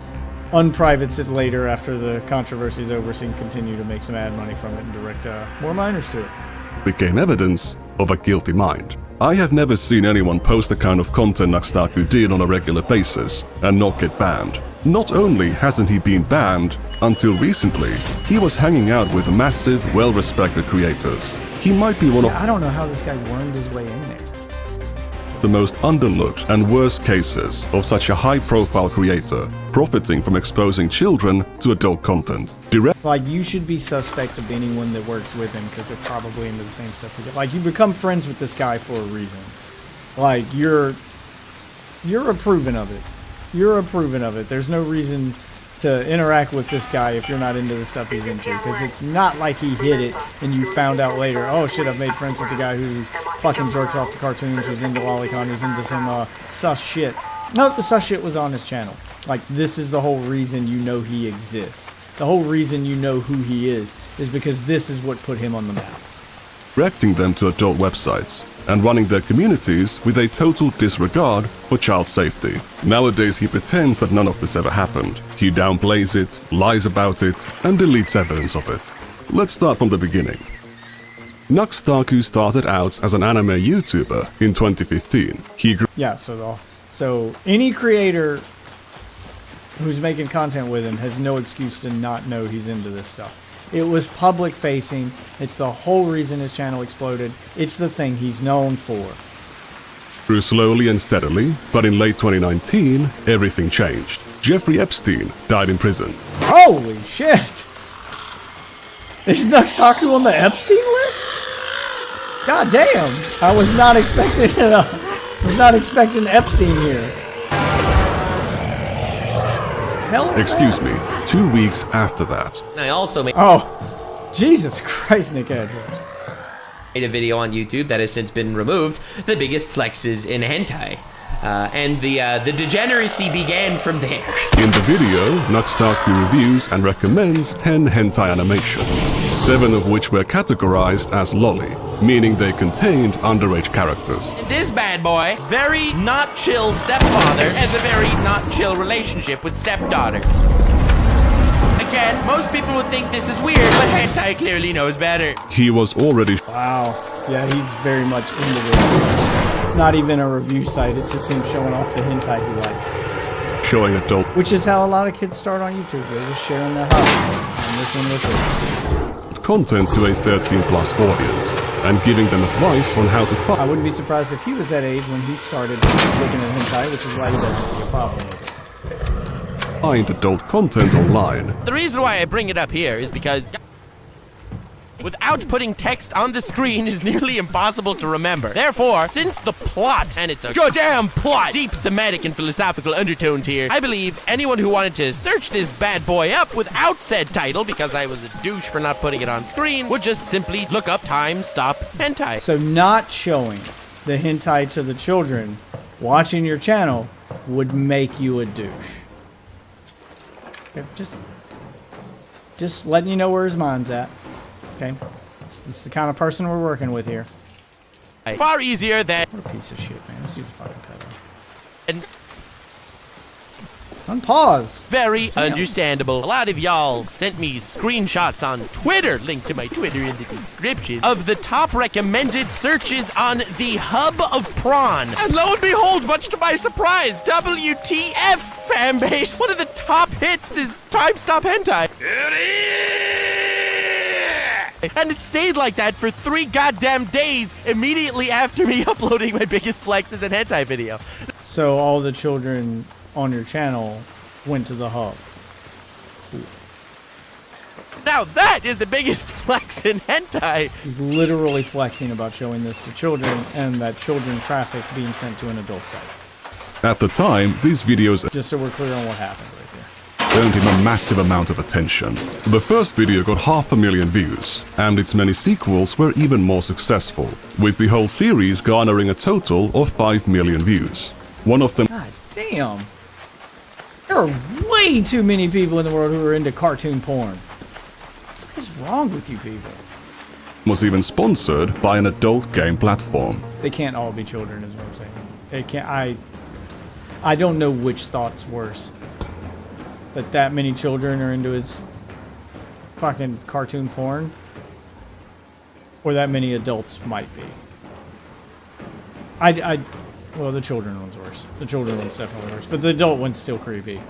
Speaker 3: unprivates it later after the controversy's over, so he can continue to make some ad money from it and direct more minors to it.
Speaker 19: became evidence of a guilty mind. I have never seen anyone post the kind of content Nux Taku did on a regular basis and not get banned. Not only hasn't he been banned, until recently, he was hanging out with massive, well-respected creators. He might be one of...
Speaker 3: I don't know how this guy wormed his way in there.
Speaker 19: The most underlooked and worst cases of such a high-profile creator profiting from exposing children to adult content.
Speaker 3: Like, you should be suspect of anyone that works with him because they're probably into the same stuff you get. Like, you become friends with this guy for a reason. Like, you're approving of it. You're approving of it. There's no reason to interact with this guy if you're not into the stuff he's into, because it's not like he hid it and you found out later, oh shit, I've made friends with the guy who fucking jerks off the cartoons, who's into lolicon, who's into some sus shit. No, the sus shit was on his channel. Like, this is the whole reason you know he exists. The whole reason you know who he is because this is what put him on the map.
Speaker 19: Directing them to adult websites and running their communities with a total disregard for child safety. Nowadays he pretends that none of this ever happened. He downplays it, lies about it, and deletes evidence of it. Let's start from the beginning. Nux Taku started out as an anime YouTuber in 2015. He grew...
Speaker 3: Yeah, so any creator who's making content with him has no excuse to not know he's into this stuff. It was public facing. It's the whole reason his channel exploded. It's the thing he's known for.
Speaker 19: Grew slowly and steadily, but in late 2019, everything changed. Jeffrey Epstein died in prison.
Speaker 3: Holy shit! Is Nux Taku on the Epstein list? God damn! I was not expecting Epstein here.
Speaker 19: Excuse me, 2 weeks after that.
Speaker 5: I also made
Speaker 3: Jesus Christ, Nick Edwards.
Speaker 5: Made a video on YouTube that has since been removed, the biggest flexes in hentai. And the degeneracy began from there.
Speaker 19: In the video, Nux Taku reviews and recommends 10 hentai animations, 7 of which were categorized as lolly, meaning they contained underage characters.
Speaker 22: This bad boy, very not chill stepfather, has a very not chill relationship with stepdaughter. Again, most people would think this is weird, but hentai clearly knows better.
Speaker 19: He was already...
Speaker 3: Wow. Yeah, he's very much into this. It's not even a review site, it's just him showing off the hentai he likes.
Speaker 19: Showing adult...
Speaker 3: Which is how a lot of kids start on YouTube. They're just sharing their hobby. And listen.
Speaker 19: Content to a 13+ audience, and giving them advice on how to fight.
Speaker 3: I wouldn't be surprised if he was that age when he started looking at hentai, which is why he doesn't see a problem with it.
Speaker 19: Find adult content online.
Speaker 22: The reason why I bring it up here is because... without putting text on the screen is nearly impossible to remember. Therefore, since the plot, and it's a goddamn plot, deep thematic and philosophical undertones here, I believe anyone who wanted to search this bad boy up without said title, because I was a douche for not putting it on screen, would just simply look up time stop hentai.
Speaker 3: So not showing the hentai to the children watching your channel would make you a douche. Okay, just letting you know where his mind's at. Okay, it's the kind of person we're working with here.
Speaker 22: Far easier than...
Speaker 3: What a piece of shit, man. This dude's a fucking pedo.
Speaker 22: And
Speaker 3: unpause.
Speaker 22: Very understandable. A lot of y'all sent me screenshots on Twitter, link to my Twitter in the description, of the top recommended searches on the hub of prawn. And lo and behold, much to my surprise, WTF fanbase, one of the top hits is Time Stop Hentai. And it stayed like that for 3 goddamn days immediately after me uploading my biggest flexes and hentai video.
Speaker 3: So all the children on your channel went to the hub.
Speaker 22: Now that is the biggest flex in hentai.
Speaker 3: He's literally flexing about showing this to children and that children traffic being sent to an adult site.
Speaker 19: At the time, these videos
Speaker 3: Just so we're clear on what happened right there.
Speaker 19: earned him a massive amount of attention. The first video got 500,000 views, and its many sequels were even more successful, with the whole series garnering a total of 5 million views. One of them...
Speaker 3: God damn. There are way too many people in the world who are into cartoon porn. What is wrong with you people?
Speaker 19: was even sponsored by an adult game platform.
Speaker 3: They can't all be children, is what I'm saying. It can't. I don't know which thought's worse. That many children are into his fucking cartoon porn, or that many adults might be. Well, the children one's worse. The children one's definitely worse, but the adult one's still creepy.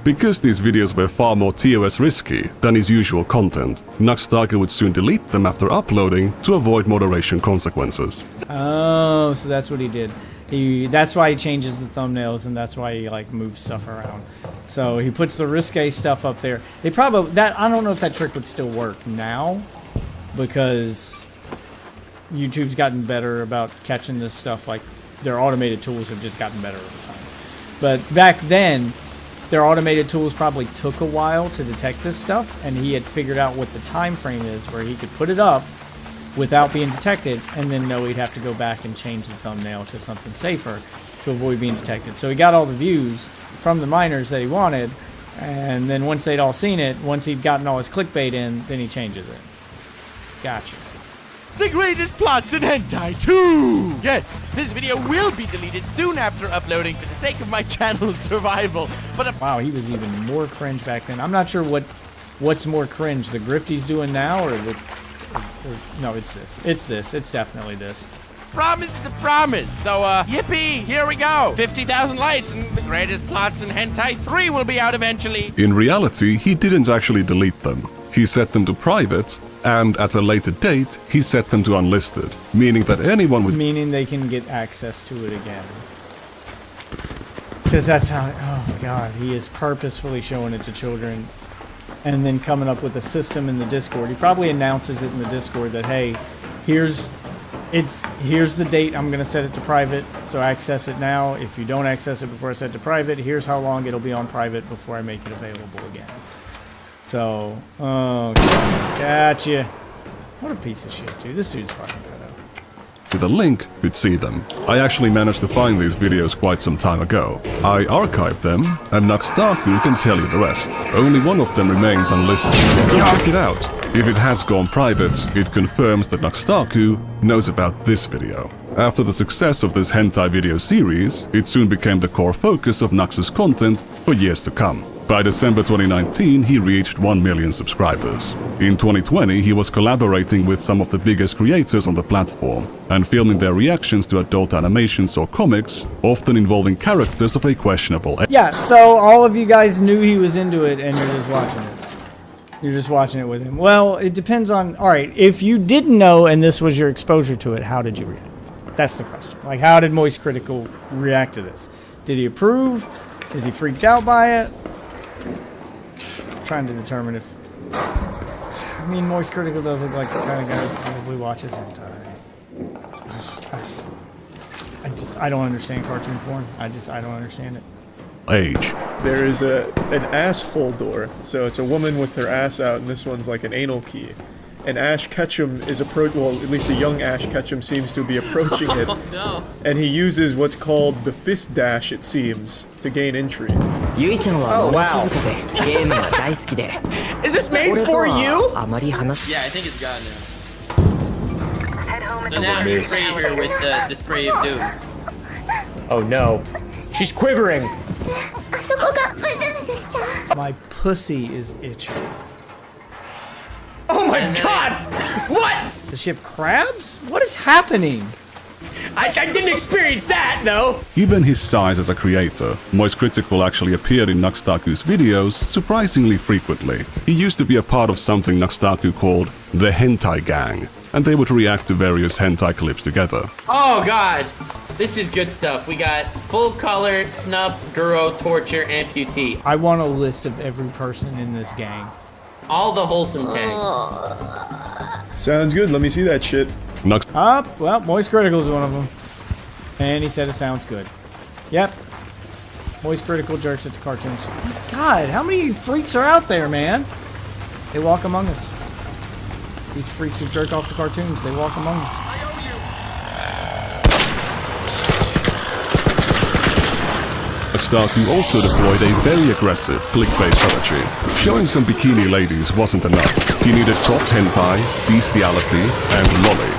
Speaker 19: Because these videos were far more TOS risky than his usual content, Nux Taku would soon delete them after uploading to avoid moderation consequences.
Speaker 3: Oh, so that's what he did. That's why he changes the thumbnails, and that's why he like moves stuff around. So he puts the risque stuff up there. I don't know if that trick would still work now, because YouTube's gotten better about catching this stuff. Like their automated tools have just gotten better over time. But back then, their automated tools probably took a while to detect this stuff, and he had figured out what the time frame is where he could put it up without being detected, and then know he'd have to go back and change the thumbnail to something safer to avoid being detected. So he got all the views from the minors that he wanted, and then once they'd all seen it, once he'd gotten all his clickbait in, then he changes it. Gotcha.
Speaker 22: The greatest plots in hentai 2! Yes, this video will be deleted soon after uploading for the sake of my channel's survival, but
Speaker 3: wow, he was even more cringe back then. I'm not sure what's more cringe, the grift he's doing now, or no, it's this. It's this. It's definitely this.
Speaker 22: Promise is a promise. So, yippee, here we go. 50,000 likes and the greatest plots in hentai 3 will be out eventually.
Speaker 19: In reality, he didn't actually delete them. He set them to private, and at a later date, he set them to unlisted, meaning that anyone with...
Speaker 3: Meaning they can get access to it again. Because that's how... Oh, God. He is purposefully showing it to children and then coming up with a system in the Discord. He probably announces it in the Discord that, hey, here's the date I'm going to set it to private, so access it now. If you don't access it before I set it to private, here's how long it'll be on private before I make it available again. So, oh, gotcha. What a piece of shit, dude. This dude's fucking pedo.
Speaker 19: With a link, you'd see them. I actually managed to find these videos quite some time ago. I archived them, and Nux Taku can tell you the rest. Only one of them remains unlisted. Go check it out. If it has gone private, it confirms that Nux Taku knows about this video. After the success of this hentai video series, it soon became the core focus of Nux's content for years to come. By December 2019, he reached 1 million subscribers. In 2020, he was collaborating with some of the biggest creators on the platform and filming their reactions to adult animations or comics, often involving characters of a questionable age.
Speaker 3: Yeah, so all of you guys knew he was into it and you're just watching it. You're just watching it with him. Well, it depends on... Alright, if you didn't know and this was your exposure to it, how did you react? That's the question. Like, how did Moist Critical react to this? Did he approve? Is he freaked out by it? Trying to determine if mean, Moist Critical does look like the kind of guy who probably watches hentai. I don't understand cartoon porn. I don't understand it.
Speaker 19: Age.
Speaker 9: There is an asshole door, so it's a woman with her ass out, and this one's like an anal key. And Ash Ketchum is well, at least a young Ash Ketchum seems to be approaching it.
Speaker 22: Oh no.
Speaker 9: And he uses what's called the fist dash, it seems, to gain entry.
Speaker 22: Oh wow. Is this made for you?
Speaker 5: Yeah, I think it's gone now. So now you spray her with the spray of doom.
Speaker 14: Oh no. She's quivering.
Speaker 3: My pussy is itchy.
Speaker 14: Oh my god! What?
Speaker 3: Does she have crabs? What is happening?
Speaker 14: I didn't experience that, no!
Speaker 19: Given his size as a creator, Moist Critical actually appeared in Nux Taku's videos surprisingly frequently. He used to be a part of something Nux Taku called the Hentai Gang, and they would react to various hentai clips together.
Speaker 5: Oh god! This is good stuff. We got full color, snuff, guro, torture, amputee.
Speaker 3: I want a list of every person in this gang.
Speaker 5: All the wholesome gang.
Speaker 9: Sounds good, let me see that shit.
Speaker 19: Nux.
Speaker 3: Well, Moist Critical is one of them. And he said it sounds good. Yep. Moist Critical jerks at the cartoons. God, how many freaks are out there, man? They walk among us. These freaks who jerk off the cartoons, they walk among us.
Speaker 19: Nux Taku also deployed a very aggressive clickbait strategy. Showing some bikini ladies wasn't enough. He needed top hentai, bestiality, and lolly.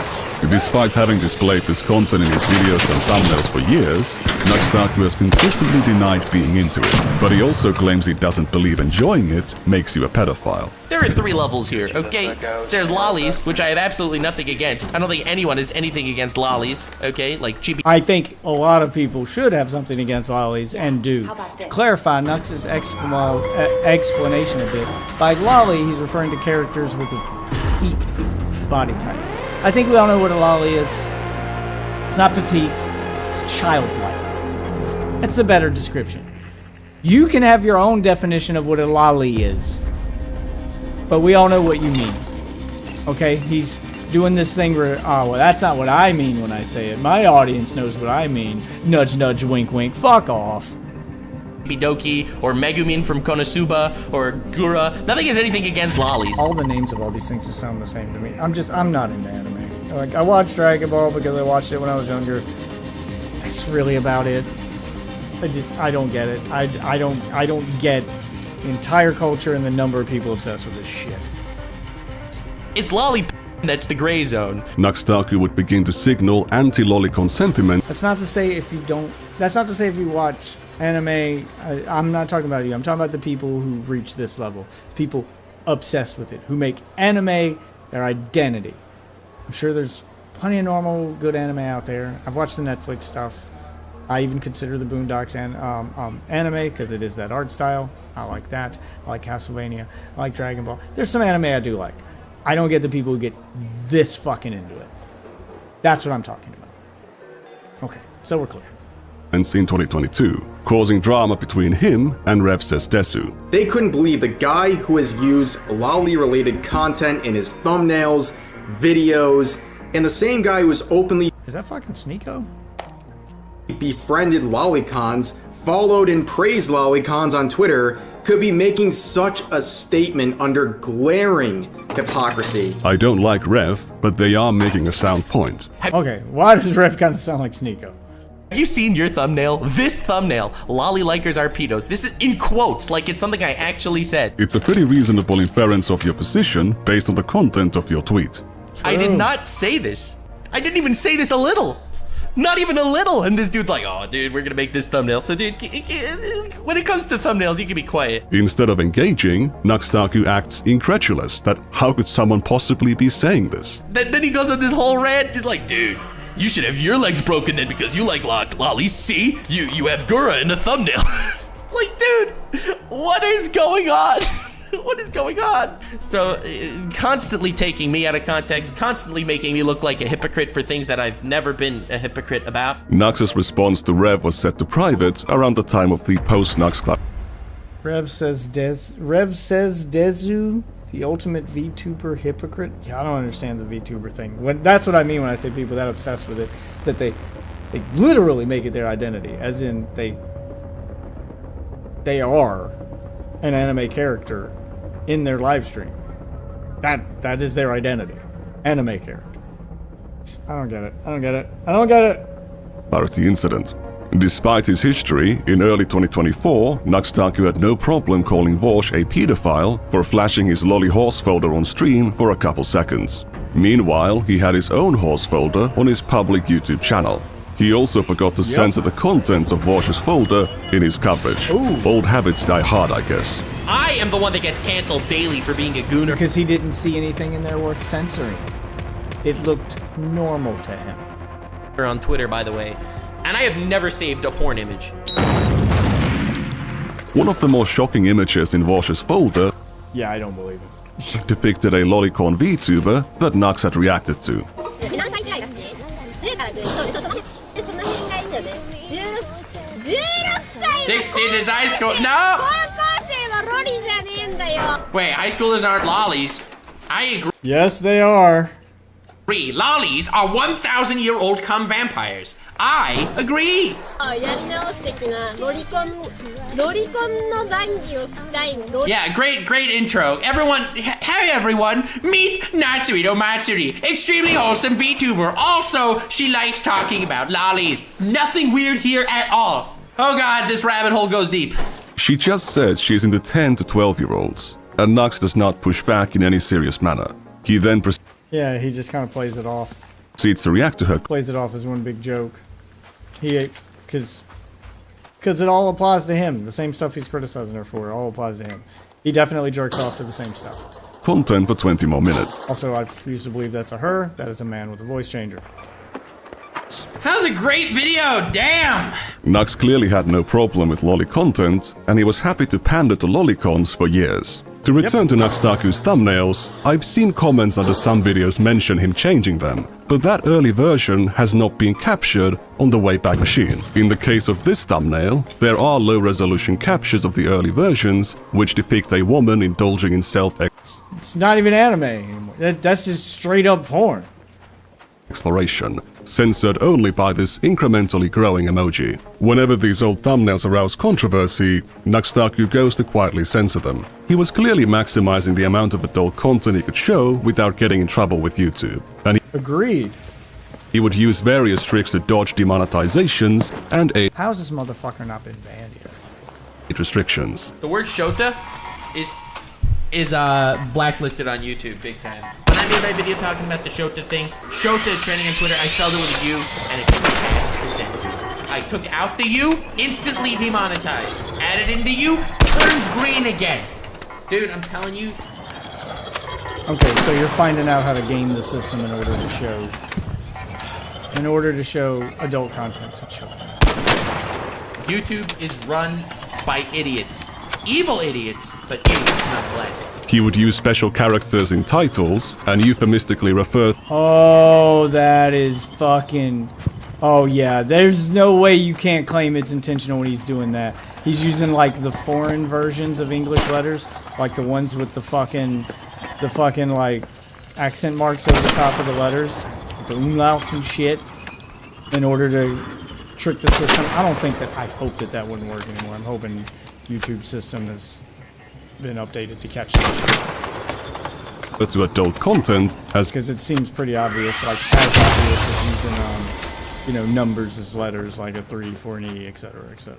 Speaker 19: Despite having displayed this content in his videos and thumbnails for years, Nux Taku has consistently denied being into it. But he also claims he doesn't believe enjoying it makes you a pedophile.
Speaker 22: There are 3 levels here, okay? There's lollies, which I have absolutely nothing against. I don't think anyone has anything against lollies, okay? Like cheapy.
Speaker 3: I think a lot of people should have something against lollies and do. To clarify Nux's explanation a bit, by lolly he's referring to characters with a petite body type. I think we all know what a lolly is. It's not petite, it's childlike. That's the better description. You can have your own definition of what a lolly is, but we all know what you mean. Okay, he's doing this thing where, oh, well, that's not what I mean when I say it. My audience knows what I mean. Nudge, nudge, wink, wink. Fuck off.
Speaker 22: Doki or Megumin from Konosuba or Gura. Nothing has anything against lollies.
Speaker 3: All the names of all these things just sound the same to me. I'm not into anime. Like, I watched Dragon Ball because I watched it when I was younger. That's really about it. I don't get it. I don't get the entire culture and the number of people obsessed with this shit.
Speaker 22: It's lolly that's the gray zone.
Speaker 19: Nux Taku would begin to signal anti-lolicon sentiment.
Speaker 3: That's not to say if you don't. That's not to say if you watch anime. I'm not talking about you. I'm talking about the people who reach this level. People obsessed with it, who make anime their identity. I'm sure there's plenty of normal, good anime out there. I've watched the Netflix stuff. I even consider the Boondocks anime because it is that art style. I like that. I like Castlevania. I like Dragon Ball. There's some anime I do like. I don't get the people who get this fucking into it. That's what I'm talking about. Okay, so we're clear.
Speaker 19: In 2022, causing drama between him and Rev Says Desu.
Speaker 10: They couldn't believe the guy who has used lolly-related content in his thumbnails, videos, and the same guy who was openly
Speaker 3: Is that fucking Sneeko?
Speaker 10: befriended lolicons, followed and praised lolicons on Twitter, could be making such a statement under glaring hypocrisy.
Speaker 19: I don't like Rev, but they are making a sound point.
Speaker 3: Okay, why does Rev kind of sound like Sneeko?
Speaker 22: Have you seen your thumbnail? This thumbnail, lolly likers are pedos. This is in quotes, like it's something I actually said.
Speaker 19: It's a pretty reasonable inference of your position based on the content of your tweet.
Speaker 22: I did not say this. I didn't even say this a little. Not even a little. And this dude's like, oh, dude, we're gonna make this thumbnail. So, dude, when it comes to thumbnails, you can be quiet.
Speaker 19: Instead of engaging, Nux Taku acts incredulous that how could someone possibly be saying this?
Speaker 22: Then he goes on this whole rant. He's like, dude, you should have your legs broken then because you like lollies. See, you have Gura in the thumbnail. Like, dude, what is going on? What is going on? So, constantly taking me out of context, constantly making me look like a hypocrite for things that I've never been a hypocrite about.
Speaker 19: Nux's response to Rev was set to private around the time of the post-Nux Club.
Speaker 3: Rev says Desu The ultimate VTuber hypocrite? Yeah, I don't understand the VTuber thing. That's what I mean when I say people that obsessed with it, that they literally make it their identity, as in they are an anime character in their live stream. That is their identity. Anime character. I don't get it. I don't get it. I don't get it.
Speaker 19: About the incident. Despite his history, in early 2024, Nux Taku had no problem calling Vosh a pedophile for flashing his lolly horse folder on stream for a couple seconds. Meanwhile, he had his own horse folder on his public YouTube channel. He also forgot to censor the contents of Vosh's folder in his coverage. Old habits die hard, I guess.
Speaker 5: I am the one that gets canceled daily for being a gooner.
Speaker 3: Because he didn't see anything in there worth censoring. It looked normal to him.
Speaker 5: On Twitter, by the way. And I have never saved a porn image.
Speaker 19: One of the more shocking images in Vosh's folder
Speaker 3: Yeah, I don't believe it.
Speaker 19: depicted a lolicon VTuber that Nux had reacted to.
Speaker 5: 16 is high school. No! Wait, high schoolers aren't lollies. I agree.
Speaker 3: Yes, they are.
Speaker 5: Lollies are 1,000-year-old cum vampires. I agree. Yeah, great intro. Everyone, hey everyone, meet Natsuhito Matsuri, extremely wholesome VTuber. Also, she likes talking about lollies. Nothing weird here at all. Oh god, this rabbit hole goes deep.
Speaker 19: She just said she is into 10 to 12-year-olds, and Nux does not push back in any serious manner. He then
Speaker 3: Yeah, he just kind of plays it off.
Speaker 19: proceeds to react to her.
Speaker 3: Plays it off as one big joke. Because it all applies to him. The same stuff he's criticizing her for, all applies to him. He definitely jerks off to the same stuff.
Speaker 19: Content for 20 more minutes.
Speaker 3: Also, I refuse to believe that's a her. That is a man with a voice changer.
Speaker 5: That was a great video, damn!
Speaker 19: Nux clearly had no problem with lolly content, and he was happy to pander to lolicons for years. To return to Nux Taku's thumbnails, I've seen comments under some videos mention him changing them, but that early version has not been captured on the Wayback Machine. In the case of this thumbnail, there are low-resolution captures of the early versions, which depict a woman indulging in
Speaker 3: It's not even anime anymore. That's just straight-up porn.
Speaker 19: exploration, censored only by this incrementally growing emoji. Whenever these old thumbnails arouse controversy, Nux Taku goes to quietly censor them. He was clearly maximizing the amount of adult content he could show without getting in trouble with YouTube. And
Speaker 3: Agreed.
Speaker 19: He would use various tricks to dodge demonetizations and
Speaker 3: How's this motherfucker not been banned yet?
Speaker 19: restrictions.
Speaker 5: The word Shota is blacklisted on YouTube big time. When I made my video talking about the Shota thing, Shota is trending on Twitter. I spelled it with a U, and it's 10%. I took out the U, instantly demonetized. Added in the U, turns green again. Dude, I'm telling you.
Speaker 3: Okay, so you're finding out how to game the system in order to show adult content to children.
Speaker 5: YouTube is run by idiots. Evil idiots, but idiots nonetheless.
Speaker 19: He would use special characters in titles and euphemistically refer
Speaker 3: Oh, that is fucking... Oh, yeah. There's no way you can't claim it's intentional when he's doing that. He's using, like, the foreign versions of English letters. Like, the ones with the fucking, like, accent marks over the top of the letters. The umlauts and shit. In order to trick the system. I hope that wouldn't work anymore. I'm hoping YouTube system has been updated to catch that.
Speaker 19: to adult content as
Speaker 3: because it seems pretty obvious, like as obvious as using numbers as letters, like a 3 for an E, etc., etc.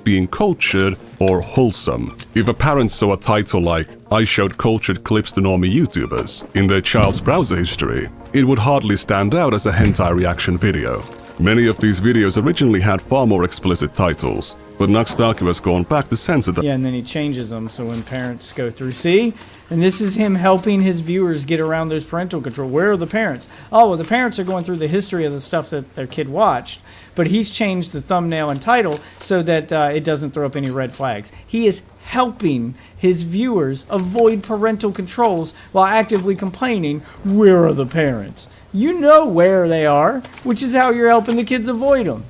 Speaker 19: being cultured or wholesome. If a parent saw a title like "I showed cultured clips to normie YouTubers" in their child's browser history, it would hardly stand out as a hentai reaction video. Many of these videos originally had far more explicit titles, but Nux Taku has gone back to censor them.
Speaker 3: Yeah, and then he changes them so when parents go through, see? And this is him helping his viewers get around those parental control. Where are the parents? Oh, well, the parents are going through the history of the stuff that their kid watched, but he's changed the thumbnail and title so that it doesn't throw up any red flags. He is helping his viewers avoid parental controls while actively complaining, where are the parents? You know where they are, which is how you're helping the kids avoid them.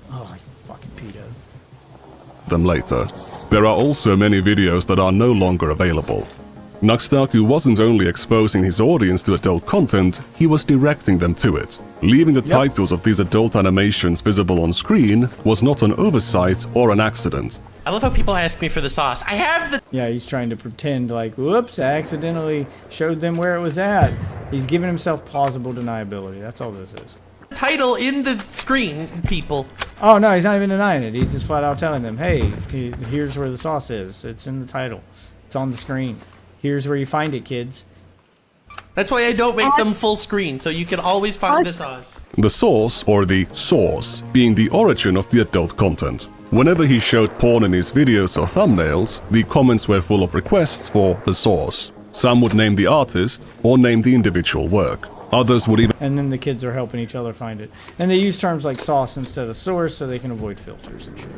Speaker 3: Oh, you fucking pedo.
Speaker 19: Them later. There are also many videos that are no longer available. Nux Taku wasn't only exposing his audience to adult content, he was directing them to it. Leaving the titles of these adult animations visible on screen was not an oversight or an accident.
Speaker 5: I love how people ask me for the sauce. I have the...
Speaker 3: Yeah, he's trying to pretend like, whoops, I accidentally showed them where it was at. He's giving himself plausible deniability. That's all this is.
Speaker 5: title in the screen, people.
Speaker 3: Oh, no, he's not even denying it. He's just flat out telling them, hey, here's where the sauce is. It's in the title. It's on the screen. Here's where you find it, kids.
Speaker 5: That's why I don't make them full screen, so you can always find the sauce.
Speaker 19: The source, or the source, being the origin of the adult content. Whenever he showed porn in his videos or thumbnails, the comments were full of requests for the source. Some would name the artist, or name the individual work. Others would even...
Speaker 3: And then the kids are helping each other find it. And they use terms like sauce instead of source so they can avoid filters and shit.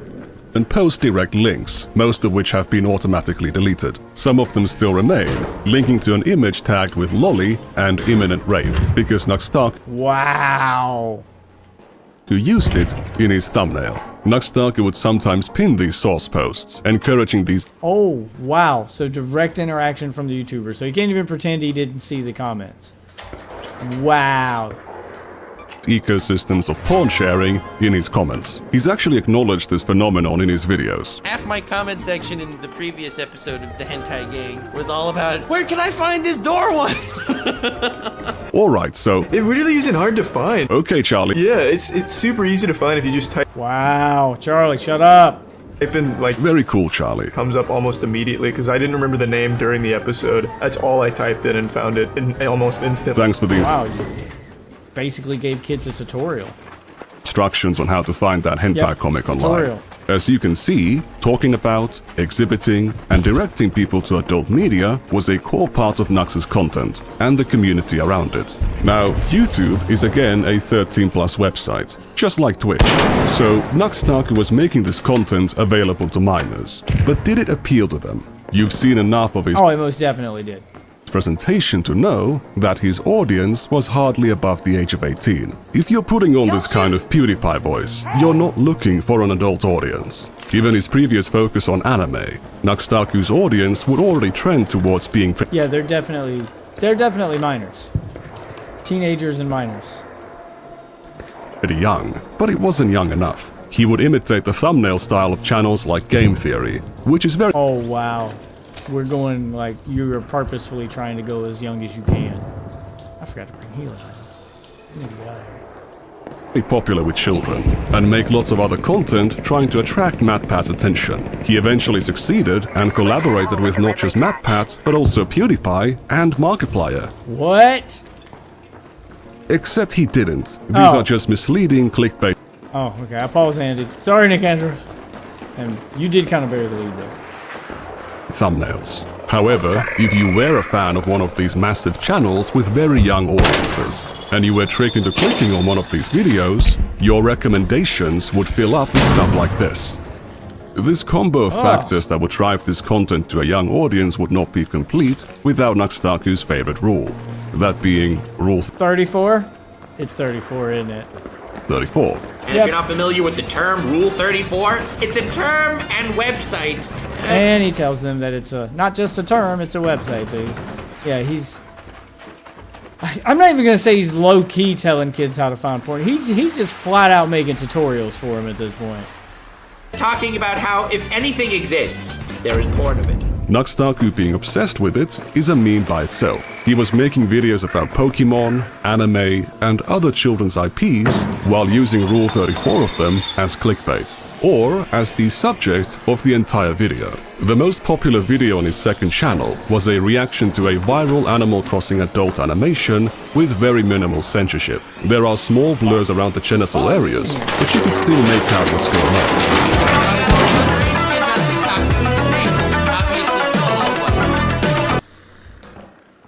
Speaker 19: And post direct links, most of which have been automatically deleted. Some of them still remain, linking to an image tagged with lolly and imminent rape, because Nux Taku
Speaker 3: Wow!
Speaker 19: who used it in his thumbnail. Nux Taku would sometimes pin these source posts, encouraging these...
Speaker 3: Oh, wow. So direct interaction from the YouTuber. So he can't even pretend he didn't see the comments. Wow.
Speaker 19: ecosystems of porn sharing in his comments. He's actually acknowledged this phenomenon in his videos.
Speaker 5: Half my comment section in the previous episode of the Hentai Gang was all about, where can I find this door one?
Speaker 19: Alright, so...
Speaker 9: It really isn't hard to find.
Speaker 19: Okay, Charlie.
Speaker 9: Yeah, it's super easy to find if you just type...
Speaker 3: Wow, Charlie, shut up.
Speaker 9: Type in, like...
Speaker 19: Very cool, Charlie.
Speaker 9: Comes up almost immediately, because I didn't remember the name during the episode. That's all I typed in and found it in almost instantly.
Speaker 19: Thanks for the...
Speaker 3: Wow, you basically gave kids a tutorial.
Speaker 19: Instructions on how to find that hentai comic
Speaker 3: tutorial.
Speaker 19: online. As you can see, talking about, exhibiting, and directing people to adult media was a core part of Nux's content, and the community around it. Now, YouTube is again a 13+ website, just like Twitch. So, Nux Taku was making this content available to minors. But did it appeal to them? You've seen enough of his...
Speaker 3: Oh, it most definitely did.
Speaker 19: presentation to know that his audience was hardly above the age of 18. If you're putting on this kind of PewDiePie voice, you're not looking for an adult audience. Given his previous focus on anime, Nux Taku's audience would already trend towards being...
Speaker 3: Yeah, they're definitely minors. Teenagers and minors.
Speaker 19: pretty young, but it wasn't young enough. He would imitate the thumbnail style of channels like Game Theory, which is very...
Speaker 3: Oh, wow. We're going like you're purposefully trying to go as young as you can. I forgot to bring healing items.
Speaker 19: popular with children, and make lots of other content trying to attract MatPat's attention. He eventually succeeded and collaborated with not just MatPat, but also PewDiePie and Markiplier.
Speaker 3: What?
Speaker 19: Except he didn't. These are just misleading clickbait.
Speaker 3: Oh, okay. I pause, Andy. Sorry, Nick Andrews. And you did kind of bury the lead, though.
Speaker 19: Thumbnails. However, if you were a fan of one of these massive channels with very young audiences, and you were tricked into clicking on one of these videos, your recommendations would fill up with stuff like this. This combo of factors that would drive this content to a young audience would not be complete without Nux Taku's favorite rule. That being Rule
Speaker 3: 34? It's 34, isn't it?
Speaker 19: 34.
Speaker 5: And if you're not familiar with the term Rule 34, it's a term and website.
Speaker 3: And he tells them that it's not just a term, it's a website. So I'm not even going to say he's low-key telling kids how to find porn. He's just flat out making tutorials for them at this point.
Speaker 5: Talking about how if anything exists, there is porn of it.
Speaker 19: Nux Taku being obsessed with it is a meme by itself. He was making videos about Pokemon, anime, and other children's IPs while using Rule 34 of them as clickbait, or as the subject of the entire video. The most popular video on his second channel was a reaction to a viral Animal Crossing adult animation with very minimal censorship. There are small blurs around the genital areas, but you can still make out what's going on.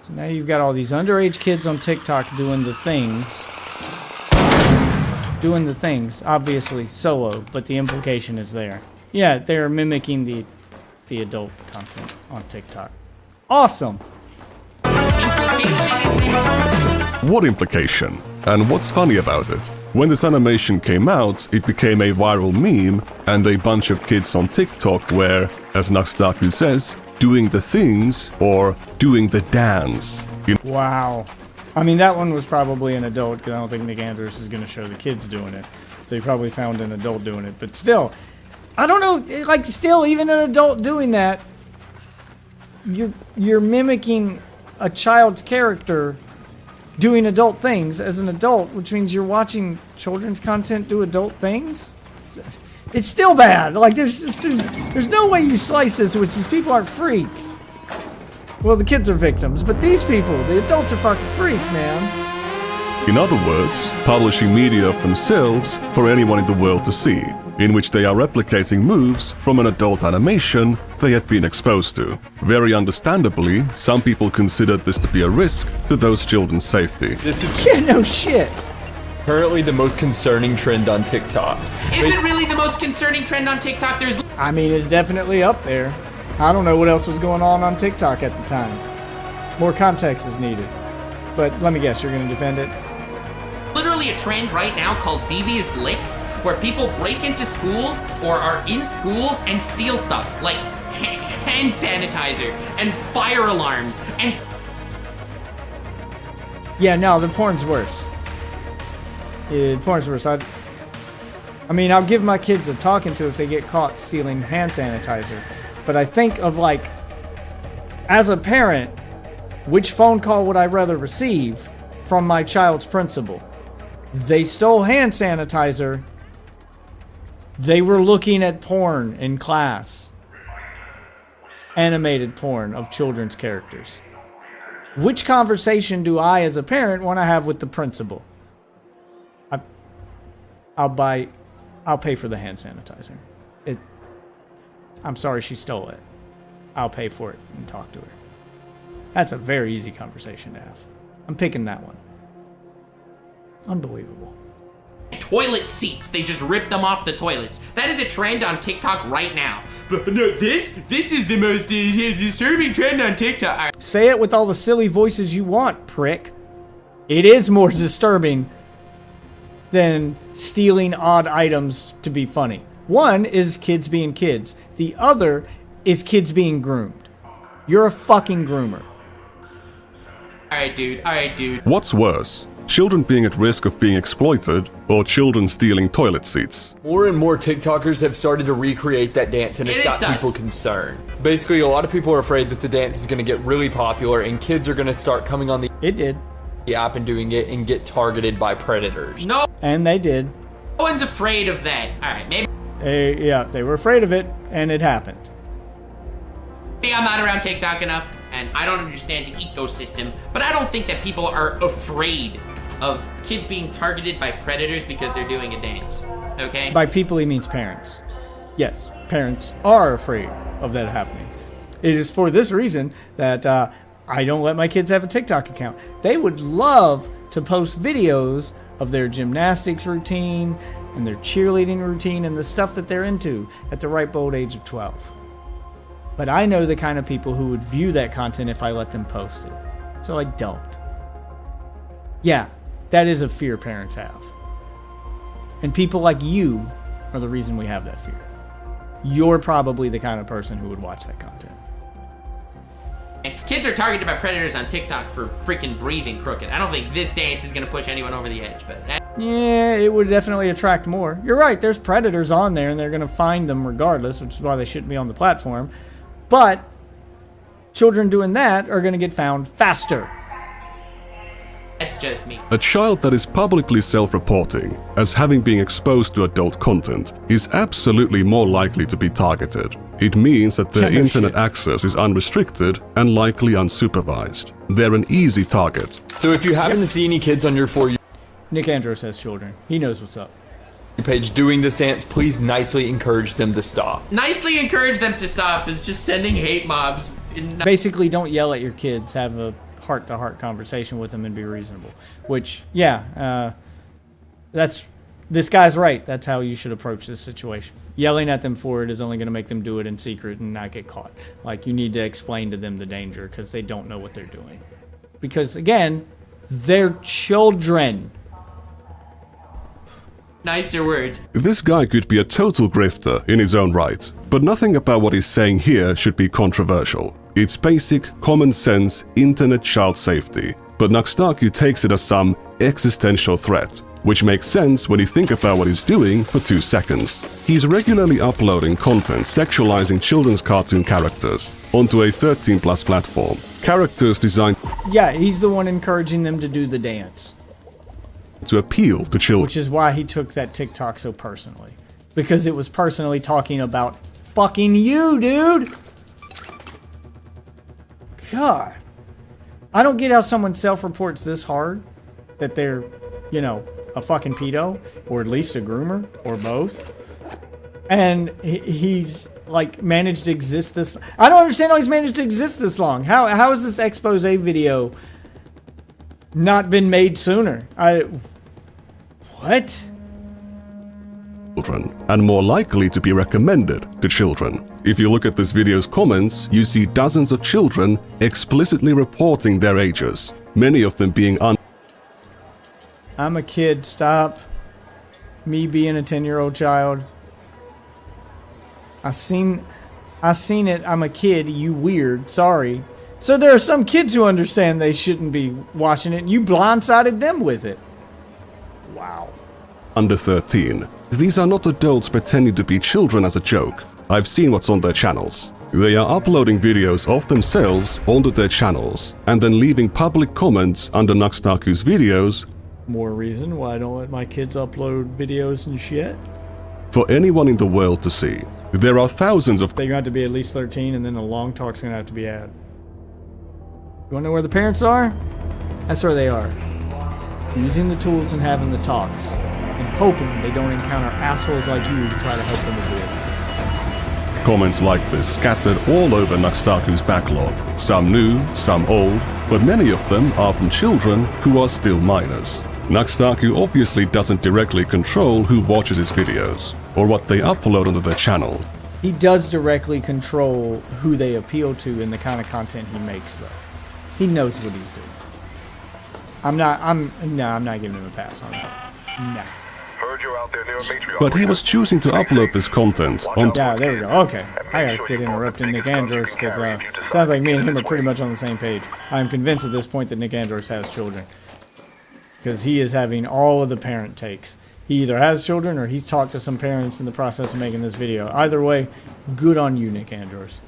Speaker 3: So now you've got all these underage kids on TikTok doing the things. Obviously solo, but the implication is there. Yeah, they're mimicking the adult content on TikTok. Awesome.
Speaker 19: What implication? And what's funny about it? When this animation came out, it became a viral meme, and a bunch of kids on TikTok were as Nux Taku says, doing the things or doing the dance.
Speaker 3: Wow. I mean, that one was probably an adult, because I don't think Nick Andrews is going to show the kids doing it. So he probably found an adult doing it. But still, I don't know, like, still, even an adult doing that, you're mimicking a child's character doing adult things as an adult, which means you're watching children's content do adult things. It's still bad. Like, there's no way you slice this, which these people aren't freaks. Well, the kids are victims, but these people, the adults, are fucking freaks, man.
Speaker 19: In other words, publishing media of themselves for anyone in the world to see, in which they are replicating moves from an adult animation they had been exposed to. Very understandably, some people considered this to be a risk to those children's safety.
Speaker 7: This is
Speaker 3: yeah, no shit.
Speaker 7: Currently the most concerning trend on TikTok.
Speaker 5: Is it really the most concerning trend on TikTok?
Speaker 3: I mean, it's definitely up there. I don't know what else was going on TikTok at the time. More context is needed. But let me guess, you're going to defend it?
Speaker 5: Literally a trend right now called Devious Licks, where people break into schools or are in schools and steal stuff like hand sanitizer and fire alarms and...
Speaker 3: Yeah, no, the porn's worse. Porn's worse. I mean, I'll give my kids a talking to if they get caught stealing hand sanitizer. But I think of, like, as a parent, which phone call would I rather receive from my child's principal? They stole hand sanitizer. They were looking at porn in class. Animated porn of children's characters. Which conversation do I, as a parent, want to have with the principal? I'll pay for the hand sanitizer. I'm sorry she stole it. I'll pay for it and talk to her. That's a very easy conversation to have. I'm picking that one. Unbelievable.
Speaker 5: Toilet seats. They just rip them off the toilets. That is a trend on TikTok right now. But no, this is the most disturbing trend on TikTok.
Speaker 3: Say it with all the silly voices you want, prick. It is more disturbing than stealing odd items to be funny. One is kids being kids. The other is kids being groomed. You're a fucking groomer.
Speaker 5: Alright, dude.
Speaker 19: What's worse? Children being at risk of being exploited, or children stealing toilet seats?
Speaker 7: More and more TikTokers have started to recreate that dance, and it's got people concerned. Basically, a lot of people are afraid that the dance is going to get really popular, and kids are going to start coming on the app and doing it and get targeted by predators.
Speaker 5: No.
Speaker 3: And they did.
Speaker 5: No one's afraid of that. Alright, maybe
Speaker 3: they were afraid of it, and it happened.
Speaker 5: I'm not around TikTok enough, and I don't understand the ecosystem, but I don't think that people are afraid of kids being targeted by predators because they're doing a dance, okay?
Speaker 3: By people, he means parents. Yes, parents are afraid of that happening. It is for this reason that I don't let my kids have a TikTok account. They would love to post videos of their gymnastics routine and their cheerleading routine and the stuff that they're into at the ripe old age of 12. But I know the kind of people who would view that content if I let them post it. So I don't. Yeah, that is a fear parents have. And people like you are the reason we have that fear. You're probably the kind of person who would watch that content.
Speaker 5: And kids are targeted by predators on TikTok for freaking breathing crooked. I don't think this dance is going to push anyone over the edge, but...
Speaker 3: Yeah, it would definitely attract more. You're right, there's predators on there, and they're going to find them regardless, which is why they shouldn't be on the platform. But children doing that are going to get found faster.
Speaker 5: That's just me.
Speaker 19: A child that is publicly self-reporting as having been exposed to adult content is absolutely more likely to be targeted. It means that their internet access is unrestricted and likely unsupervised. They're an easy target.
Speaker 7: So if you happen to see any kids on your For You
Speaker 3: Nick Andrews has children. He knows what's up.
Speaker 7: Page doing this dance, please nicely encourage them to stop.
Speaker 5: Nicely encourage them to stop is just sending hate mobs.
Speaker 3: Basically, don't yell at your kids. Have a heart-to-heart conversation with them and be reasonable. Which, yeah, this guy's right. That's how you should approach this situation. Yelling at them for it is only going to make them do it in secret and not get caught. Like, you need to explain to them the danger because they don't know what they're doing. Because, again, they're children.
Speaker 5: Nicer words.
Speaker 19: This guy could be a total grifter in his own right, but nothing about what he's saying here should be controversial. It's basic, common sense, internet child safety, but Nux Taku takes it as some existential threat, which makes sense when you think about what he's doing for 2 seconds. He's regularly uploading content sexualizing children's cartoon characters onto a 13+ platform. Characters designed
Speaker 3: Yeah, he's the one encouraging them to do the dance.
Speaker 19: To appeal to children.
Speaker 3: Which is why he took that TikTok so personally. Because it was personally talking about fucking you, dude! God. I don't get how someone self-reports this hard that they're, you know, a fucking pedo, or at least a groomer, or both. And he's, like, managed to exist this... I don't understand how he's managed to exist this long. How has this expose video not been made sooner? What?
Speaker 19: Children, and more likely to be recommended to children. If you look at this video's comments, you see dozens of children explicitly reporting their ages, many of them being
Speaker 3: I'm a kid, stop. Me being a 10-year-old child. I seen it, I'm a kid, you weird, sorry. So there are some kids who understand they shouldn't be watching it, and you blindsided them with it. Wow.
Speaker 19: under 13. These are not adults pretending to be children as a joke. I've seen what's on their channels. They are uploading videos of themselves onto their channels and then leaving public comments under Nux Taku's videos.
Speaker 3: More reason why I don't let my kids upload videos and shit.
Speaker 19: For anyone in the world to see. There are thousands of...
Speaker 3: They're going to have to be at least 13 and then the long talk's going to have to be ad. You want to know where the parents are? That's where they are. Using the tools and having the talks. And hoping they don't encounter assholes like you to try to help them avoid.
Speaker 19: Comments like this scattered all over Nux Taku's backlog. Some new, some old, but many of them are from children who are still minors. Nux Taku obviously doesn't directly control who watches his videos, or what they upload onto their channel.
Speaker 3: He does directly control who they appeal to and the kind of content he makes, though. He knows what he's doing. I'm not giving him a pass on that. Nah.
Speaker 19: But he was choosing to upload this content on...
Speaker 3: Yeah, there we go. Okay. I gotta quit interrupting Nick Andros, because sounds like me and him are pretty much on the same page. I'm convinced at this point that Nick Andros has children. Because he is having all of the parent takes. He either has children or he's talked to some parents in the process of making this video. Either way, good on you, Nick Andros.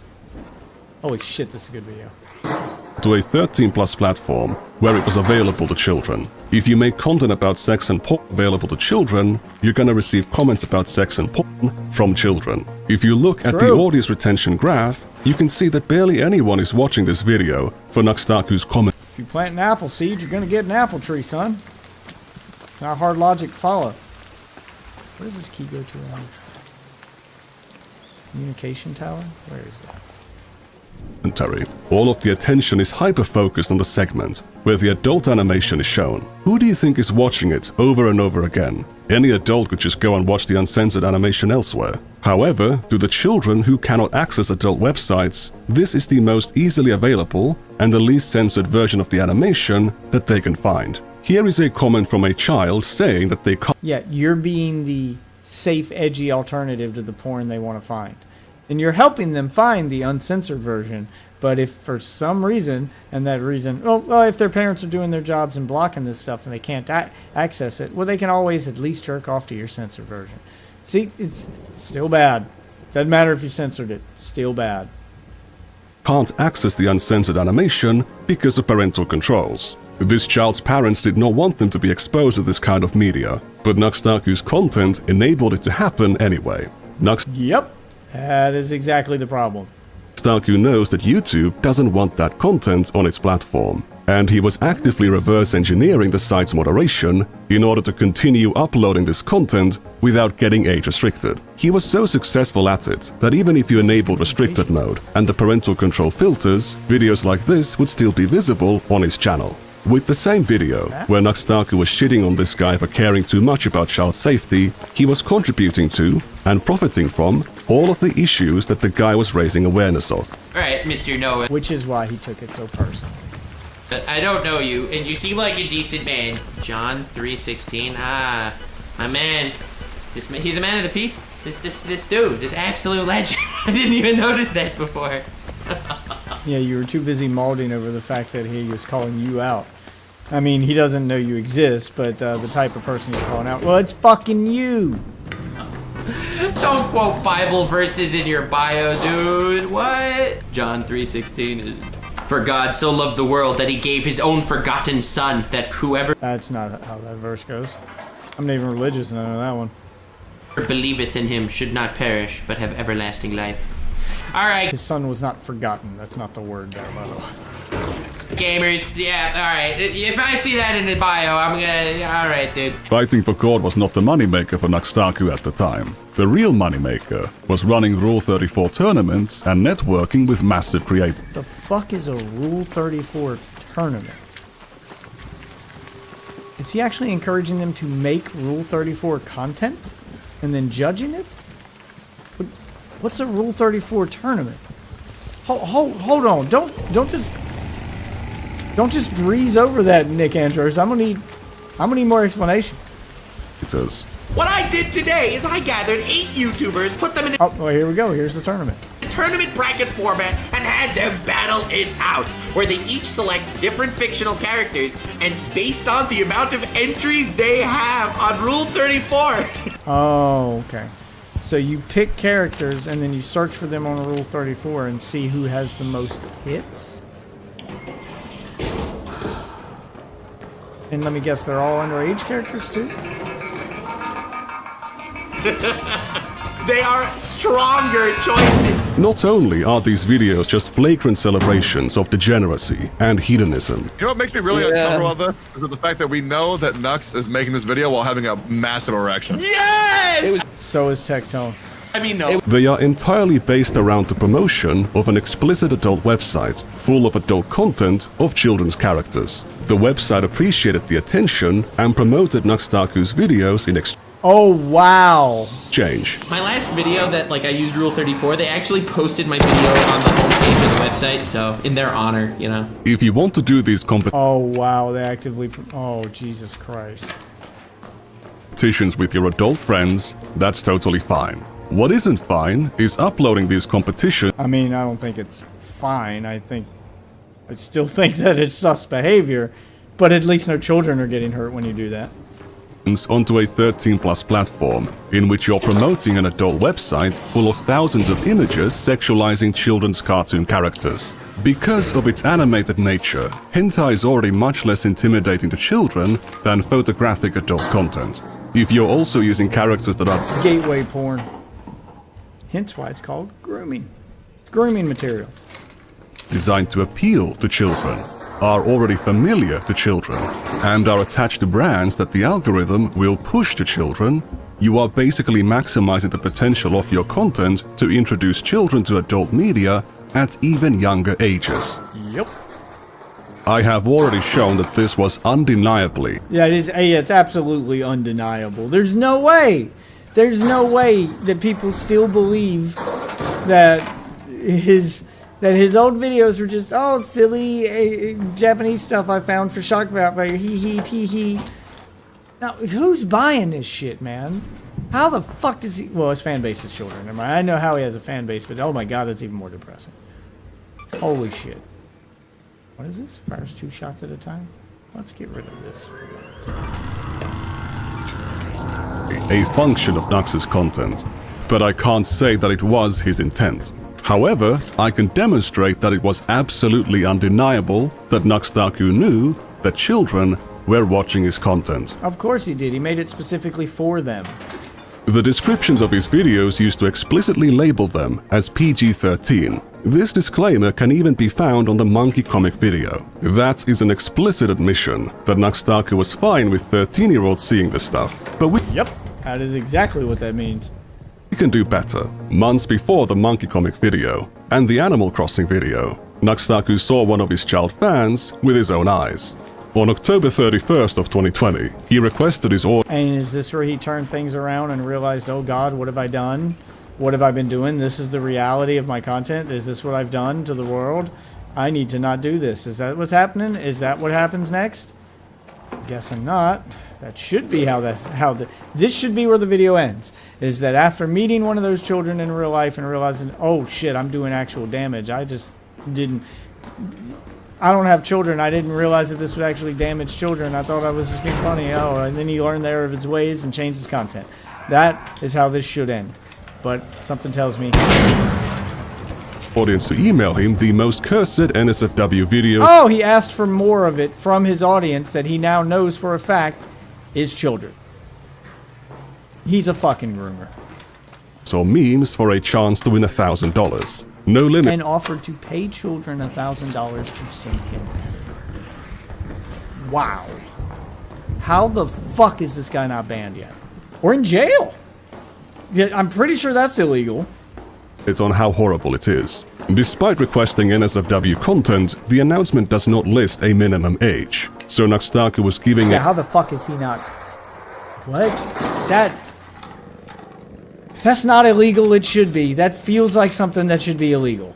Speaker 3: Holy shit, that's a good video.
Speaker 19: To a 13+ platform where it was available to children. If you make content about sex and porn available to children, you're gonna receive comments about sex and porn from children. If you look at the audience retention graph, you can see that barely anyone is watching this video for Nux Taku's comment.
Speaker 3: If you plant an apple seed, you're gonna get an apple tree, son. It's not hard logic to follow. Where does this key go to? Communication tower? Where is that?
Speaker 19: All of the attention is hyper-focused on the segment where the adult animation is shown. Who do you think is watching it over and over again? Any adult could just go and watch the uncensored animation elsewhere. However, to the children who cannot access adult websites, this is the most easily available and the least censored version of the animation that they can find. Here is a comment from a child saying that they can't...
Speaker 3: Yeah, you're being the safe, edgy alternative to the porn they want to find. And you're helping them find the uncensored version. But if for some reason, and that reason, well, if their parents are doing their jobs and blocking this stuff and they can't access it, well, they can always at least jerk off to your censored version. See, it's still bad. Doesn't matter if you censored it. Still bad.
Speaker 19: Can't access the uncensored animation because of parental controls. This child's parents did not want them to be exposed to this kind of media, but Nux Taku's content enabled it to happen anyway.
Speaker 3: Yep. That is exactly the problem.
Speaker 19: Taku knows that YouTube doesn't want that content on its platform, and he was actively reverse engineering the site's moderation in order to continue uploading this content without getting age restricted. He was so successful at it that even if you enabled restricted mode and the parental control filters, videos like this would still be visible on his channel. With the same video, where Nux Taku was shitting on this guy for caring too much about child safety, he was contributing to, and profiting from, all of the issues that the guy was raising awareness of.
Speaker 5: Alright, Mr. Noah.
Speaker 3: Which is why he took it so personal.
Speaker 5: I don't know you, and you seem like a decent man. John 3:16. My man. He's a man of the people. This dude, this absolute legend. I didn't even notice that before.
Speaker 3: Yeah, you were too busy mauling over the fact that he was calling you out. I mean, he doesn't know you exist, but the type of person he's calling out, well, it's fucking you.
Speaker 5: Don't quote Bible verses in your bio, dude. What? John 3:16 is, for God so loved the world that he gave his own forgotten son, that whoever...
Speaker 3: That's not how that verse goes. I'm not even religious and I know that one.
Speaker 5: ...believeth in him should not perish, but have everlasting life. Alright.
Speaker 3: His son was not forgotten. That's not the word there, by the way.
Speaker 5: Gamers, yeah, alright. If I see that in the bio, I'm gonna... Alright, dude.
Speaker 19: Fighting for God was not the moneymaker for Nux Taku at the time. The real moneymaker was running Rule 34 tournaments and networking with massive creators.
Speaker 3: The fuck is a Rule 34 tournament? Is he actually encouraging them to make Rule 34 content and then judging it? What's a Rule 34 tournament? Hold on. Don't just breeze over that, Nick Andrews. I'm gonna need more explanation.
Speaker 19: It says.
Speaker 22: What I did today is I gathered 8 YouTubers, put them in
Speaker 3: Oh, well, here we go. Here's the tournament.
Speaker 22: a tournament bracket format, and had them battle it out, where they each select different fictional characters, and based on the amount of entries they have on Rule 34.
Speaker 3: Oh, okay. So you pick characters and then you search for them on Rule 34 and see who has the most hits? And let me guess, they're all underage characters too?
Speaker 22: They are stronger choices.
Speaker 19: Not only are these videos just flagrant celebrations of degeneracy and hedonism.
Speaker 15: You know what makes me really uncomfortable about this? Is the fact that we know that Nux is making this video while having a massive erection.
Speaker 22: Yes!
Speaker 3: So is Tectone.
Speaker 22: I mean, no.
Speaker 19: They are entirely based around the promotion of an explicit adult website full of adult content of children's characters. The website appreciated the attention and promoted Nux Taku's videos in
Speaker 3: Oh, wow.
Speaker 19: Change.
Speaker 5: My last video that I used Rule 34, they actually posted my video on the homepage of the website, so in their honor, you know.
Speaker 19: If you want to do these
Speaker 3: Oh, wow, they actively... Oh, Jesus Christ.
Speaker 19: competitions with your adult friends, that's totally fine. What isn't fine is uploading these competitions.
Speaker 3: I mean, I don't think it's fine. I still think that it's sus behavior, but at least no children are getting hurt when you do that.
Speaker 19: Onto a 13+ platform, in which you're promoting an adult website full of thousands of images sexualizing children's cartoon characters. Because of its animated nature, hentai is already much less intimidating to children than photographic adult content. If you're also using characters that are
Speaker 3: It's gateway porn. Hence why it's called grooming. Grooming material.
Speaker 19: designed to appeal to children, are already familiar to children, and are attached to brands that the algorithm will push to children, you are basically maximizing the potential of your content to introduce children to adult media at even younger ages.
Speaker 3: Yep.
Speaker 19: I have already shown that this was undeniably...
Speaker 3: Yeah, it's absolutely undeniable. There's no way that people still believe that his old videos were just, oh, silly Japanese stuff I found for shock value. Hee tee hee. Now, who's buying this shit, man? How the fuck does he... Well, his fan base is children. Never mind. I know how he has a fan base, but oh my god, that's even more depressing. Holy shit. What is this? Fires 2 shots at a time? Let's get rid of this.
Speaker 19: a function of Nux's content, but I can't say that it was his intent. However, I can demonstrate that it was absolutely undeniable that Nux Taku knew that children were watching his content.
Speaker 3: Of course he did. He made it specifically for them.
Speaker 19: The descriptions of his videos used to explicitly label them as PG-13. This disclaimer can even be found on the Monkey Comic video. That is an explicit admission that Nux Taku was fine with 13-year-olds seeing this stuff. But
Speaker 3: Yep, that is exactly what that means.
Speaker 19: We can do better. Months before the Monkey Comic video and the Animal Crossing video, Nux Taku saw one of his child fans with his own eyes. On October 31st of 2020, he requested his order.
Speaker 3: And is this where he turned things around and realized, oh god, what have I done? What have I been doing? This is the reality of my content? Is this what I've done to the world? I need to not do this. Is that what's happening? Is that what happens next? Guessing not. That should be this should be where the video ends. Is that after meeting one of those children in real life and realizing, oh shit, I'm doing actual damage. I don't have children. I didn't realize that this would actually damage children. I thought I was just being funny. Oh, and then he learned the error of its ways and changed his content. That is how this should end. But something tells me.
Speaker 19: Audience to email him the most cursed NSFW video.
Speaker 3: Oh, he asked for more of it from his audience that he now knows for a fact is children. He's a fucking groomer.
Speaker 19: So memes for a chance to win $1,000. No limit.
Speaker 3: And offered to pay children $1,000 to send him. Wow. How the fuck is this guy not banned yet? Or in jail? Yeah, I'm pretty sure that's illegal.
Speaker 19: It's on how horrible it is. Despite requesting NSFW content, the announcement does not list a minimum age. So Nux Taku was giving
Speaker 3: how the fuck is he not? What? If that's not illegal, it should be. That feels like something that should be illegal.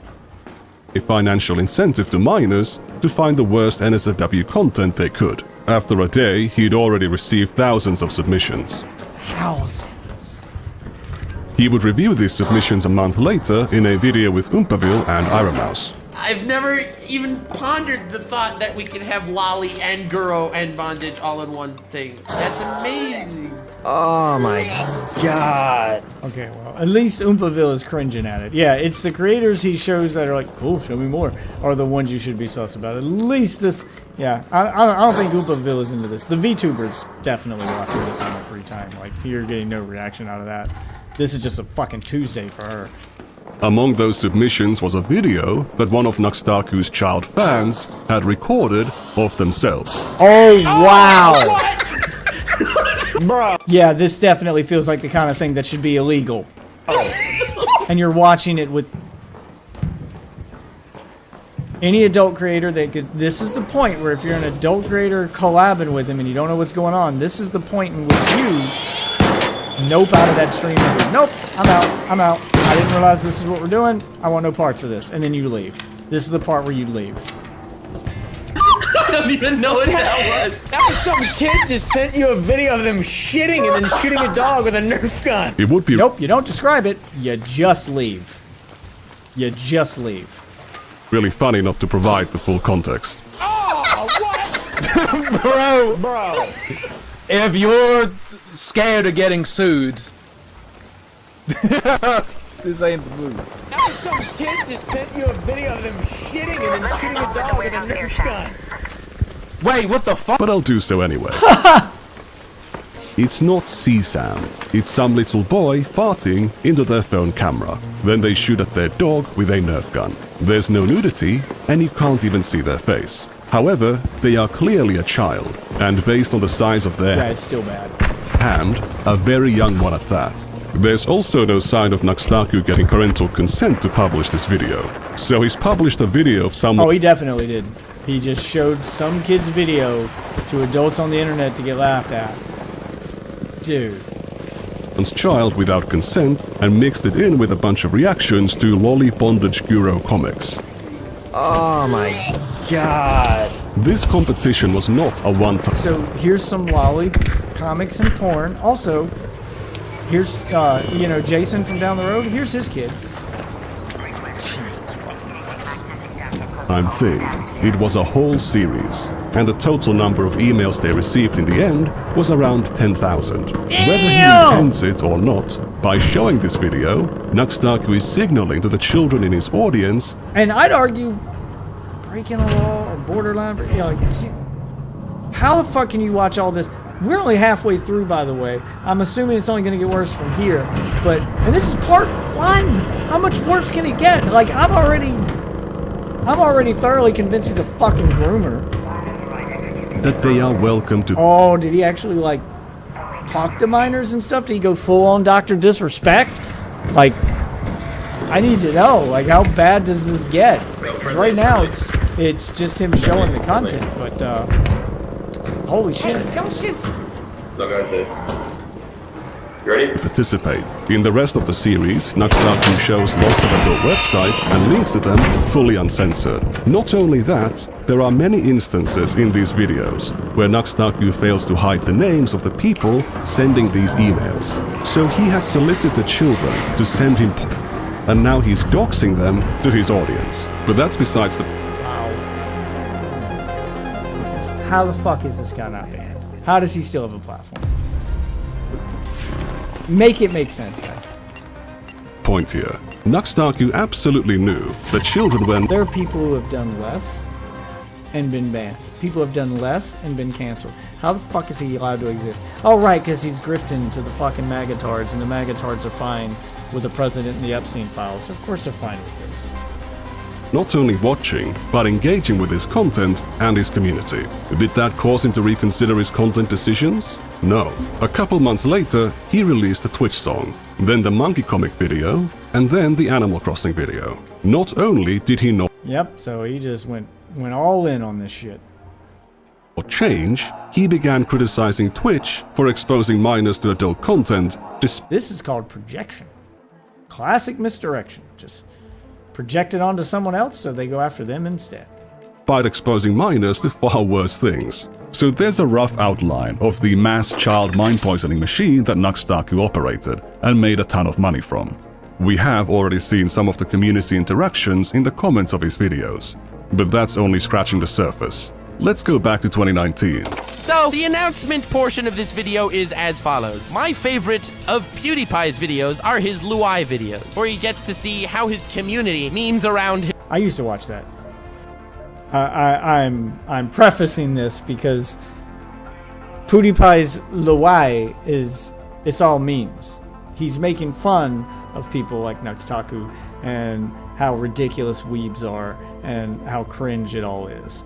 Speaker 19: A financial incentive to minors to find the worst NSFW content they could. After a day, he'd already received thousands of submissions.
Speaker 3: Thousands.
Speaker 19: He would review these submissions a month later in a video with iDubbbz and iRamouse.
Speaker 5: I've never even pondered the thought that we could have lolly and guro and bondage all in one thing. That's amazing.
Speaker 3: Oh my god. Okay, well, at least iDubbbz is cringing at it. Yeah, it's the creators he shows that are like, cool, show me more, are the ones you should be sus about. At least this, yeah, I don't think iDubbbz is into this. The VTubers definitely watch this on their free time. Like, you're getting no reaction out of that. This is just a fucking Tuesday for her.
Speaker 19: Among those submissions was a video that one of Nux Taku's child fans had recorded of themselves.
Speaker 3: Oh, wow! Bro. Yeah, this definitely feels like the kind of thing that should be illegal. And you're watching it with any adult creator that could. This is the point where if you're an adult creator collabing with him and you don't know what's going on, this is the point in which you nope out of that stream. Nope, I'm out. I didn't realize this is what we're doing. I want no parts of this. And then you leave. This is the part where you leave.
Speaker 5: I don't even know what that was.
Speaker 6: That was some kid just sent you a video of them shitting and then shooting a dog with a Nerf gun.
Speaker 19: It would be.
Speaker 3: Nope, you don't describe it. You just leave. You just leave.
Speaker 19: Really funny not to provide the full context.
Speaker 6: Oh, what? Bro. If you're scared of getting sued, this ain't the move. That was some kid just sent you a video of them shitting and then shooting a dog with a Nerf gun. Wait, what the fuck?
Speaker 19: But I'll do so anyway. It's not CSAM. It's some little boy farting into their phone camera. Then they shoot at their dog with a Nerf gun. There's no nudity, and you can't even see their face. However, they are clearly a child, and based on the size of their
Speaker 3: it's still bad.
Speaker 19: hand, a very young one at that. There's also no sign of Nux Taku getting parental consent to publish this video. So he's published a video of someone—
Speaker 3: Oh, he definitely did. He just showed some kid's video to adults on the internet to get laughed at. Dude.
Speaker 19: Child without consent and mixed it in with a bunch of reactions to Lolly Bondage Guro comics.
Speaker 6: Oh my god.
Speaker 19: This competition was not a one-time.
Speaker 3: So here's some lolly comics and porn. Also, here's Jason from down the road. Here's his kid.
Speaker 19: Thing. It was a whole series, and the total number of emails they received in the end was around 10,000. Whether he intends it or not, by showing this video, Nux Taku is signaling to the children in his audience.
Speaker 3: And I'd argue breaking a law or borderline. How the fuck can you watch all this? We're only halfway through, by the way. I'm assuming it's only going to get worse from here. And this is part 1. How much worse can it get? Like, I'm already thoroughly convinced he's a fucking groomer.
Speaker 19: That they are welcome to.
Speaker 3: Oh, did he actually, like, talk to minors and stuff? Did he go full-on Dr. Disrespect? Like, I need to know, like, how bad does this get? Right now, it's just him showing the content, but, holy shit.
Speaker 2: Hey, don't shoot!
Speaker 18: Look at it. You ready?
Speaker 19: Participate. In the rest of the series, Nux Taku shows lots of adult websites and links to them fully uncensored. Not only that, There are many instances in these videos where Nux Taku fails to hide the names of the people sending these emails. So he has solicited children to send him porn, and now he's doxing them to his audience. But that's besides the...
Speaker 3: How the fuck is this guy not banned? How does he still have a platform? Make it make sense, guys.
Speaker 19: point here. Nux Taku absolutely knew that children were...
Speaker 3: There are people who have done less and been banned. People have done less and been canceled. How the fuck is he allowed to exist? Oh, right, because he's grifting to the fucking magatards, and the magatards are fine with the president and the Epstein files. Of course they're fine with this.
Speaker 19: Not only watching, but engaging with his content and his community. Did that cause him to reconsider his content decisions? No. A couple months later, he released a Twitch song, then the Monkey Comic video, and then the Animal Crossing video. Not only did he not...
Speaker 3: Yep, so he just went all in on this shit.
Speaker 19: ...change, he began criticizing Twitch for exposing minors to adult content.
Speaker 3: This is called projection. Classic misdirection. Just project it onto someone else so they go after them instead.
Speaker 19: ...by exposing minors to far worse things. So there's a rough outline of the mass child mind poisoning machine that Nux Taku operated and made a ton of money from. We have already seen some of the community interactions in the comments of his videos, but that's only scratching the surface. Let's go back to 2019.
Speaker 22: So, the announcement portion of this video is as follows. My favorite of PewDiePie's videos are his Luai videos, where he gets to see how his community memes around him.
Speaker 3: I used to watch that. I'm prefacing this because PewDiePie's Luai it's all memes. He's making fun of people like Nux Taku and how ridiculous weebs are and how cringe it all is.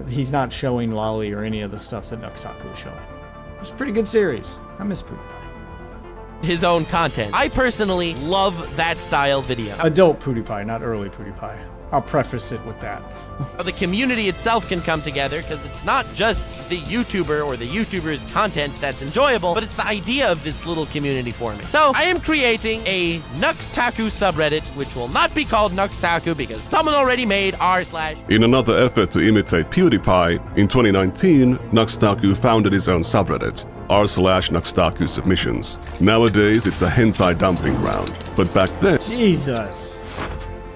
Speaker 3: He's not showing Lolly or any of the stuff that Nux Taku is showing. It's a pretty good series. I miss PewDiePie.
Speaker 22: His own content. I personally love that style video.
Speaker 3: Adult PewDiePie, not early PewDiePie. I'll preface it with that.
Speaker 22: The community itself can come together because it's not just the YouTuber or the YouTuber's content that's enjoyable, but it's the idea of this little community forming. So I am creating a Nux Taku subreddit, which will not be called Nux Taku because someone already made r/.
Speaker 19: In another effort to imitate PewDiePie, in 2019, Nux Taku founded his own subreddit, r/Nux Taku submissions. Nowadays, it's a hentai dumping ground, but back then...
Speaker 3: Jesus.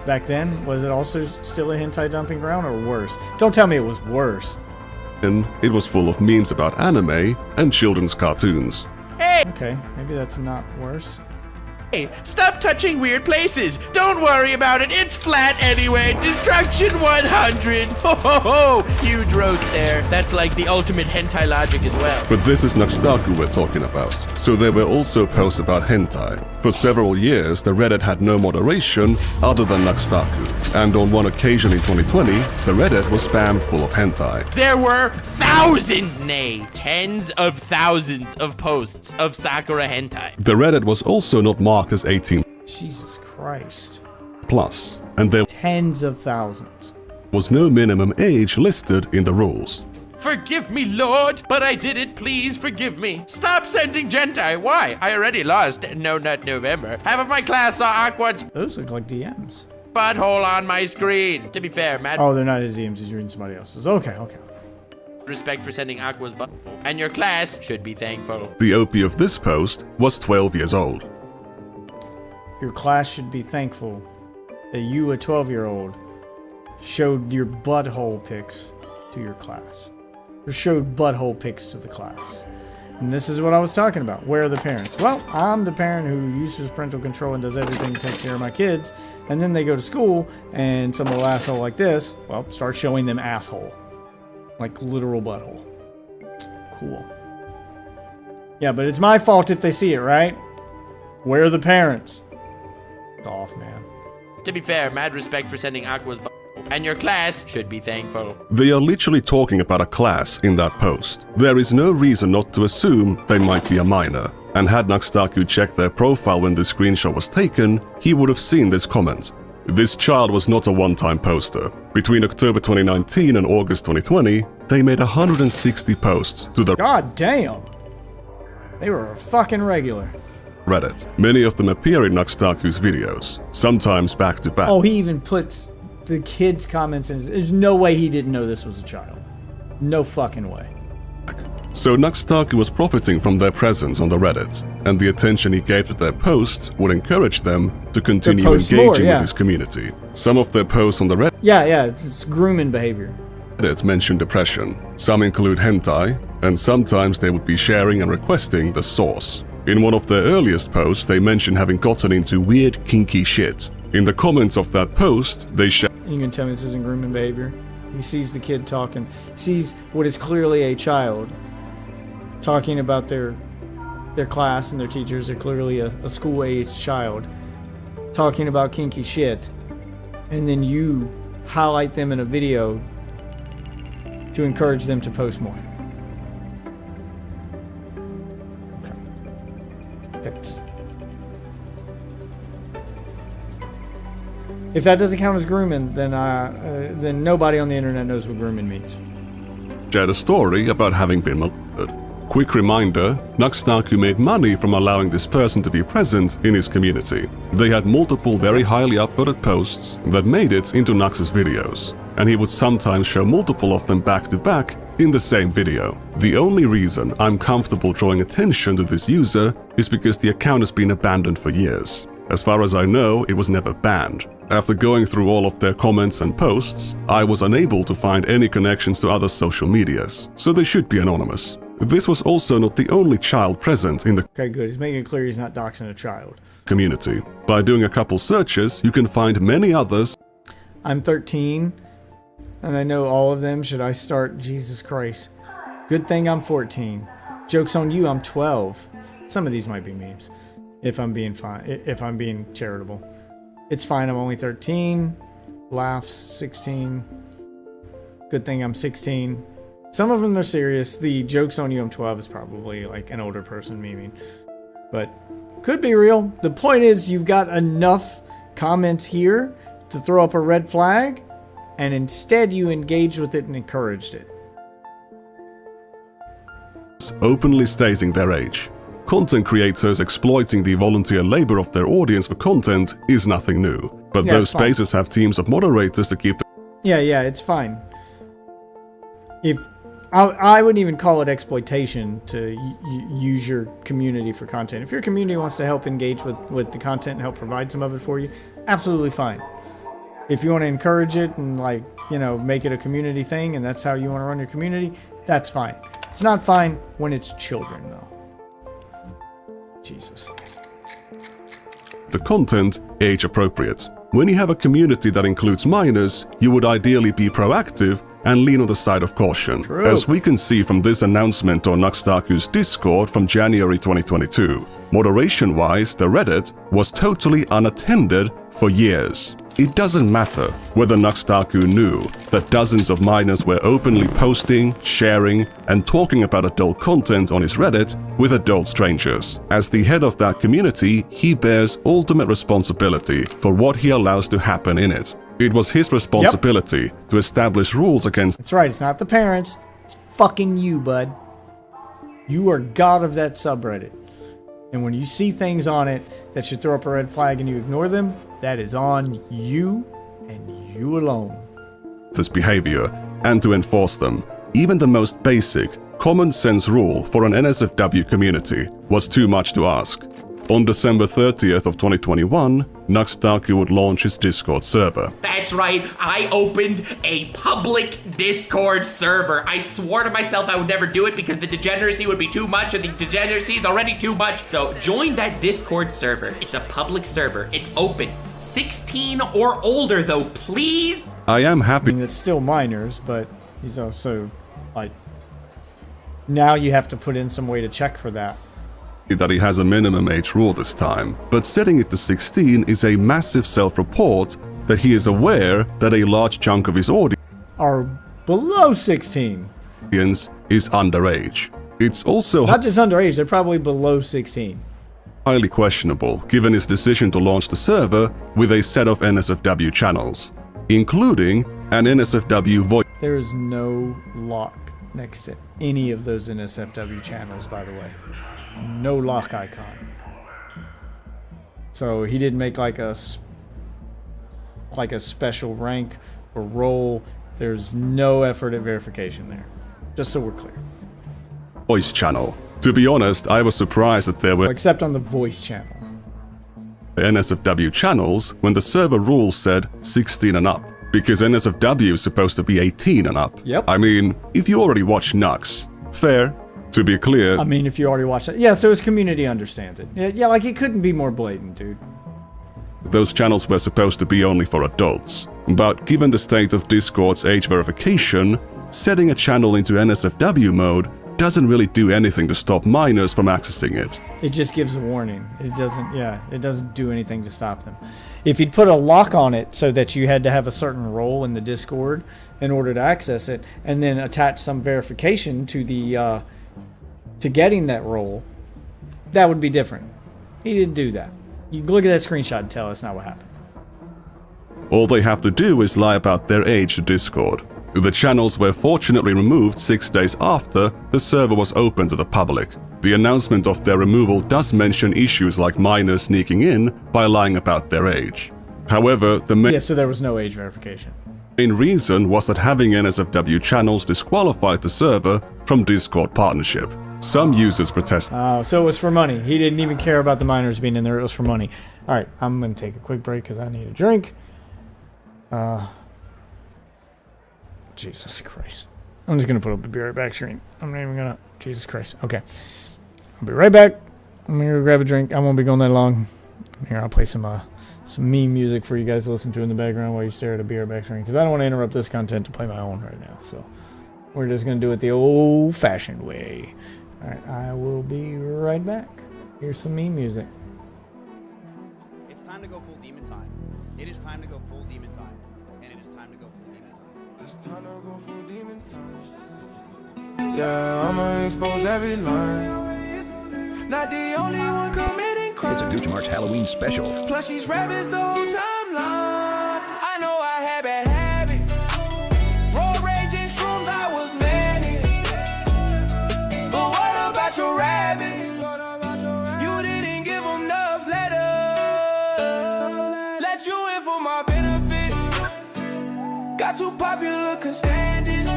Speaker 3: Back then, was it also still a hentai dumping ground or worse? Don't tell me it was worse.
Speaker 19: And it was full of memes about anime and children's cartoons.
Speaker 22: Hey!
Speaker 3: Okay, maybe that's not worse.
Speaker 22: Hey, stop touching weird places. Don't worry about it. It's flat anyway. Destruction 100. Ho ho ho! Huge roast there. That's like the ultimate hentai logic as well.
Speaker 19: But this is Nux Taku we're talking about. So there were also posts about hentai. For several years, the Reddit had no moderation other than Nux Taku. And on one occasion in 2020, the Reddit was spammed full of hentai.
Speaker 22: There were thousands, nay, tens of thousands of posts of Sakura hentai.
Speaker 19: The Reddit was also not marked as 18.
Speaker 3: Jesus Christ.
Speaker 19: Plus, and there
Speaker 3: tens of thousands.
Speaker 19: Was no minimum age listed in the rules.
Speaker 22: Forgive me, Lord, but I did it. Please forgive me. Stop sending Gentai. Why? I already lost No Nut November. Half of my class saw Aqua's...
Speaker 3: Those look like DMs.
Speaker 22: Butthole on my screen. To be fair, Matt...
Speaker 3: Oh, they're not his DMs. He's reading somebody else's. Okay.
Speaker 22: Respect for sending Aqua's butthole. And your class should be thankful.
Speaker 19: The OP of this post was 12 years old.
Speaker 3: Your class should be thankful that you, a 12-year-old, showed your butthole pics to your class. Or showed butthole pics to the class. And this is what I was talking about. Where are the parents? Well, I'm the parent who uses parental control and does everything to take care of my kids. And then they go to school, and some little asshole like this, well, start showing them asshole. Like literal butthole. Cool. Yeah, but it's my fault if they see it, right? Where are the parents? Off, man.
Speaker 22: To be fair, mad respect for sending Aqua's butthole. And your class should be thankful.
Speaker 19: They are literally talking about a class in that post. There is no reason not to assume they might be a minor. And had Nux Taku checked their profile when this screenshot was taken, he would have seen this comment. This child was not a one-time poster. Between October 2019 and August 2020, they made 160 posts to the...
Speaker 3: God damn! They were a fucking regular.
Speaker 19: Reddit. Many of them appear in Nux Taku's videos, sometimes back to back.
Speaker 3: Oh, he even puts the kid's comments, and there's no way he didn't know this was a child. No fucking way.
Speaker 19: So Nux Taku was profiting from their presence on the Reddit, and the attention he gave to their post would encourage them to continue engaging with his community. Some of their posts on the Reddit
Speaker 3: it's grooming behavior.
Speaker 19: Mention depression. Some include hentai, and sometimes they would be sharing and requesting the source. In one of their earliest posts, they mentioned having gotten into weird kinky shit. In the comments of that post, they shared...
Speaker 3: You can tell me this isn't grooming behavior? He sees the kid talking, sees what is clearly a child talking about their class and their teachers. They're clearly a school-aged child talking about kinky shit, and then you highlight them in a video to encourage them to post more. Okay. If that doesn't count as grooming, then nobody on the internet knows what grooming means.
Speaker 19: Shared a story about having been molested. Quick reminder, Nux Taku made money from allowing this person to be present in his community. They had multiple very highly upvoted posts that made it into Nux's videos, and he would sometimes show multiple of them back to back in the same video. The only reason I'm comfortable drawing attention to this user is because the account has been abandoned for years. As far as I know, it was never banned. After going through all of their comments and posts, I was unable to find any connections to other social medias, so they should be anonymous. This was also not the only child present in the
Speaker 3: Okay, good. He's making it clear he's not doxing a child.
Speaker 19: Community. By doing a couple searches, you can find many others.
Speaker 3: I'm 13, and I know all of them. Should I start? Jesus Christ. Good thing I'm 14. Joke's on you, I'm 12. Some of these might be memes, if I'm being charitable. It's fine, I'm only 13. Laughs, 16. Good thing I'm 16. Some of them are serious. The joke's on you, I'm 12 is probably like an older person memeing. But could be real. The point is, you've got enough comments here to throw up a red flag, and instead you engaged with it and encouraged it.
Speaker 19: Openly stating their age. Content creators exploiting the volunteer labor of their audience for content is nothing new, but those spaces have teams of moderators to keep...
Speaker 3: Yeah, it's fine. I wouldn't even call it exploitation to use your community for content. If your community wants to help engage with the content and help provide some of it for you, absolutely fine. If you want to encourage it and make it a community thing and that's how you want to run your community, that's fine. It's not fine when it's children, though. Jesus.
Speaker 19: The content age appropriate. When you have a community that includes minors, you would ideally be proactive and lean on the side of caution.
Speaker 3: True.
Speaker 19: As we can see from this announcement on Nux Taku's Discord from January 2022. Moderation-wise, the Reddit was totally unattended for years. It doesn't matter whether Nux Taku knew that dozens of minors were openly posting, sharing, and talking about adult content on his Reddit with adult strangers. As the head of that community, he bears ultimate responsibility for what he allows to happen in it. It was his responsibility to establish rules against...
Speaker 3: That's right, it's not the parents, it's fucking you, bud. You are god of that subreddit. And when you see things on it that should throw up a red flag and you ignore them, that is on you and you alone.
Speaker 19: ...this behavior and to enforce them. Even the most basic, common sense rule for an NSFW community was too much to ask. On December 30th of 2021, Nux Taku would launch his Discord server.
Speaker 5: That's right, I opened a public Discord server. I swore to myself I would never do it because the degeneracy would be too much and the degeneracy is already too much. So join that Discord server. It's a public server. It's open. 16 or older though, please?
Speaker 19: I am happy.
Speaker 3: I mean, it's still minors, but he's also like... Now you have to put in some way to check for that.
Speaker 19: That he has a minimum age rule this time, but setting it to 16 is a massive self-report that he is aware that a large chunk of his audience
Speaker 3: are below 16.
Speaker 19: Is underage. It's also
Speaker 3: not just underage, they're probably below 16.
Speaker 19: Highly questionable given his decision to launch the server with a set of NSFW channels, including an NSFW voice.
Speaker 3: There is no lock next to any of those NSFW channels, by the way. No lock icon. So he didn't make like a like a special rank or role. There's no effort at verification there. Just so we're clear.
Speaker 19: Voice channel. To be honest, I was surprised that there were
Speaker 3: except on the voice channel
Speaker 19: NSFW channels when the server rules said 16 and up, because NSFW is supposed to be 18 and up.
Speaker 3: Yep.
Speaker 19: I mean, if you already watch Nux, fair. To be clear,
Speaker 3: I mean, if you already watched it, yeah. So his community understands it. Yeah, like it couldn't be more blatant, dude.
Speaker 19: those channels were supposed to be only for adults. But given the state of Discord's age verification, setting a channel into NSFW mode doesn't really do anything to stop minors from accessing it.
Speaker 3: It just gives a warning. It doesn't do anything to stop them. If you'd put a lock on it so that you had to have a certain role in the Discord in order to access it, and then attach some verification to the to getting that role, that would be different. He didn't do that. You can look at that screenshot and tell us not what happened.
Speaker 19: All they have to do is lie about their age to Discord. The channels were fortunately removed 6 days after the server was open to the public. The announcement of their removal does mention issues like minors sneaking in by lying about their age. However, the
Speaker 3: so there was no age verification.
Speaker 19: main reason was that having NSFW channels disqualified the server from Discord partnership. Some users protested.
Speaker 3: Oh, so it was for money. He didn't even care about the minors being in there. It was for money. All right, I'm going to take a quick break because I need a drink. Jesus Christ. I'm just going to put up the be right back screen. I'm not even going to... Jesus Christ. Okay. I'll be right back. I'm going to go grab a drink. I won't be going that long. Here, I'll play some meme music for you guys to listen to in the background while you stare at a be right back screen, because I don't want to interrupt this content to play my own right now. So we're just going to do it the old-fashioned way. All right, I will be right back. Here's some meme music.
Speaker 11: It's time to go full demon time. It is time to go full demon time. And it is time to go full demon time. It's time to go full demon time.
Speaker 13: Yeah, I'ma expose every line. Not the only one committing crime.
Speaker 23: It's a Gooch March Halloween special.
Speaker 13: Plus she's rabbits the whole timeline. I know I had bad habits. Road raging shrooms, I was manic. But what about your rabbits? You didn't give them enough letters. Let you in for my benefit. Got too popular, couldn't stand it.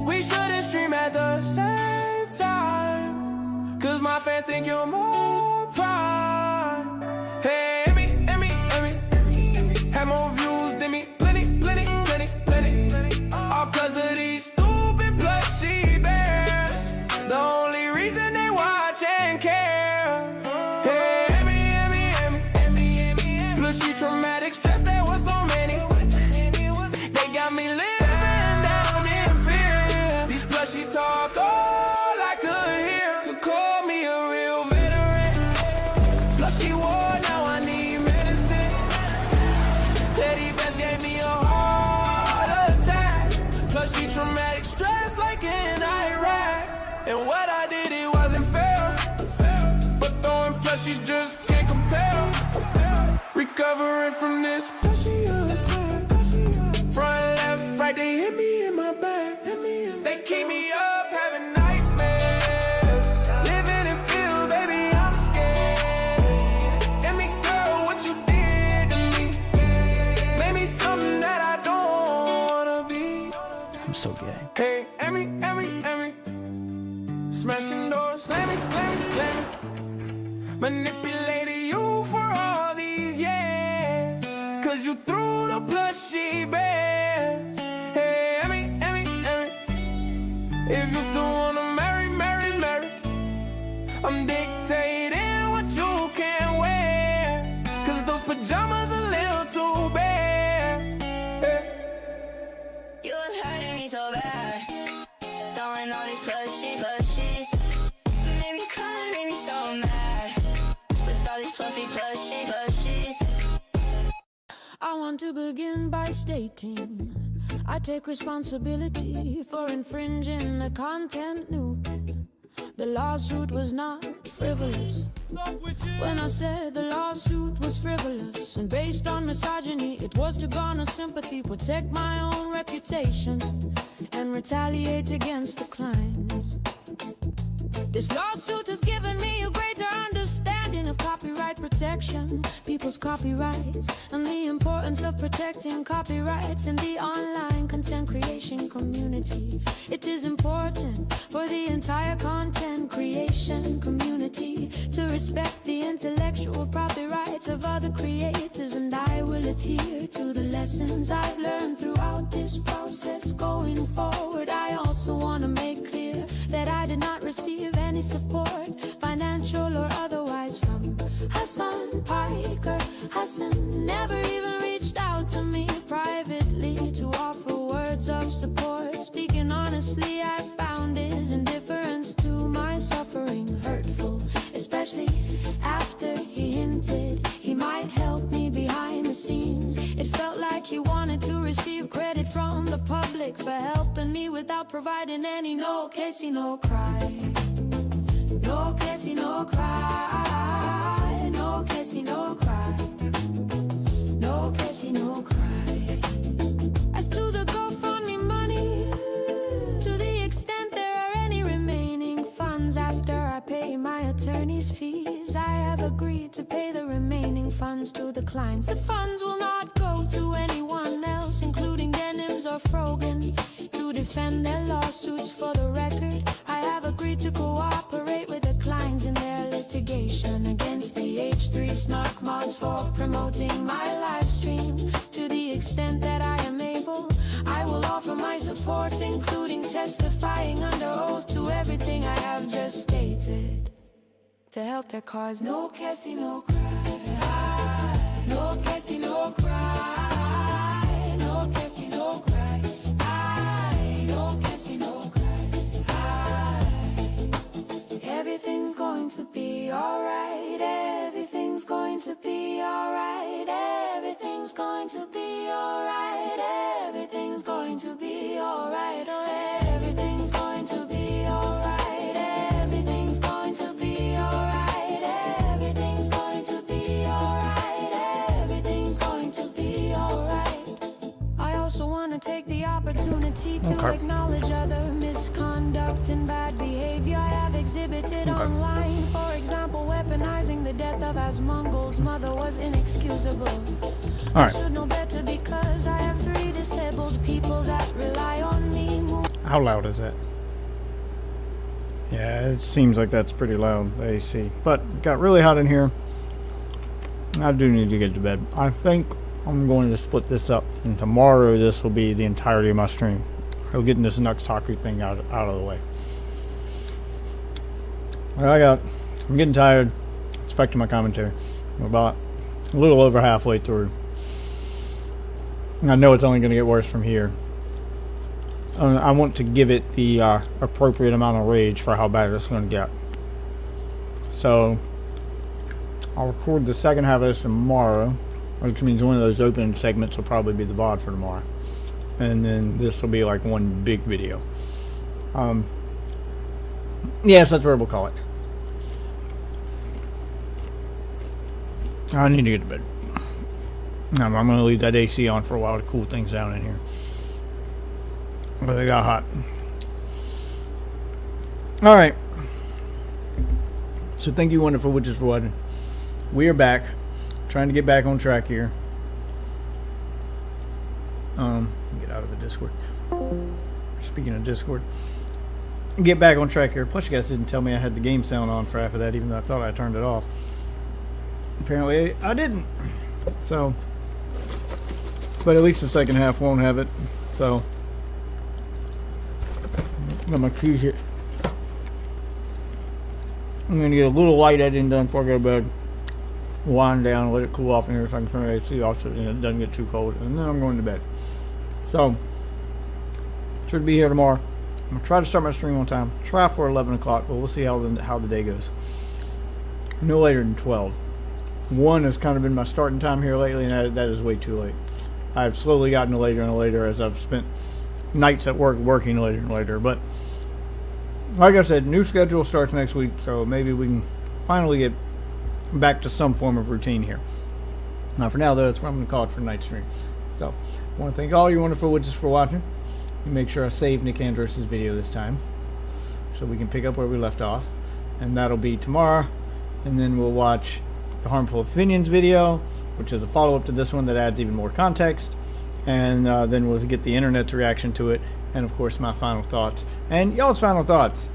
Speaker 13: We shouldn't stream at the same time, cause my fans think you're more prime. Hey, Emmy, have more views than me. Plenty. All cause of these stupid plushy bears. The only reason they watch and care. Hey, Emmy, plushy traumatic stress, there was so many. They got me living down in fear. These plushies talk all I could hear. Could call me a real veteran. Plushy war, now I need medicine. Teddy Bears gave me a heart attack. Plushy traumatic stress like in Iraq. And what I did, it wasn't fair. But throwing plushies just can't compare. Recovering from this plushy attack. Front, left, right, they hit me in my back. They keep me up, having nightmares. Living in fear, baby, I'm scared. And me, girl, what you did to me made me something that I don't wanna be.
Speaker 3: I'm so gay.
Speaker 13: Hey, Emmy. Smashing doors, slamming. Manipulated you for all these years, cause you threw the plushy bears. Hey, Emmy, if you still wanna marry, I'm dictating what you can wear, cause those pajamas a little too bare.
Speaker 24: You was hurting me so bad, throwing all these plushies. Made me cry, made me so mad, with all these fluffy plushies.
Speaker 25: I want to begin by stating I take responsibility for infringing the content nuke. The lawsuit was not frivolous. When I said the lawsuit was frivolous and based on misogyny, it was to garner sympathy, protect my own reputation, and retaliate against the claims. This lawsuit has given me a greater understanding of copyright protection, people's copyrights, and the importance of protecting copyrights in the online content creation community. It is important for the entire content creation community to respect the intellectual property rights of other creators, and I will adhere to the lessons I've learned throughout this process going forward. I also want to make clear that I did not receive any support, financial or otherwise, from Hassan Piker. Hassan never even reached out to me privately to offer words of support. Speaking honestly, I found his indifference to my suffering hurtful, especially after he hinted he might help me behind the scenes. It felt like he wanted to receive credit from the public for helping me without providing any no Casey, no cry. No Casey, no cry. No Casey, no cry. No Casey, no cry. As to the GoFundMe money, to the extent there are any remaining funds after I pay my attorney's fees, I have agreed to pay the remaining funds to the clients. The funds will not go to anyone else, including Denims or Frogan, to defend their lawsuits. For the record, I have agreed to cooperate with the clients in their litigation against the H3 Snark mods for promoting my live stream. To the extent that I am able, I will offer my support, including testifying under oath to everything I have just stated, to help their cause. No Casey, no cry. No Casey, no cry. No Casey, no cry. No Casey, no cry. Everything's going to be alright. Everything's going to be alright. Everything's going to be alright. Everything's going to be alright. Oh, everything's going to be alright. Everything's going to be alright. Everything's going to be alright. Everything's going to be alright. I also want to take the opportunity to acknowledge other misconduct and bad behavior I have exhibited online. For example, weaponizing the death of Asmongold's mother was inexcusable. I should know better because I have 3 disabled people that rely on me.
Speaker 3: How loud is that? Yeah, it seems like that's pretty loud, the AC. But it got really hot in here. I do need to get to bed. I think I'm going to split this up, and tomorrow this will be the entirety of my stream. I'll get this Nux Taku thing out of the way. I'm getting tired. It's affecting my commentary. We're about a little over halfway through. I know it's only going to get worse from here. I want to give it the appropriate amount of rage for how bad it's going to get. So I'll record the second half of this tomorrow, which means one of those opening segments will probably be the VOD for tomorrow. And then this will be like one big video. Yes, that's what we'll call it. I need to get to bed. I'm going to leave that AC on for a while to cool things down in here. But it got hot. Alright. So thank you, wonderful witches, for watching. We are back. Trying to get back on track here. Get out of the Discord. Speaking of Discord. Get back on track here. Plus you guys didn't tell me I had the game sound on for half of that, even though I thought I turned it off. Apparently I didn't. So, but at least the second half won't have it. So, got my keys here. I'm going to get a little light editing done before I go to bed. Wind down, let it cool off in here so I can turn the AC off so it doesn't get too cold. And then I'm going to bed. So, should be here tomorrow. I'm going to try to start my stream on time. Try for 11 o'clock, but we'll see how the day goes. No later than 12. 1 has kind of been my starting time here lately, and that is way too late. I've slowly gotten later and later as I've spent nights at work working later and later. But like I said, new schedule starts next week, so maybe we can finally get back to some form of routine here. Now for now though, that's what I'm going to call it for night stream. So I want to thank all you wonderful witches for watching. And make sure I save Nick Andros' video this time so we can pick up where we left off. and that'll be tomorrow. And then we'll watch the Harmful Opinions video, which is a follow-up to this one that adds even more context. And then we'll get the internet's reaction to it, and of course my final thoughts and y'all's final thoughts.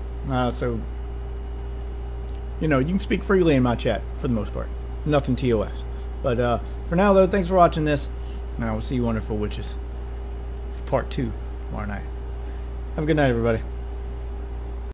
Speaker 3: So, you know, you can speak freely in my chat for the most part. Nothing TOS. But for now, though, thanks for watching this, and I will see you wonderful witches for part 2 tomorrow night. Have a good night, everybody.